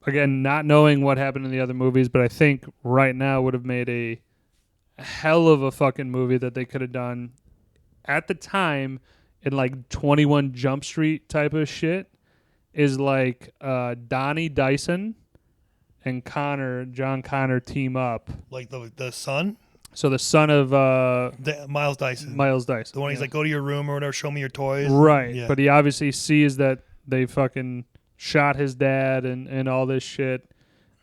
again, not knowing what happened in the other movies, but I think right now would have made a hell of a fucking movie that they could have done at the time in like 21 Jump Street type of shit is like Donnie Dyson and John Connor team up. like the son, So the son of Miles Dyson, Miles Dyson. the one he's Yeah. like, go to your room or whatever, show me your toys. Right. Yeah. But he obviously sees that they fucking shot his dad and all this shit.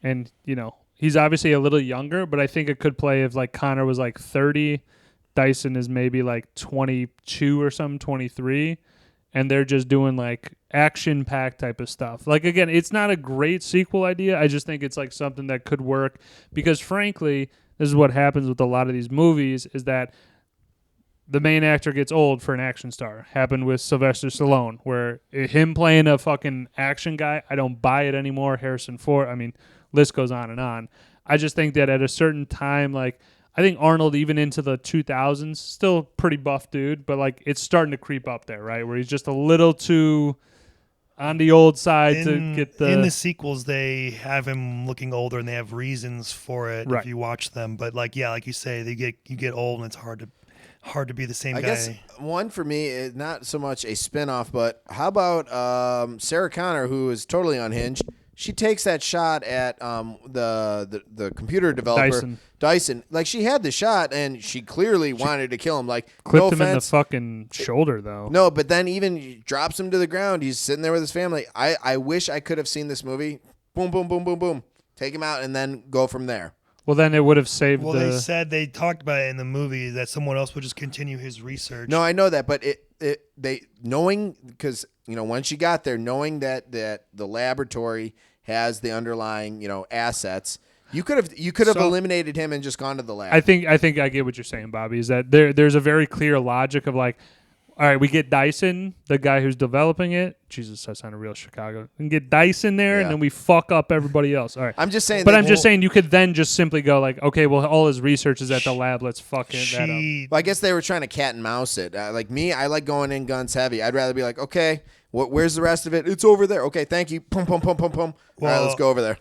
And, you know, he's obviously a little younger, but I think it could play if, like, Connor was, like, 30. Dyson is maybe, like, 22 or something, 23. And they're just doing, like, action-packed type of stuff. Like, again, it's not a great sequel idea. I just think it's, like, something that could work. Because, frankly, this is what happens with a lot of these movies is that the main actor gets old for an action star. Happened with Sylvester Stallone, where him playing a fucking action guy, I don't buy it anymore. Harrison Ford, I mean, list goes on and on. I just think that at a certain time, like, I think Arnold, even into the 2000s, still pretty buff dude, but, like, it's starting to creep up there, right? Where he's just a little too on the old side to get the... In the sequels, they have him looking older, and they have reasons for it Right. if you watch them. But like, yeah, like you say, you get old, and it's hard to be the same I guy. guess one for me is not so much a spin-off, but how about Sarah Connor, who is totally unhinged? She takes that shot at the computer developer Dyson. Like, she had the shot, and she clearly wanted to kill him. Like, clipped no him in the offense. fucking shoulder, though. No, but then even drops him to the ground. He's sitting there with his family. I wish I could have seen this movie. Boom, boom, boom, boom, boom. Take him out and then go from there. Well, then it would have saved Well, the... they talked about it in the movie that someone else would just continue his research. No, I know that, but they knowing, because, you know, when she got there, knowing that the laboratory has the underlying, you know, assets, you could have So- eliminated him and just gone to the lab. I think I get what you're saying, Bobby, is that there's a very clear logic of, like, all right, we get Dyson, the guy who's developing it. Jesus, that sounded real Chicago. We can get Dyson there, Yeah. and then we fuck up everybody else. All right. I'm just saying. But that- I'm just saying you could then just simply go like, okay, well, all his research is at the lab. Let's fuck that up. she Well, I guess they were trying to cat and mouse it. Like me, I like going in guns heavy. I'd rather be like, okay, where's the rest of it? It's over there. Okay, thank you. Pum, pum, pum, pum, pum. All right, let's go over there.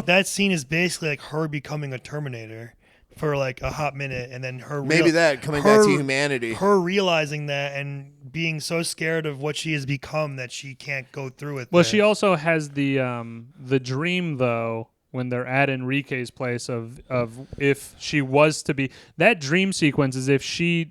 that scene is basically like her becoming a Terminator for like a hot minute, and then her Maybe that coming back to humanity. her realizing that and being so scared of what she has become that she can't go through with Well, it. she also has the dream though when they're at Enrique's place of if she was to be that dream sequence is if she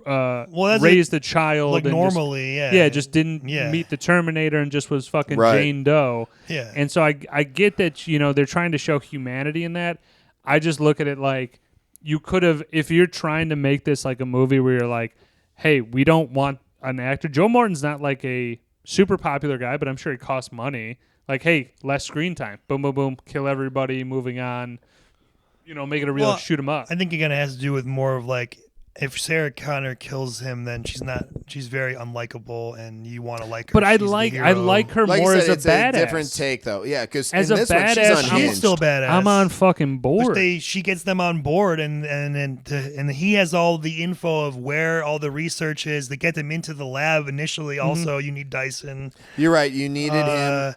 that's raised a child like and normally, just didn't Yeah. meet the Terminator and just was fucking Right. Jane Doe. Yeah. And so I get that, you know, they're trying to show humanity in that. I just look at it like you could have, if you're trying to make this like a movie where you're like, hey, we don't want an actor. Joe Morton's not like a super popular guy, but I'm sure he costs money. Like, hey, less screen time. Boom, boom, boom. Kill everybody. Moving on. You know, make it a real Well, shoot 'em up. I think again it has to do with more of like if Sarah Connor kills him, then she's very unlikable, and you want to like her. But I She's the like hero. her Like more you as said, a it's badass. a different take, though. Yeah, because As in a this one, she's badass, unhinged. She's still badass. I'm on fucking board. But she gets them on board, and he has all the info of where all the research is. They get them into the lab initially. Also, you need Dyson. You're right. You needed him.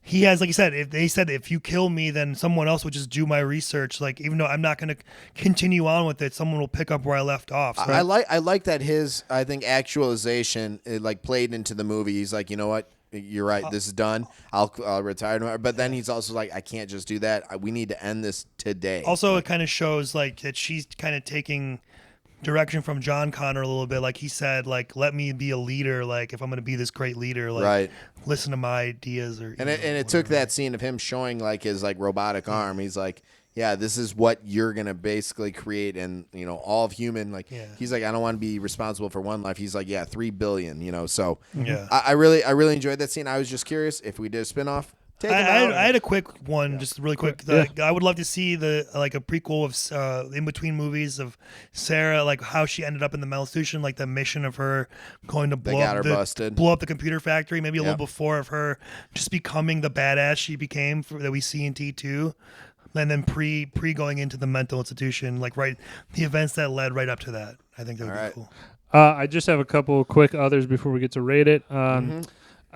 he has, like you said, if they said if you kill me, then someone else would just do my research. Like even though I'm not going to continue on with it, someone will pick up where I left off. So I like that his actualization like played into the movie. He's like, you know what, you're right. This is done. I'll retire tomorrow. But then he's also like, I can't just do that. We need to end this today. Also, it kind of shows like that she's kind of taking direction from John Connor a little bit. Like he said, like, let me be a leader. Like if I'm going to be this great leader, like listen to my ideas. Or it took that scene of him showing like his like robotic arm. He's like, yeah, this is what you're going to basically create. And, you know, all of human, like, he's like, I don't want to be responsible for one life. He's like, yeah, 3 billion, you know. So I really enjoyed that scene. I was just curious if we did a spinoff. I had a quick one, just really quick. I would love to see a prequel of in between movies of Sarah, like how she ended up in the Malnutrition, like the mission of her going to blow up the computer factory, maybe a little before of her just becoming the badass she became that we see in T2. And then pre going into the mental institution, like the events that led right up to that. I think that would be cool. I just have a couple quick others before we get to rate it.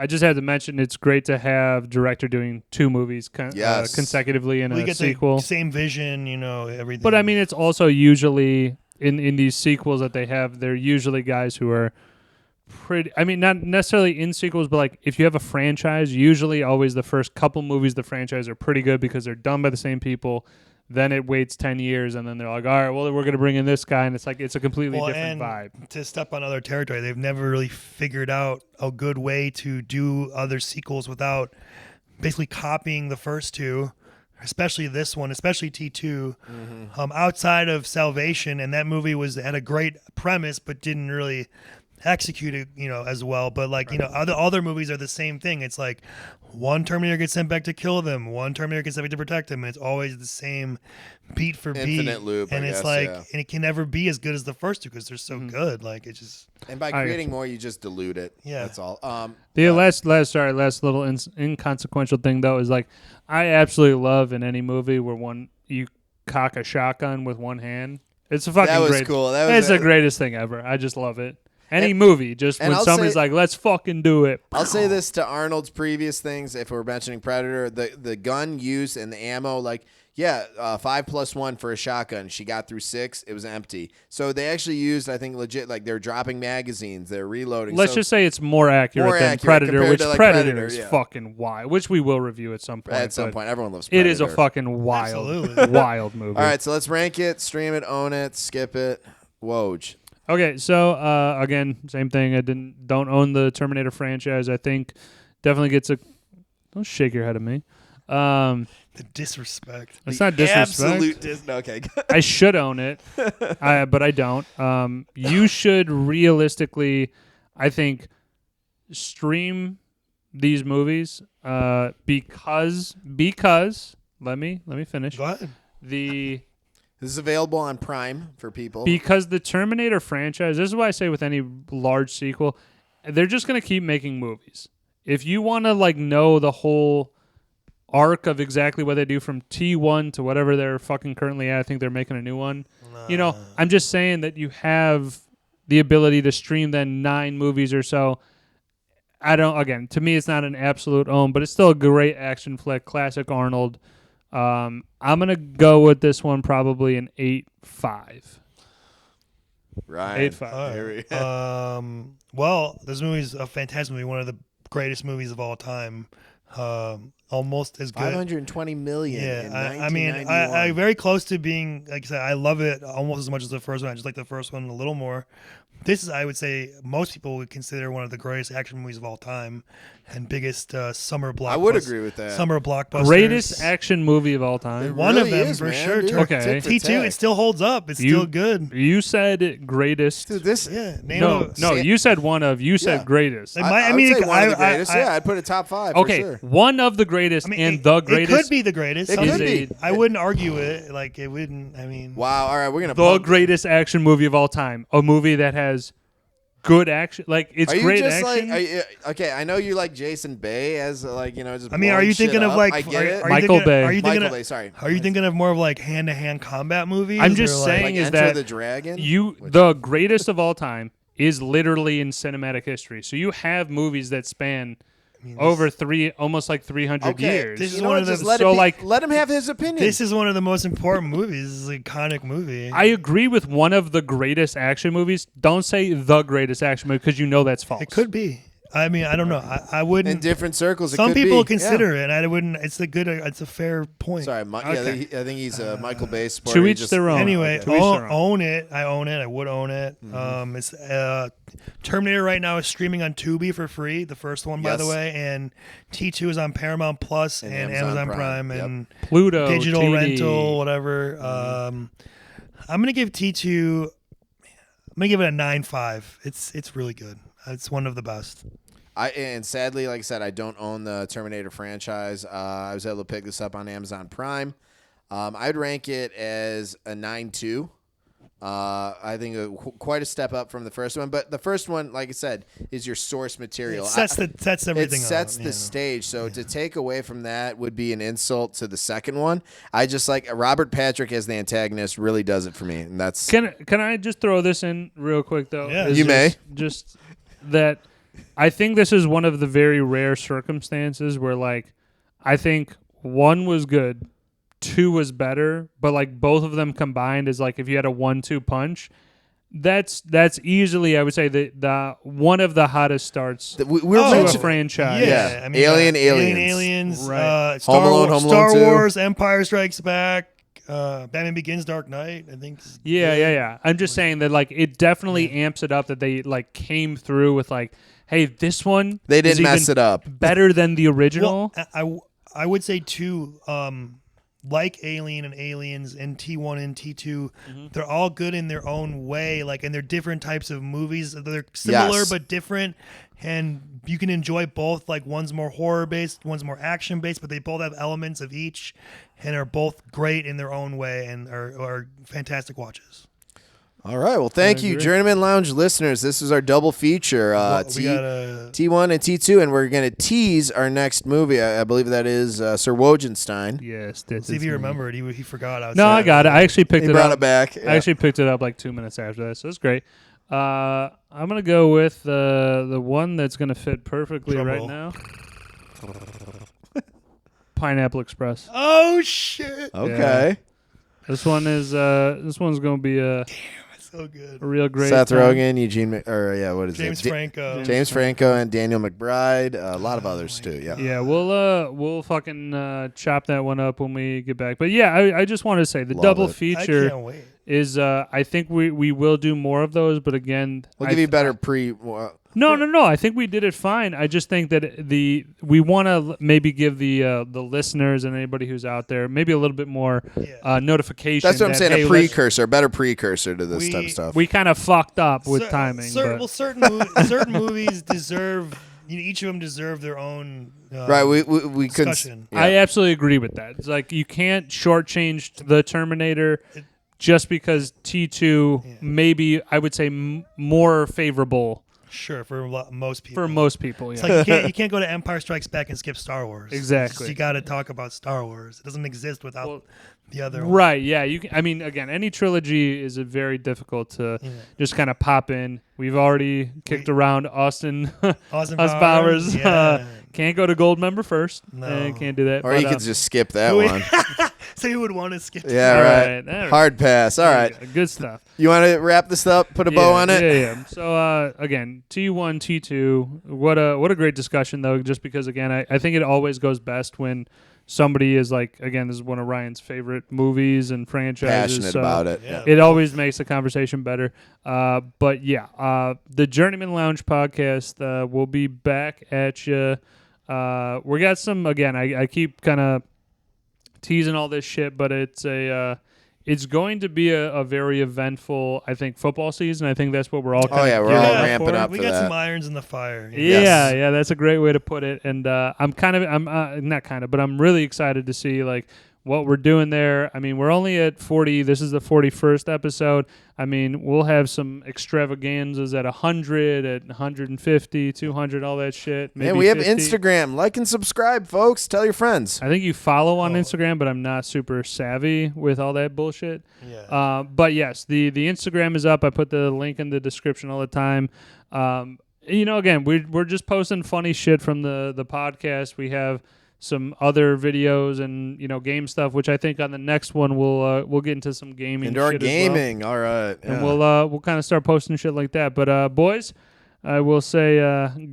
I just had to mention it's great to have director doing 2 movies consecutively in a sequel. The same vision, you know, everything. But I mean, it's also usually in these sequels that they have, they're usually guys who are pretty. I mean, not necessarily in sequels, but like if you have a franchise, usually always the first couple movies of the franchise are pretty good because they're done by the same people. Then it waits 10 years, and then they're like, all right, well, we're going to bring in this guy, and it's like it's a completely different vibe. To step on other territory, they've never really figured out a good way to do other sequels without basically copying the first 2, especially this one, especially T2, outside of Salvation, and that movie had a great premise, but didn't really execute it, you know, as well. But like, you know, other movies are the same thing. It's like one Terminator gets sent back to kill them, one Terminator gets sent back to protect them, and it's always the same beat for beat. Infinite loop, and I it's guess, like, and it can never be as good as the first 2 because they're so good. Like it just. And by creating more, you just dilute it. Yeah, that's all. The last little inconsequential thing though is like, I absolutely love in any movie where you cock a shotgun with one hand. It's a fucking great. Cool. It's the greatest thing ever. I just love it. Any movie, just when somebody's like, let's fucking do it. I'll say this to Arnold's previous things, if we're mentioning Predator, the gun used and the ammo, like, 5+1 for a shotgun. She got through 6. It was empty. So they actually used, I think, legit, like they're dropping magazines. They're reloading. Let's just say it's more accurate than Predator, which Predator is fucking wild, which we will review at some point. At some point. Everyone loves Predator. It is a fucking wild movie. All right, so let's rank it, stream it, own it, skip it. Woj. Okay, so again, same thing. I don't own the Terminator franchise. I think definitely gets a. Don't shake your head at me. The disrespect. It's not disrespect. Absolute okay. I should own it, but I don't. You should realistically, I think, stream these movies because let me finish. Go ahead. This is available on Prime for people. Because the Terminator franchise, this is why I say with any large sequel, they're just going to keep making movies. If you want to like know the whole arc of exactly what they do from T1 to whatever they're fucking currently at, I think they're making a new one. You know, I'm just saying that you have the ability to stream then 9 movies or so. To me, it's not an absolute own, but it's still a great action flick, classic Arnold. I'm going to go with this one probably an 8.5. Right. 8.5. Well, this movie is a fantastic movie, one of the greatest movies of all time. Almost as good. 520 million. Yeah, I mean, I very close to being, like I said, I love it almost as much as the first one. I just like the first one a little more. This is, I would say, most people would consider one of the greatest action movies of all time and biggest summer blockbuster. I would agree with that. Summer blockbuster. Greatest action movie of all time. One really of them, is, for man, sure. dude. Okay. T2, it still holds up. It's still good. You said greatest. Dude, this. Yeah. No, you said one of. You said greatest. I would say one of the greatest. I'd put it top 5. Okay, for sure. one of the greatest and the greatest. It could be the greatest. It could be. I wouldn't argue it. Like, it wouldn't, I mean. Wow. All right, we're going to The greatest action movie of all time. A movie that has good action. Like, it's great action. Okay, I know you like Jason Bay as, like, you know, just. I mean, are you thinking of, like. I get it. Michael Bay. Michael Bay, sorry. Are you thinking of more of, like, hand-to-hand combat movies? I'm just saying is Enter that the Dragon? The greatest of all time is literally in cinematic history. So you have movies that span I mean, over almost like 300 Okay, years. This is you know one what? of the- Just let so, it be, like- let him have his opinion. This is one of the most important movies. This is an iconic movie. I agree with one of the greatest action movies. Don't say the greatest action movie because you know that's false. It could be. I mean, I don't know. I wouldn't. in different circles. Some it could people be. consider it. I wouldn't. It's a fair point. Sorry, Okay. I think he's a Michael Bay supporter. To He each just- their own. Anyway, To each their own. own it. I own it. I would own it. It's Terminator right now is streaming on Tubi for free. The first one, by the Yes. way, and T2 is on Paramount Plus And and Amazon Amazon Prime. Prime Yep. and Pluto, digital TD. rental, whatever. I'm gonna give T2. I'm gonna give it a 9.5. It's really good. It's one of the best. And sadly, like I said, I don't own the Terminator franchise. I was able to pick this up on Amazon Prime. I'd rank it as a 9.2. I think quite a step up from the first one. But the first one, like I said, is your source material. It sets everything It sets up, the stage. So to take away from that would be an insult to the second one. I just like Robert Patrick as the antagonist really does it for me. And that's Can I just throw this in real quick though? Yeah. Is You may. Just that I think this is one of the very rare circumstances where like I think one was good, two was better, but like both of them combined is like if you had a 1-2 punch, that's easily I would say the one of the hottest starts we're Oh, to a mentioning. franchise. Yeah. I mean, Aliens. Right. Star, Home Alone, Home Star Alone 2. Wars, Empire Strikes Back, Batman Begins, Dark Knight. I think. Yeah. I'm just saying that like it definitely amps it up that they like came through with like, hey, this one They is didn't mess even it up. better than the original. Well, I would say too, like Alien and Aliens and T1 and T2, they're all good in their own way, like, and they're different types of movies. They're similar Yes. but different, and you can enjoy both. Like, one's more horror based, one's more action based, but they both have elements of each, and are both great in their own way, and are fantastic watches. All right. Well, thank you, agree. Journeyman Lounge listeners. This is our double feature, We got a T1 and T2, and we're going to tease our next movie. I believe that is Sir Wojenstein. Yes, this see if is he me. remembered. He forgot. No, I got it. I actually picked He it brought up. it back. I actually picked it up like 2 minutes after that, so it's great. I'm gonna go with the one that's gonna fit perfectly Drum right roll. now. Pineapple Express. Oh shit! Okay. This one's gonna be a So good. real great. Seth time. Rogen, what is James it? Franco. James Franco and Daniel McBride. A lot of others too. Yeah. Yeah, we'll fucking chop that one up when we get back. But yeah, I just want to say the Love double it. I feature can't wait. is I think we will do more of those, but again, We'll I give you th- better No. I think we did it fine. I just think that we want to maybe give the listeners and anybody who's out there maybe a little bit more notification. That's what I'm that, saying. hey, A precursor, a better precursor to this We- type of stuff. We kind of fucked up with timing. but Certain movies deserve. Each of them deserve their own. Right. We couldn't. discussion. Yeah. I absolutely agree with that. It's like you can't shortchange the Terminator just because T2 maybe I would say more favorable Sure, for most people. for most people. It's Yeah. like you can't go to Empire Strikes Back and skip Star Wars. Exactly. You got to talk about Star Wars. It doesn't exist without the other one. Right, yeah. I mean, again, any trilogy is very difficult to just kind of pop in. We've already kicked around Austin Austin Powers. Yeah. Can't go to Gold member first. No. Can't do that. Or But, you could just skip that one. So you would want to skip. Yeah. all Right. all right. Hard pass. All right. Good stuff. You want to wrap this up? Put a bow on it. Yeah. So again, T1, T2. What a great discussion though. Just because again, I think it always goes best when somebody is like, again, this is one of Ryan's favorite movies and franchises. Passionate so about it. Yeah. It always makes the conversation better. But yeah, the Journeymen Lounge podcast will be back at you. We got some, again, I keep kind of teasing all this shit, but it's going to be a very eventful, I think, football season. I think that's what we're all kind Oh yeah, of we're all gearing ramping for. up We for got that. some irons in the fire. Yes. Yeah, that's a great way to put it. And I'm not kind of, but I'm really excited to see like what we're doing there. I mean, we're only at 40. This is the 41st episode. I mean, we'll have some extravaganzas at 100, at 150, 200, all that shit. Maybe And we have 50. Instagram. Like and subscribe, folks. Tell your friends. I think you follow on Instagram, but I'm not super savvy with all that bullshit. Yeah. But yes, the Instagram is up. I put the link in the description all the time. Again, we're just posting funny shit from the podcast. We have some other videos and game stuff, which I think on the next one we'll get into some gaming. Indoor shit gaming, as well. all right. And Yeah. we'll kind of start posting shit like that. But boys, I will say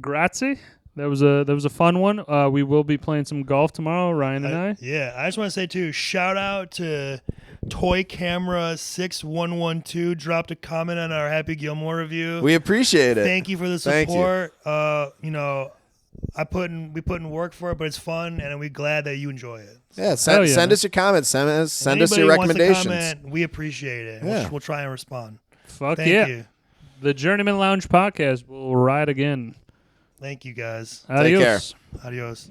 grazie. That was a fun one. We will be playing some golf tomorrow, Ryan and I. Yeah, I just want to say too, shout out to Toy Camera 6112. Dropped a comment on our Happy Gilmore review. We appreciate it. Thank you for the Thank you. support. We put in work for it, but it's fun, and we're glad that you enjoy it. Yeah, send us your comments. Send us your Anybody wants to recommendations. comment, we appreciate it. Yeah. We'll try and respond. Fuck Thank yeah. you. The Journeyman Lounge podcast will ride again. Thank you, guys. Adios. Take care. Adios.